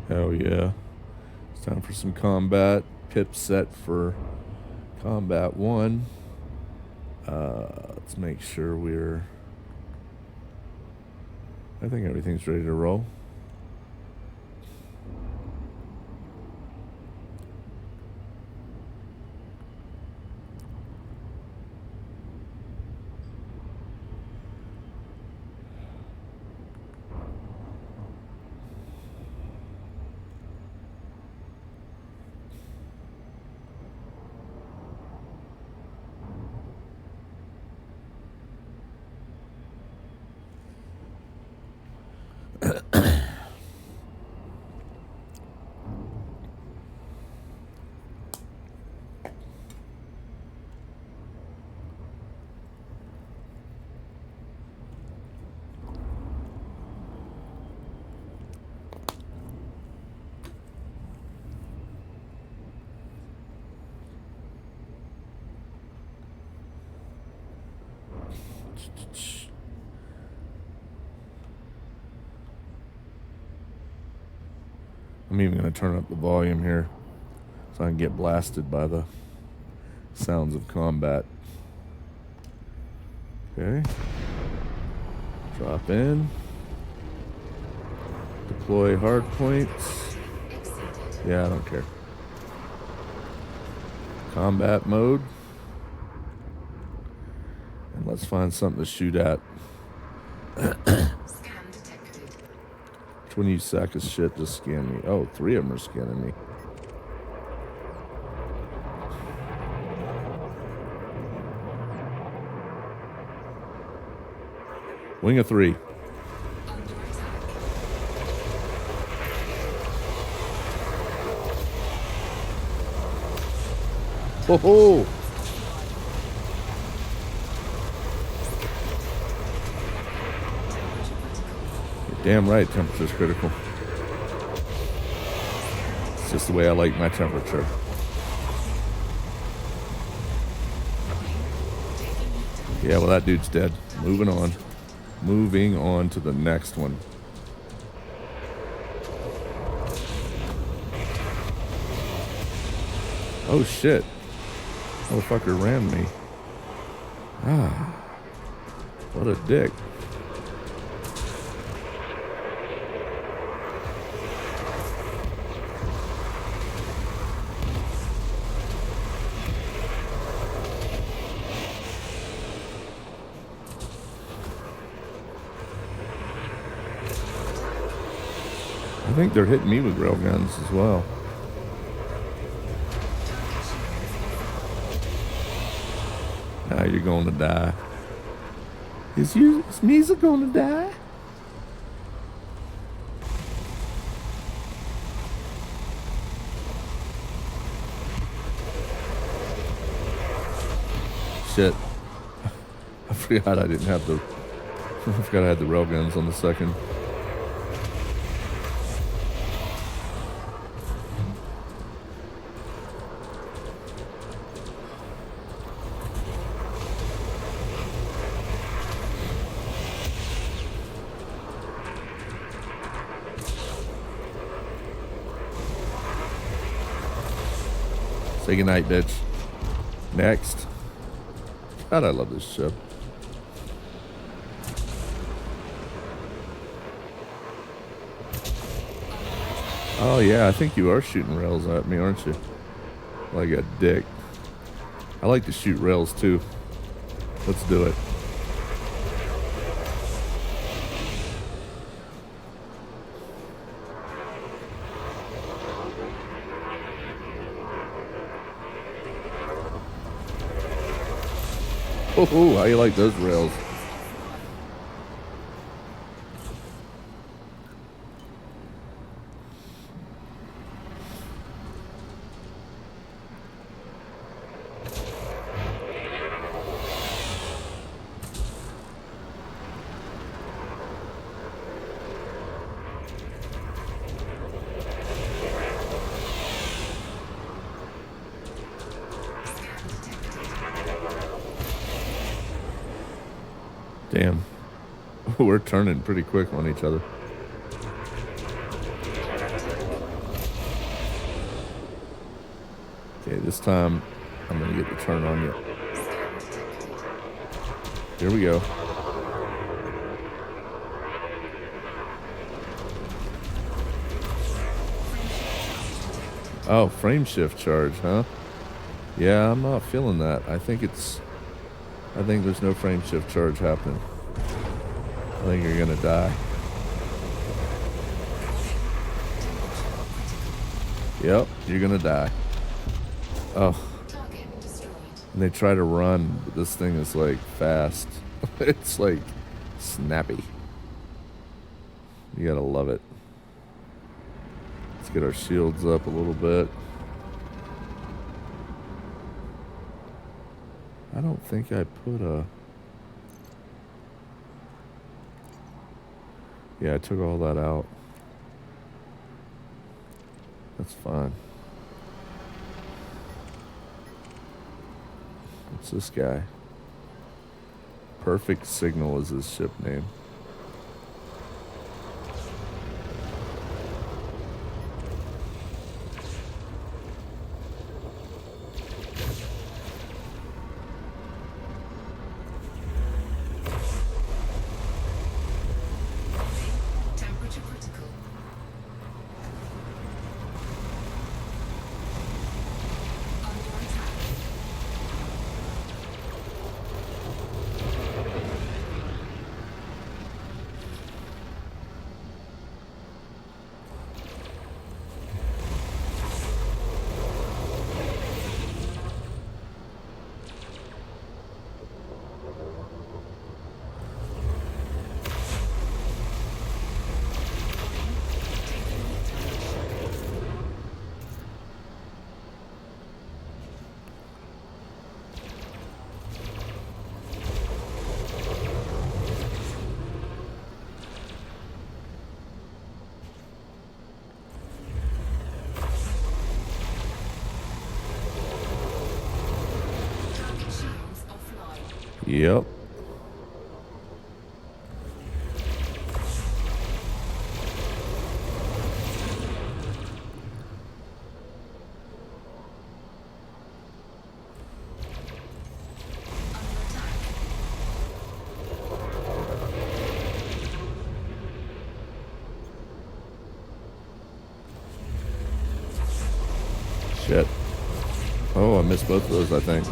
Hell yeah. It's time for some combat. Pip set for combat 1. Let's make sure I think everything's ready to roll. I'm even going to turn up the volume here so I can get blasted by the sounds of combat. Okay. Drop in. Deploy hard points. Yeah, I don't care. Combat mode. And let's find something to shoot at. Scan detected. Which one of you sack of shit just scanned me? Oh, 3 of them are scanning me. Wing of 3. Under attack. Ho ho! You're damn right, temperature's critical. It's just the way I like my temperature. Yeah, well, that dude's dead. Moving on. Moving on to the next one. Oh, shit. Motherfucker rammed me. Ah. What a dick. I think they're hitting me with railguns as well. Now you're going to die. Is Misa going to die? Shit. I forgot I didn't have the... I forgot I had the railguns on the second. Say goodnight, bitch. Next. God, I love this ship. Oh, yeah, I think you are shooting rails at me, aren't you? Like a dick. I like to shoot rails, too. Let's do it. Oh, how you like those rails? Damn. We're turning pretty quick on each other. Okay, this time I'm going to get the turn on you. Here we go. Oh, frame shift charge, huh? Yeah, I'm not feeling that. I think there's no frame shift charge happening. I think you're gonna die. Yep, you're gonna die. Oh. And they try to run, but this thing is like fast. It's like snappy. You gotta love it. Let's get our shields up a little bit. I don't think I put a... Yeah, I took all that out. That's fine. What's this guy? Perfect Signal is his ship name. Yep. Under attack. Shit. Oh, I missed both of those, I think.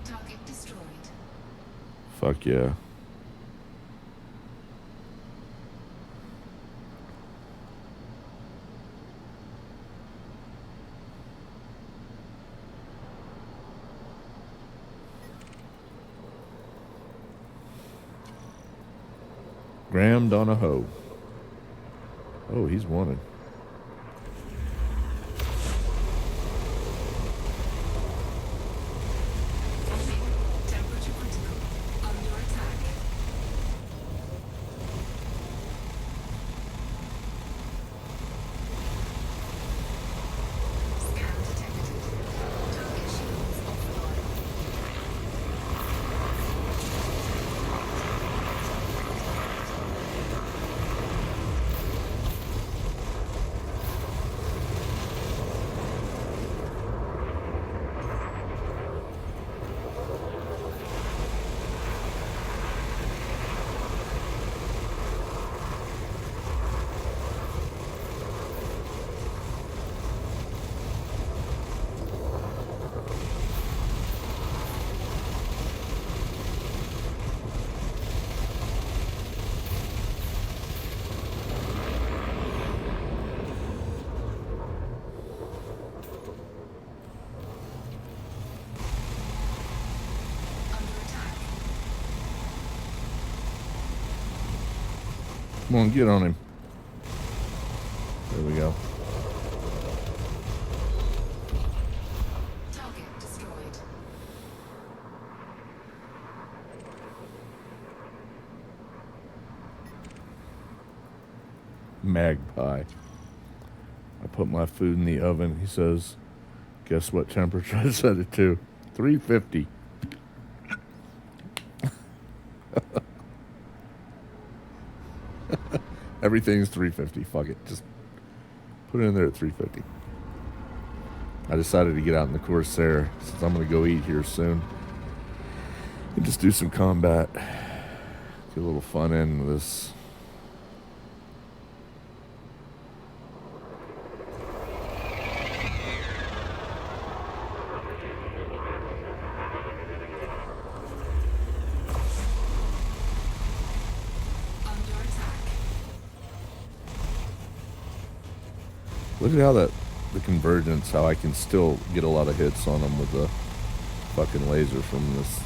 Target destroyed. Fuck yeah. Grammed on a hoe. Oh, he's wanted. Temperature critical. Under attack. Scan detected. Target shields offline. Under attack. Come on, get on him. There we go. Target destroyed. Magpie. I put my food in the oven. He says, guess what temperature I set it to? 350. Everything's 350. Fuck it. Just put it in there at 350. I decided to get out in the Corsair since I'm going to go eat here soon. And just do some combat. Get a little fun in this. Under attack. Look at how the convergence, how I can still get a lot of hits on them with the fucking laser from this.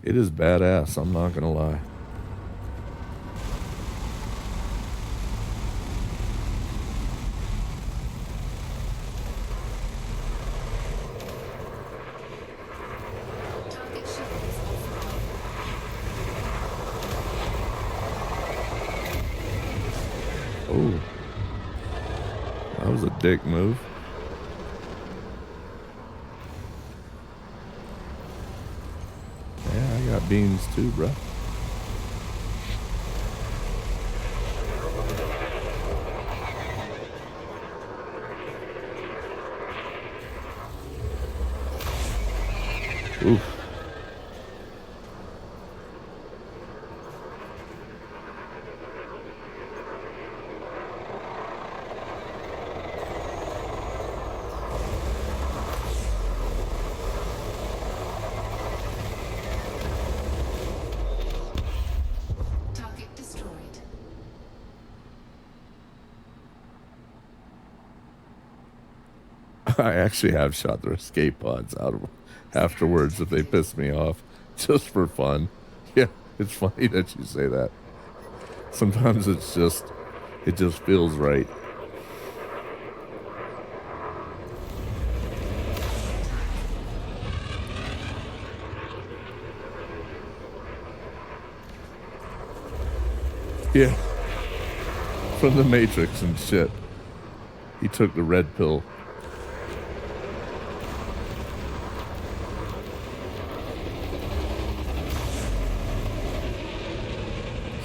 It is badass, I'm not gonna lie. Target shields offline. Oh. That was a dick move. Yeah, I got beans too, bro. Oof. Target destroyed. I actually have shot their escape pods out of afterwards if they piss me off, just for fun. Yeah, it's funny that you say that. Sometimes it just feels right. Yeah. From the Matrix and shit. He took the red pill.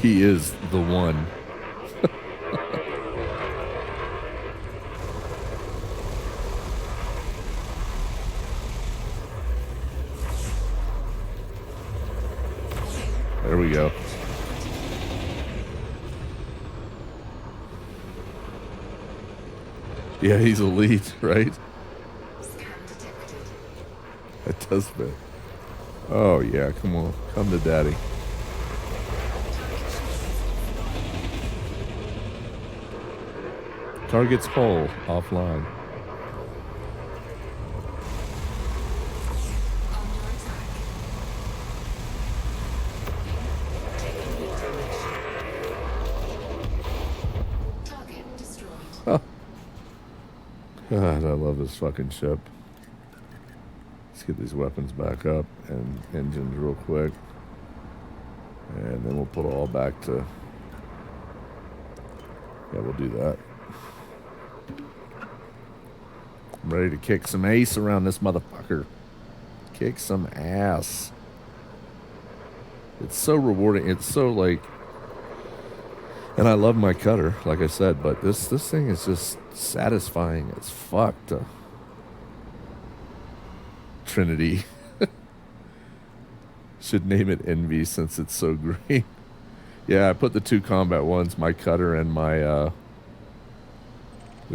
He is the one. There we go. Yeah, he's a lead, right? Scan detected. That does fit. Oh, yeah, come on. Come to daddy. Target's whole, offline. Under attack. Taking heat damage. Target destroyed. Oh. God, I love this fucking ship. Let's get these weapons back up and engines real quick. And then we'll put it all back to... Yeah, we'll do that. I'm ready to kick some ace around this motherfucker. Kick some ass. It's so rewarding. It's so like... And I love my cutter, like I said, but this thing is just satisfying as fuck to... Trinity. Should name it Envy since it's so green. Yeah, I put the two combat ones, my cutter and my the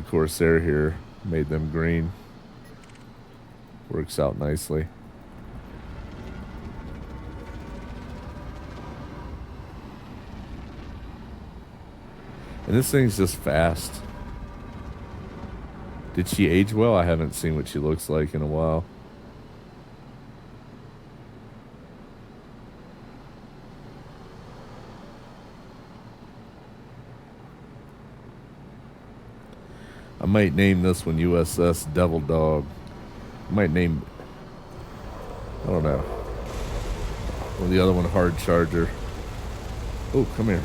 Corsair here, made them green. Works out nicely. And this thing's just fast. Did she age well? I haven't seen what she looks like in a while. I might name this one USS Devil Dog. I might name... I don't know. Or the other one Hard Charger. Oh, come here.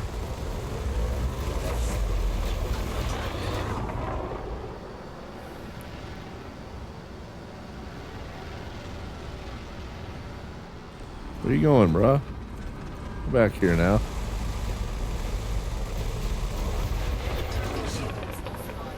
Where you going, bruh? Come back here now. Target shields offline.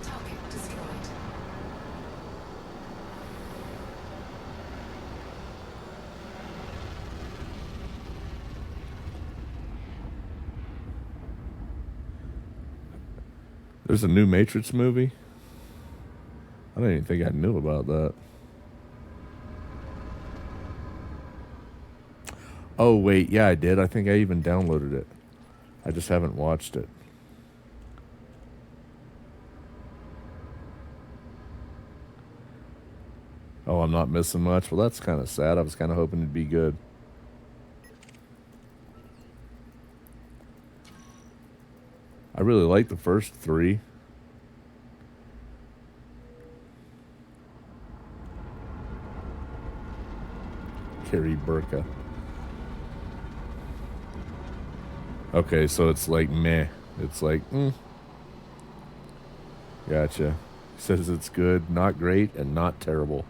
Target destroyed. There's a new Matrix movie. I don't even think I knew about that. Oh, wait. Yeah, I did. I think I even downloaded it. I just haven't watched it. Oh, I'm not missing much. Well, that's kind of sad. I was kind of hoping it'd be good. I really like the first three. Carrie Burka. Okay, so it's like meh. It's like, Gotcha. Says it's good, not great, and not terrible.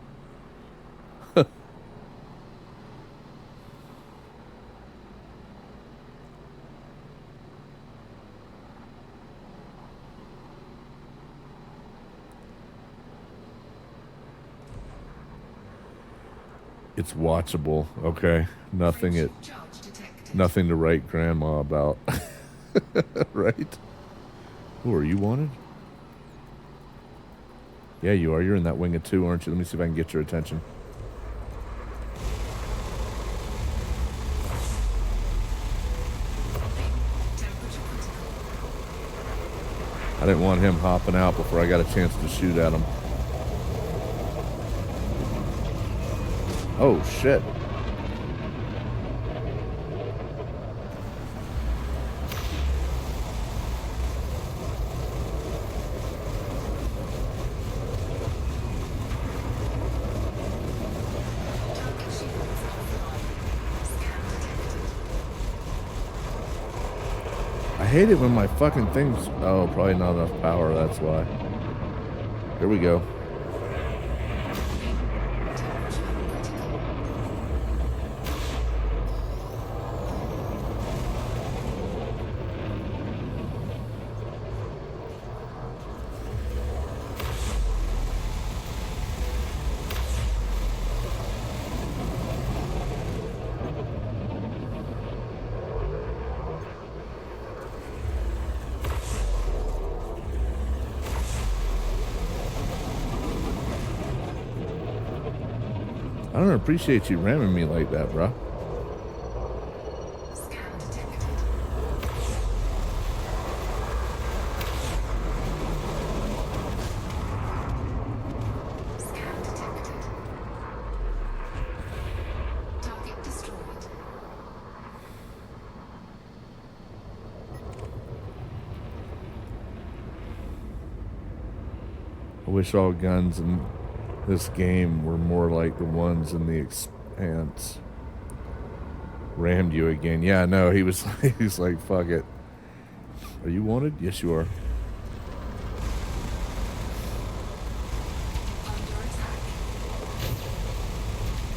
It's watchable. Okay. Nothing Charge detected. nothing to write grandma about. Right? Who are you wanted? Yeah, you are. You're in that wing of 2, aren't you? Let me see if I can get your attention. Temperature critical. I didn't want him hopping out before I got a chance to shoot at him. Oh, shit. Target shields offline. Scan detected. I hate it when my fucking things... Oh, probably not enough power, that's why. Here we go. Temperature critical. I don't appreciate you ramming me like that, bro. Scan detected. Scan detected. Target destroyed. I wish all guns in this game were more like the ones in the Expanse. Rammed you again. Yeah, no, he was he's like, fuck it. Are you wanted? Yes, you are. Under attack. Temperature critical.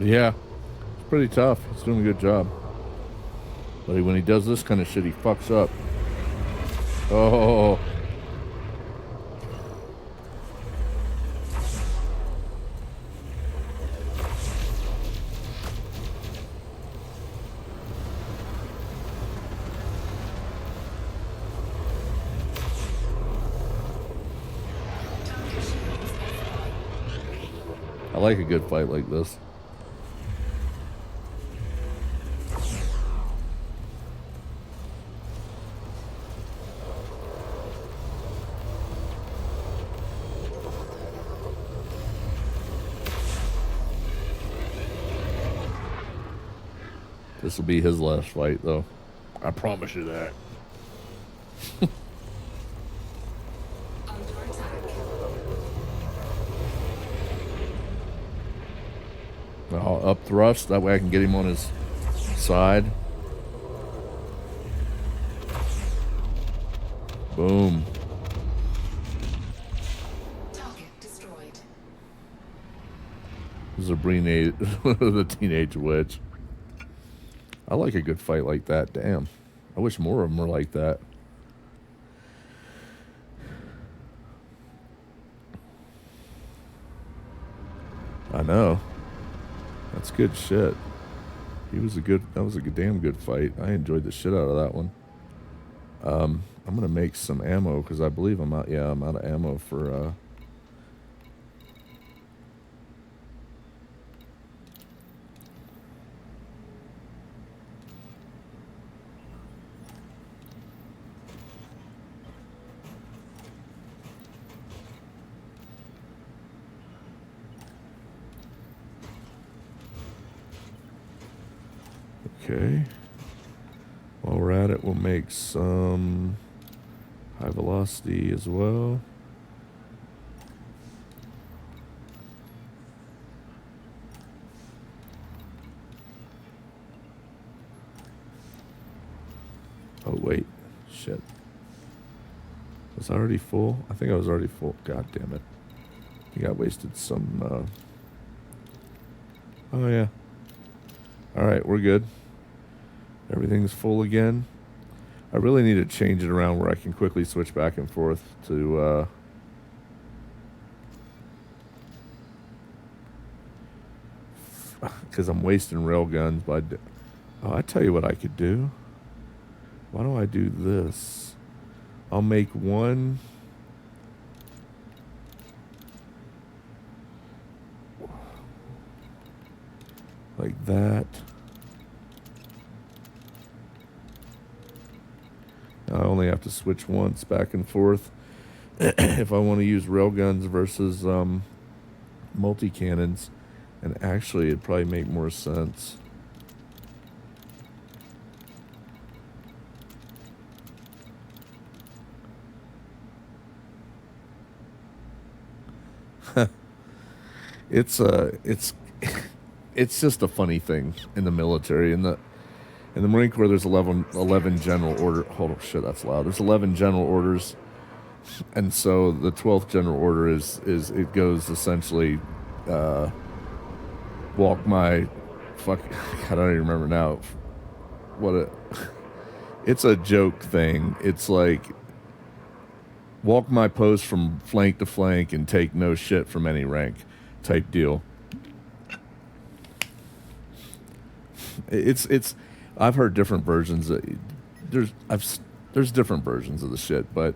Yeah, it's pretty tough. He's doing a good job. But when he does this kind of shit, he fucks up. Oh. Target shields offline. I like a good fight like this. This will be his last fight, though. I promise you that. Under attack. I'll up thrust. That way I can get him on his side. Boom. Target destroyed. This is a the teenage witch. I like a good fight like that. Damn. I wish more of them were like that. I know. That's good shit. That was a damn good fight. I enjoyed the shit out of that one. I'm gonna make some ammo because I believe I'm out of ammo for Okay. While we're at it, we'll make some high velocity as well. Oh, wait. Shit. Was I already full? I think I was already full. God damn it. I got wasted some, Oh, yeah. Alright, we're good. Everything's full again. I really need to change it around where I can quickly switch back and forth to, because I'm wasting rail guns by... Oh, I tell you what I could do. Why don't I do this? I'll make one... like that. I only have to switch once back and forth if I want to use railguns versus multi-cannons. And actually, it'd probably make more sense. It's just a funny thing in the military. In the Marine Corps, there's 11 general order. Hold on, shit, that's loud. There's 11 general orders, and so the 12th general order is it goes essentially, walk my, fuck, I don't even remember now. It's a joke thing. It's like, walk my post from flank to flank and take no shit from any rank, type deal. It's I've heard different versions. There's different versions of the shit, but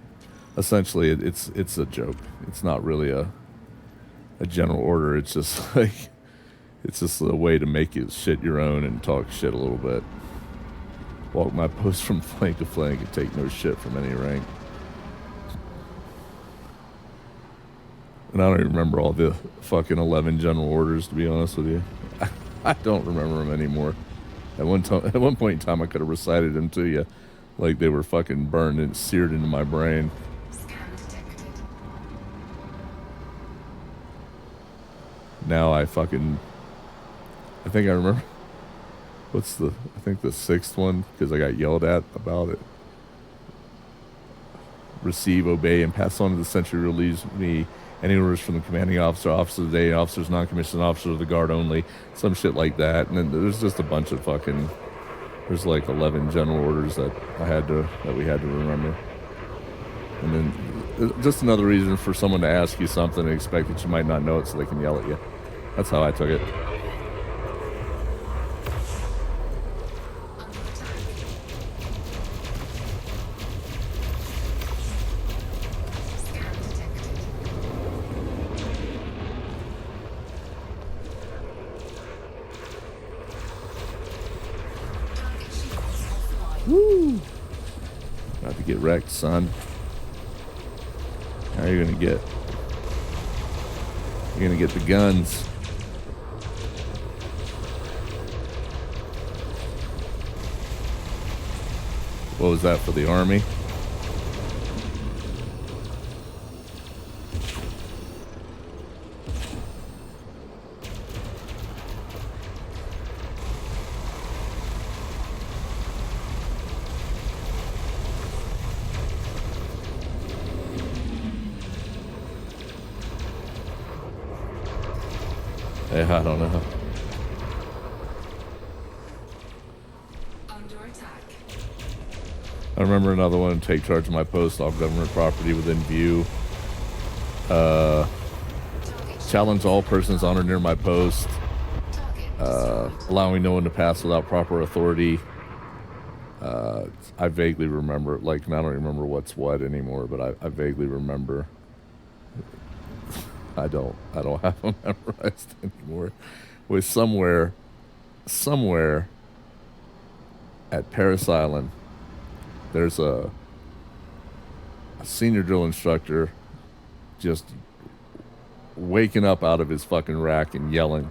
essentially it's a joke. It's not really a general order. It's just like it's just a way to make you shit your own and talk shit a little bit. Walk my post from flank to flank and take no shit from any rank. And I don't even remember all the fucking 11 general orders, to be honest with you. I don't remember them anymore. At one point in time, I could have recited them to you like they were fucking burned and seared into my brain. Scan detected. Now I think I remember. I think the 6th one, because I got yelled at about it. receive, obey, and pass on to the sentry relieves me any orders from the commanding officer, officer of the day, officers, non-commissioned officer of the guard only, some shit like that. And then there's just a bunch of fucking, there's like 11 general orders that we had to remember. And then just another reason for someone to ask you something and expect that you might not know it so they can yell at you. That's how I took it. Woo! About to get wrecked, son. How are you gonna get? You're gonna get the guns. What was that for the army? I don't know. Under attack. I remember another one, take charge of my post, all government property within view. Challenge all persons on or near my post. Allowing no one to pass without proper authority. I vaguely remember, like, and I don't remember what's what anymore, but I vaguely remember. I don't have them memorized anymore. Was somewhere at Paris Island, there's a senior drill instructor just waking up out of his fucking rack and yelling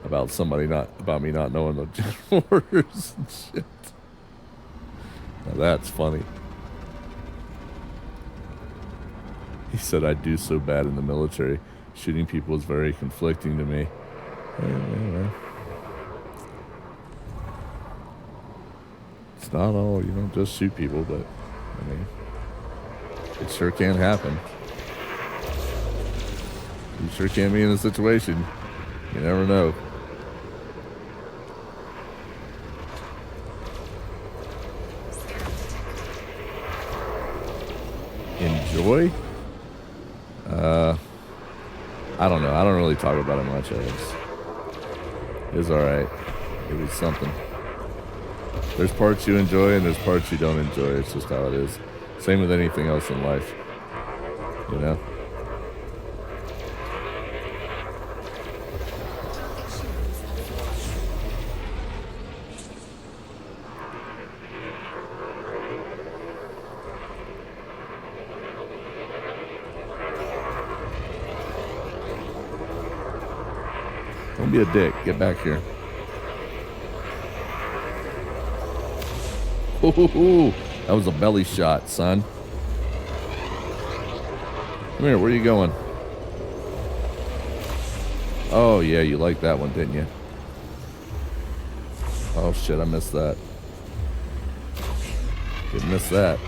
about me not knowing the general orders and shit. Now that's funny. He said, I do so bad in the military. Shooting people is very conflicting to me. Anyway. It's not all, you don't just shoot people, but, I mean, it sure can happen. You sure can be in a situation. You never know. Enjoy? I don't know. I don't really talk about it much. It was alright. It was something. There's parts you enjoy and there's parts you don't enjoy. It's just how it is. Same with anything else in life. You know? Don't be a dick. Get back here. Ooh, that was a belly shot, son. Come here. Where are you going? Oh, yeah. You liked that one, didn't you? Oh, shit. I missed that. Didn't miss that.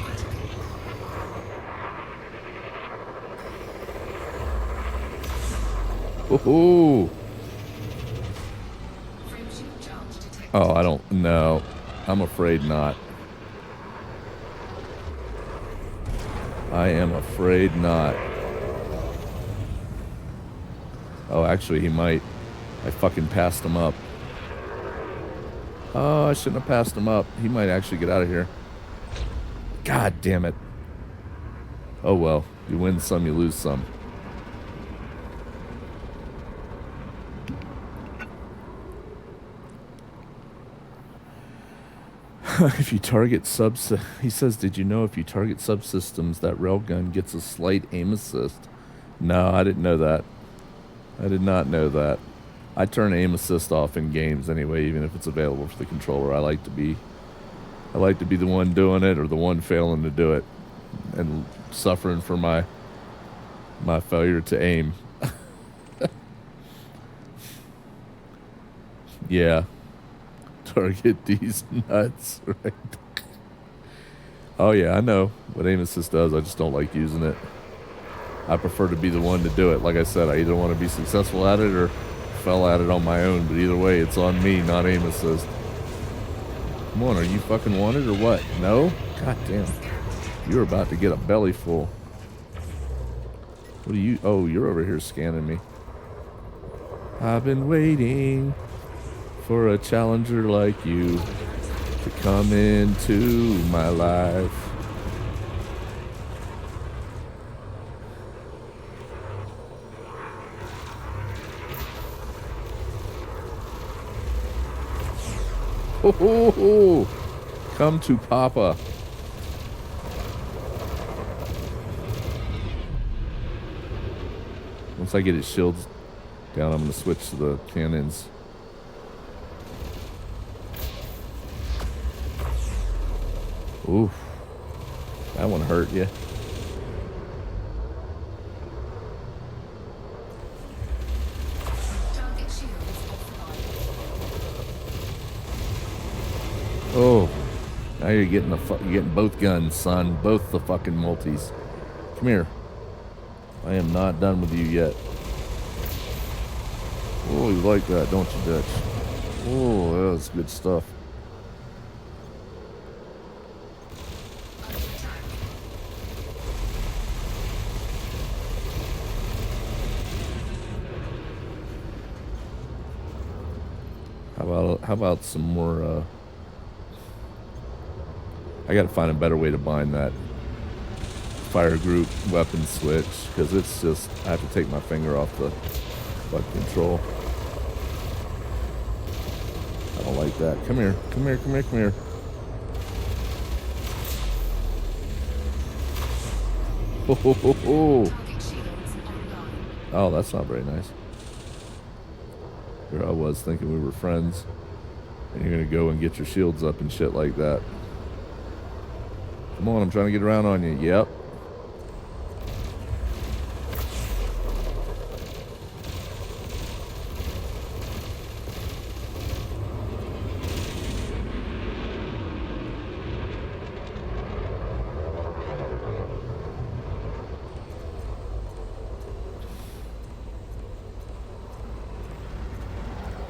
Ooh. Oh, I don't know. I'm afraid not. I am afraid not. Oh, actually, he might. I fucking passed him up. Oh, I shouldn't have passed him up. He might actually get out of here. God damn it. Oh, well. You win some, you lose some. If you target he says, did you know if you target subsystems, that railgun gets a slight aim assist? No, I didn't know that. I did not know that. I turn aim assist off in games anyway, even if it's available for the controller. I like to be the one doing it or the one failing to do it and suffering for my failure to aim. Yeah. Target these nuts, right? Oh yeah, I know what aim assist does. I just don't like using it. I prefer to be the one to do it. Like I said, I either want to be successful at it or fell at it on my own. But either way, it's on me, not aim assist. Come on, are you fucking wanted or what? No? God damn. You're about to get a belly full. What are you? Oh, you're over here scanning me. I've been waiting for a challenger like you to come into my life. Ho, ho, ho. Come to Papa. Once I get his shields down, I'm going to switch to the cannons. Oof. That one hurt you. Target shields offline. Oh. Now you're getting you're getting both guns, son. Both the fucking multis. Come here. I am not done with you yet. Oh, you like that, don't you, Dutch? Oh, that was good stuff. Under attack. How about some more? I got to find a better way to bind that fire group weapon switch because it's just I have to take my finger off the control. I don't like that. Come here, come here, come here, come here. Ho, ho, ho, ho. Target shields online. Oh, that's not very nice. Here I was thinking we were friends, and you're gonna go and get your shields up and shit like that. Come on, I'm trying to get around on you. Yep.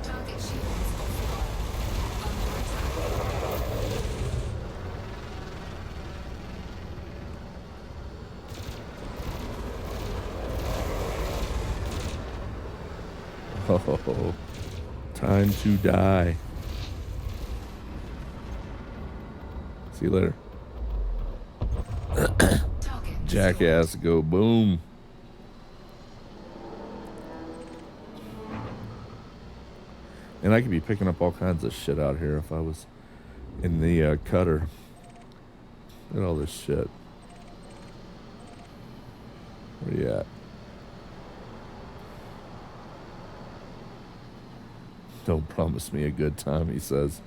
Target shields offline. Under attack. Oh, time to die. See you later. Target Jackass, go boom. And I could be picking up all kinds of shit out here if I was in the cutter. Look at all this shit. Where you at? Don't promise me a good time, he says.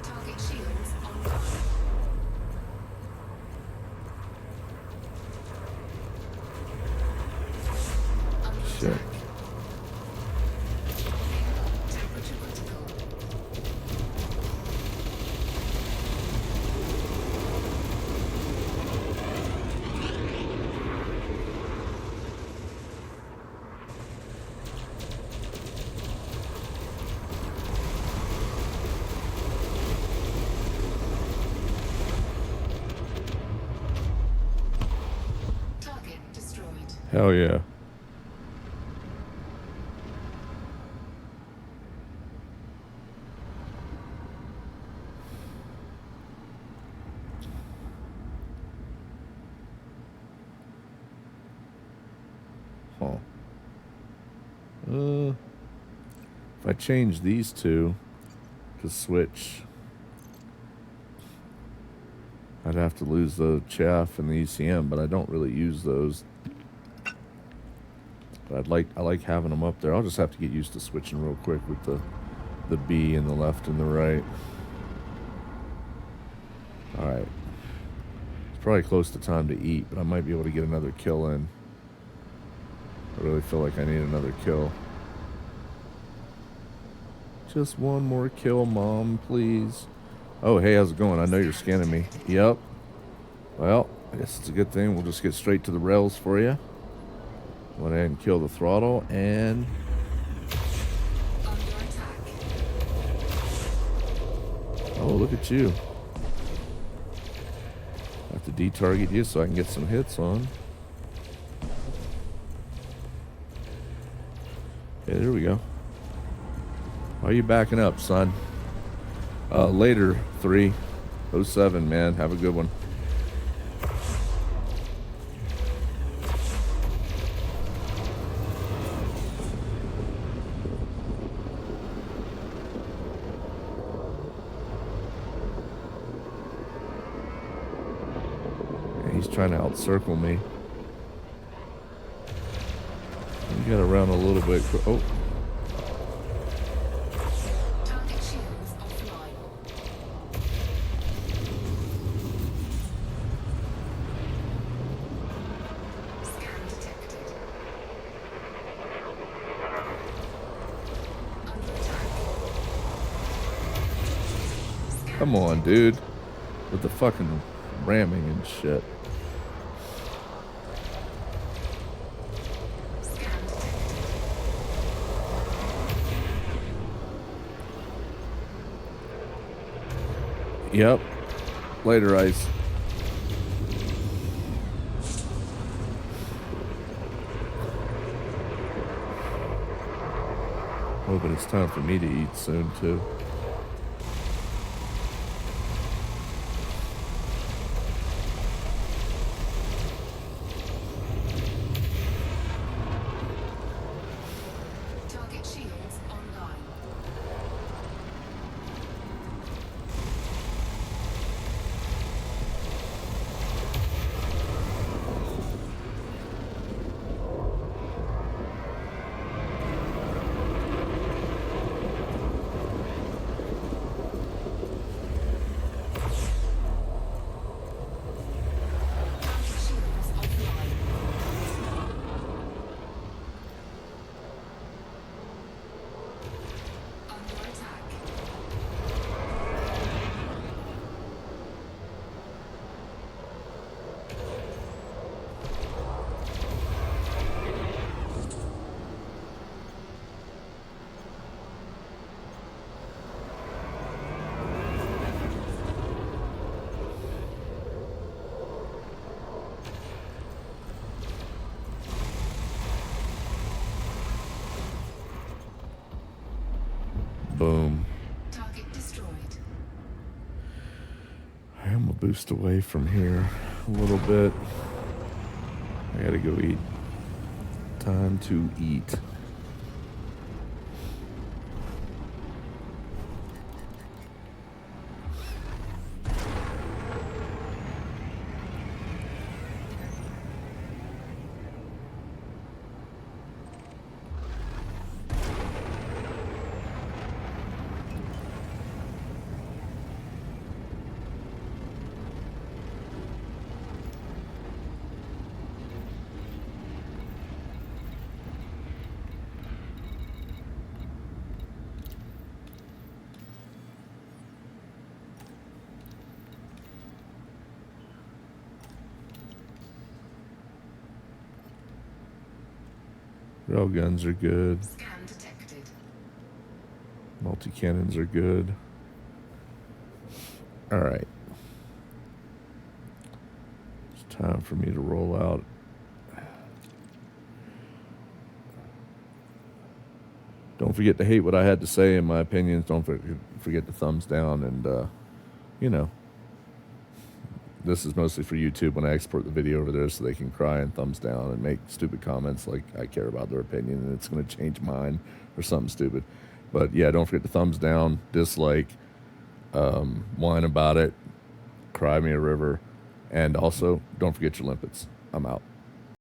Target shields online. Under Shit. attack. Temperature critical. Target destroyed. Hell yeah. Huh. If I change these two to switch, I'd have to lose the chaff and the ECM, but I don't really use those. But I like having them up there. I'll just have to get used to switching real quick with the B and the left and the right. All right. It's probably close to time to eat, but I might be able to get another kill in. I really feel like I need another kill. Just one more kill, Mom, please. Oh, hey, how's it going? I know you're scanning me. Yep. Well, I guess it's a good thing. We'll just get straight to the rails for you. Go ahead and kill the throttle and... Under attack. Oh, look at you. I have to detarget you so I can get some hits on. Okay, there we go. Why are you backing up, son? Later, 307, man. Have a good one. He's trying to outcircle me. You gotta run a little bit. Oh. Target shields offline. Scan detected. Under attack. Scan Come on, dude. With the fucking ramming and shit. Scan detected. Yep. Later, Ice. Oh, but it's time for me to eat soon, too. Target shields online. Target shields offline. Under attack. Boom. Target destroyed. I'm gonna boost away from here a little bit. I gotta go eat. Time to eat. Rail guns are good. Scan detected. Multi-cannons are good. Alright. It's time for me to roll out. Don't forget to hate what I had to say in my opinions. Don't forget the thumbs down and, you know, this is mostly for YouTube when I export the video over there so they can cry and thumbs down and make stupid comments like I care about their opinion and it's going to change mine or something stupid. But yeah, don't forget to thumbs down, dislike, whine about it, cry me a river, and also don't forget your limpets. I'm out.